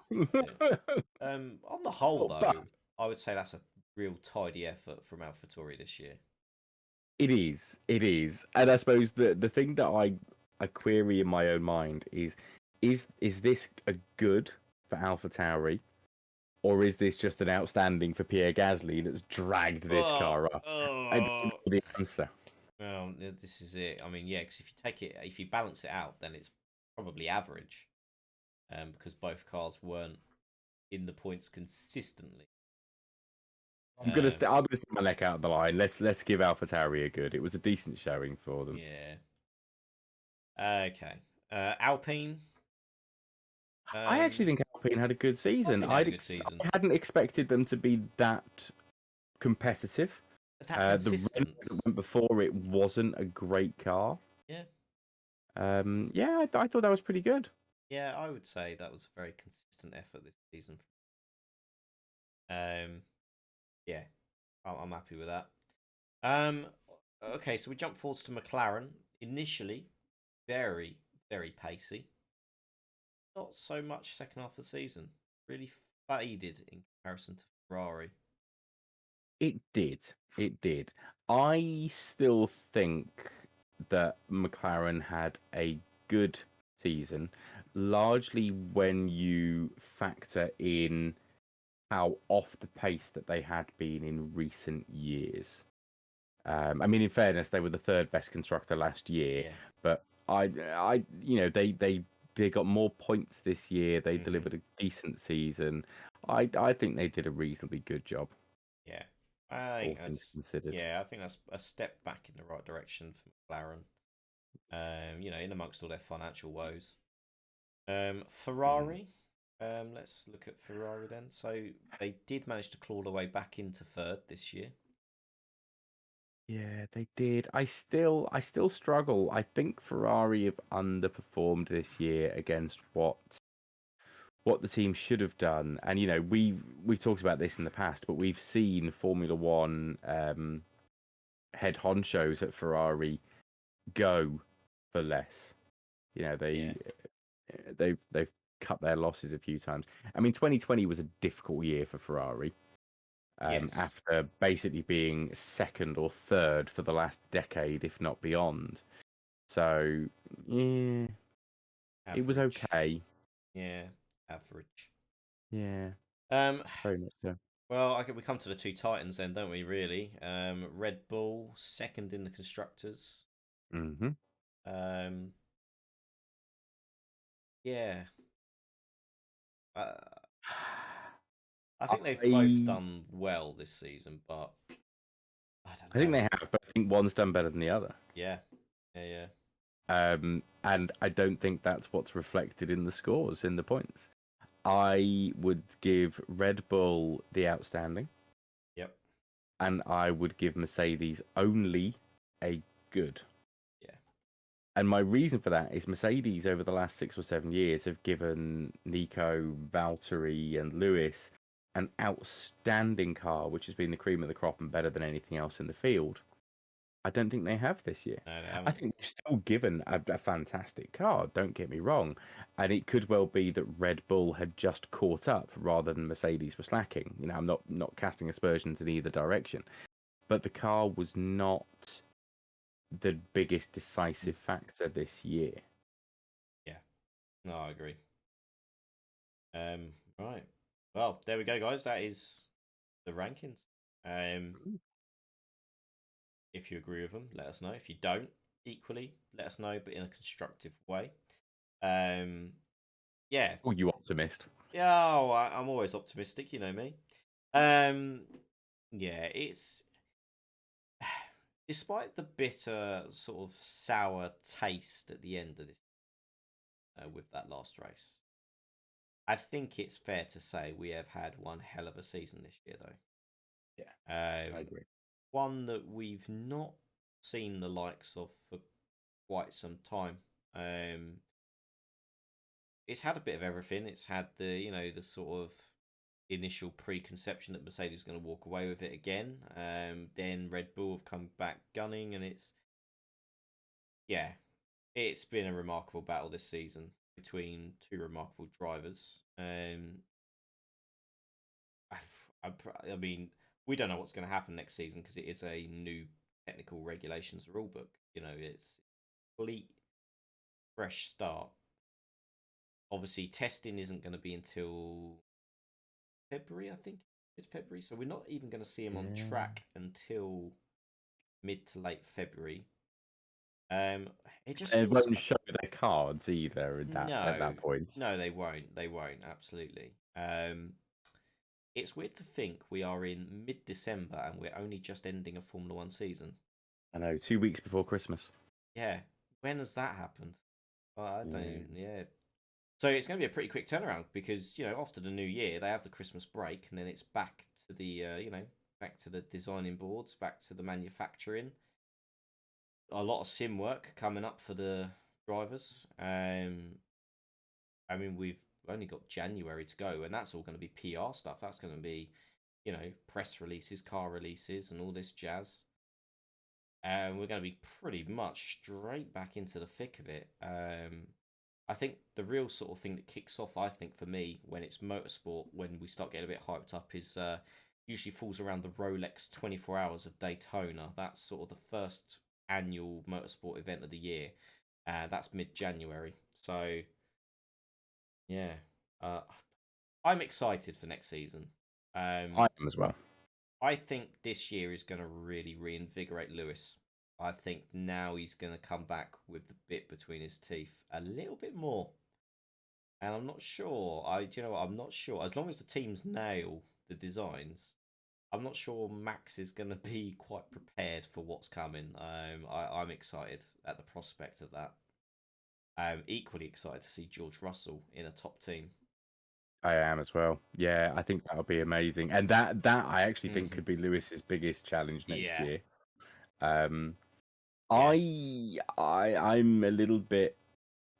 well, on the whole, Not bad. though, I would say that's a real tidy effort from AlphaTauri this year. It is. It is. And I suppose the thing that I query in my own mind is this a good for AlphaTauri, or is this just an outstanding for Pierre Gasly that's dragged this Oh, car up? I don't oh. know the answer. Well, this is it. I mean, yeah, because if you balance it out, then it's probably average, because both cars weren't in the points consistently. I'm gonna stick my neck out of the line. Let's give AlphaTauri a good. It was a decent showing for them. Yeah. Okay. Alpine. I actually think Alpine had a good I season. think they had a good season. I hadn't expected them to be that competitive. That The Renault consistent. that went before it wasn't a great car. Yeah. Yeah, I thought that was pretty good. Yeah, I would say that was a very consistent effort this season. Yeah, I'm happy with that. Um, okay, so we jump forwards to McLaren. Initially, very, very pacey. Not so much second half of the season. Really faded in comparison to Ferrari. It did. It did. I still think that McLaren had a good season, largely when you factor in how off the pace that they had been in recent years. I mean, in fairness, they were the third best constructor last year, Yeah. but they got more points this year. They Mm-hmm. delivered a decent season. I think they did a reasonably good job, Yeah. I all think things that's considered. yeah, I think that's a step back in the right direction for McLaren. In amongst all their financial woes. Mm. Ferrari. Let's look at Ferrari then. So they did manage to claw their way back into third this year. Yeah, they did. I still struggle. I think Ferrari have underperformed this year against what the team should have done. And we've talked about this in the past, but we've seen Formula One head honchos at Ferrari go for less. You know, Yeah. they've cut their losses a few times. I mean, 2020 was a difficult year for Ferrari. Yes. After basically being second or third for the last decade, if not beyond. So, yeah, it was Average. okay. Yeah. Average. Yeah, Um. very much so. Well, we come to the two titans then, don't we? Really. Red Bull second in the constructors. Hmm. Um. Yeah. Uh, I think they've both I done well this season, but I don't I think know. they have, but I think one's done better than the other. Yeah. Yeah. Yeah. And I don't think that's what's reflected in the scores, in the points. I would give Red Bull the outstanding, Yep. and I would give Mercedes only a good. Yeah. And my reason for that is Mercedes over the last 6 or 7 years have given Nico, Valtteri, and Lewis an outstanding car, which has been the cream of the crop and better than anything else in the field. I don't think they have this year. No, they I haven't. think they've still given a fantastic car, don't get me wrong. And it could well be that Red Bull had just caught up rather than Mercedes were slacking. I'm not casting aspersions in either direction. But the car was not the biggest decisive factor this year. Yeah. No, I agree. Right. Well, there we go, guys. That is the rankings. If you agree with them, let us know. If you don't, equally, let us know, but in a constructive way. Um, yeah. Oh, you optimist. Yeah, oh, I'm always optimistic, you know me. Um, yeah, it's despite the bitter, sort of sour taste at the end of this with that last race. I think it's fair to say we have had one hell of a season this year, though. Yeah, I Um, agree. one that we've not seen the likes of for quite some time. It's had a bit of everything. It's had the sort of initial preconception that Mercedes was going to walk away with it again. Then Red Bull have come back gunning, and it's been a remarkable battle this season. between two remarkable drivers. I mean, we don't know what's going to happen next season because it is a new technical regulations rule book. It's a complete fresh start. Obviously, testing isn't going to be until February, I think. It's February, so we're not even going to see him on track until mid to late February. It just It feels won't show their cards either at that point. no, they won't. They won't. Absolutely. It's weird to think we are in mid-December and we're only just ending a Formula One season. I know, 2 weeks before Christmas. Yeah, when has that happened? I don't. Yeah. So it's going to be a pretty quick turnaround because after the new year they have the Christmas break and then it's back to the back to the designing boards, back to the manufacturing. A lot of sim work coming up for the drivers. I mean, we've only got January to go, and that's all going to be PR stuff. That's going to be, press releases, car releases, and all this jazz. And we're going to be pretty much straight back into the thick of it. I think the real sort of thing that kicks off, I think, for me, when it's motorsport, when we start getting a bit hyped up, is usually falls around the Rolex 24 Hours of Daytona. That's sort of the first annual motorsport event of the year. That's mid-January. So, yeah. I'm excited for next season. I am as well. I think this year is going to really reinvigorate Lewis. I think now he's going to come back with the bit between his teeth a little bit more. And I'm not sure. I'm not sure. As long as the teams nail the designs, I'm not sure Max is going to be quite prepared for what's coming. I'm excited at the prospect of that. I'm equally excited to see George Russell in a top team. I am as well. Yeah, I think that would be amazing, and that I actually think could be Lewis's biggest challenge next year. I'm a little bit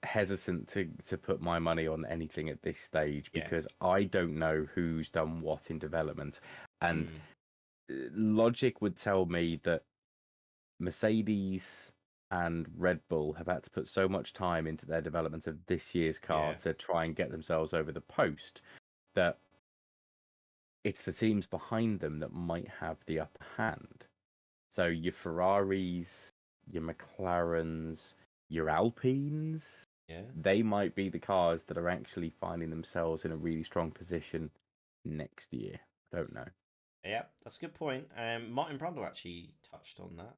hesitant to put my money on anything at this stage because I don't know who's done what in development, and logic would tell me that Mercedes and Red Bull have had to put so much time into their development of this year's car to try and get themselves over the post that it's the teams behind them that might have the upper hand. So your Ferraris, your McLarens, your Alpines, they might be the cars that are actually finding themselves in a really strong position next year. I don't know. Yeah, that's a good point. Martin Brundle actually touched on that.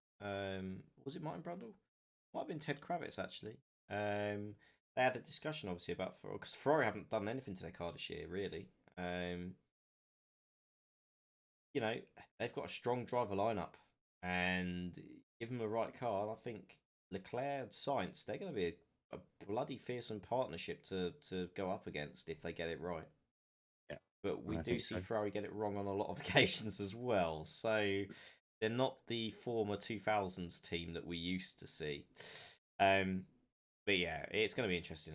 Was it Martin Brundle? Might have been Ted Kravitz actually. They had a discussion obviously about Ferrari because Ferrari haven't done anything to their car this year really. They've got a strong driver lineup, and give them the right car, and I think Leclerc and Sainz, they're going to be a bloody fearsome partnership to go up against if they get it right. Yeah, but we do see Ferrari get it wrong on a lot of occasions as well. So they're not the former 2000s team that we used to see. But yeah, it's going to be interesting.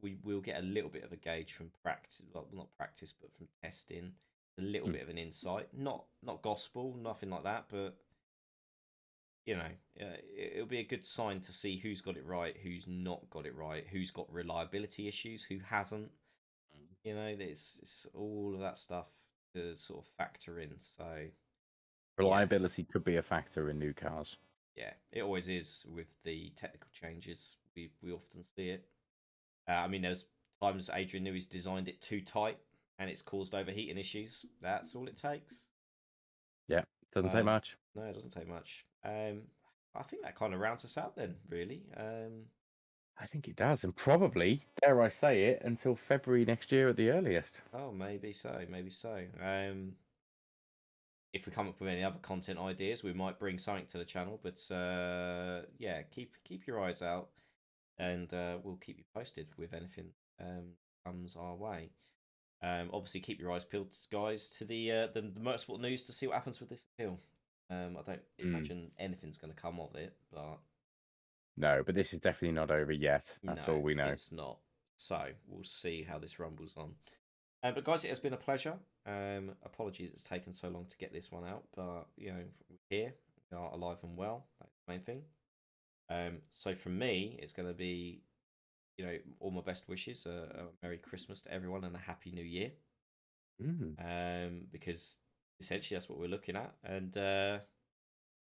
We'll get a little bit of a gauge from practice, well, not practice, but from testing, a little bit of an insight. Not gospel, nothing like that, but it'll be a good sign to see who's got it right, who's not got it right, who's got reliability issues, who hasn't. It's all of that stuff to sort of factor in. So reliability could be a factor in new cars. Yeah, it always is with the technical changes. We often see it. I mean, there's times Adrian Newey's designed it too tight and it's caused overheating issues. That's all it takes. Yeah, doesn't take much. No, it doesn't take much. I think that kind of rounds us out then, really. I think it does, and probably, dare I say it, until February next year at the earliest. Oh, maybe so, maybe so. If we come up with any other content ideas, we might bring something to the channel. But yeah, keep your eyes out, and we'll keep you posted with anything comes our way. Obviously, keep your eyes peeled, guys, to the motorsport news to see what happens with this appeal. I don't imagine anything's going to come of it, but no, but this is definitely not over yet. That's all we know. It's not. So we'll see how this rumbles on. But guys, it has been a pleasure. Apologies it's taken so long to get this one out, but we're here, we are alive and well. That's the main thing. So from me, it's going to be all my best wishes, a Merry Christmas to everyone and a Happy New Year. Because essentially that's what we're looking at, and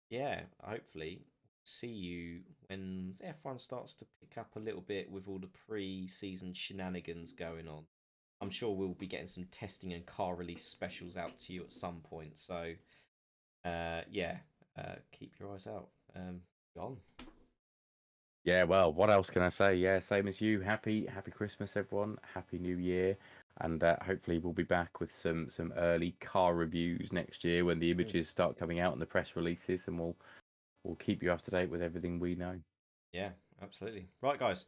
yeah, hopefully see you when F1 starts to pick up a little bit with all the pre-season shenanigans going on. I'm sure we'll be getting some testing and car release specials out to you at some point. So, yeah, keep your eyes out. John. Yeah, well, what else can I say? Yeah, same as you. Happy Christmas, everyone. Happy New Year, and hopefully we'll be back with some early car reviews next year when the images start coming out and the press releases, and we'll keep you up to date with everything we know. Yeah, absolutely. Right, guys.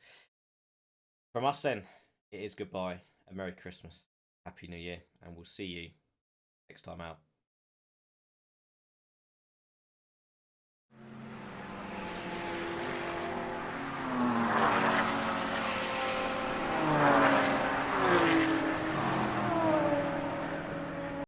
From us, then, it is goodbye. A Merry Christmas, Happy New Year, and we'll see you next time out.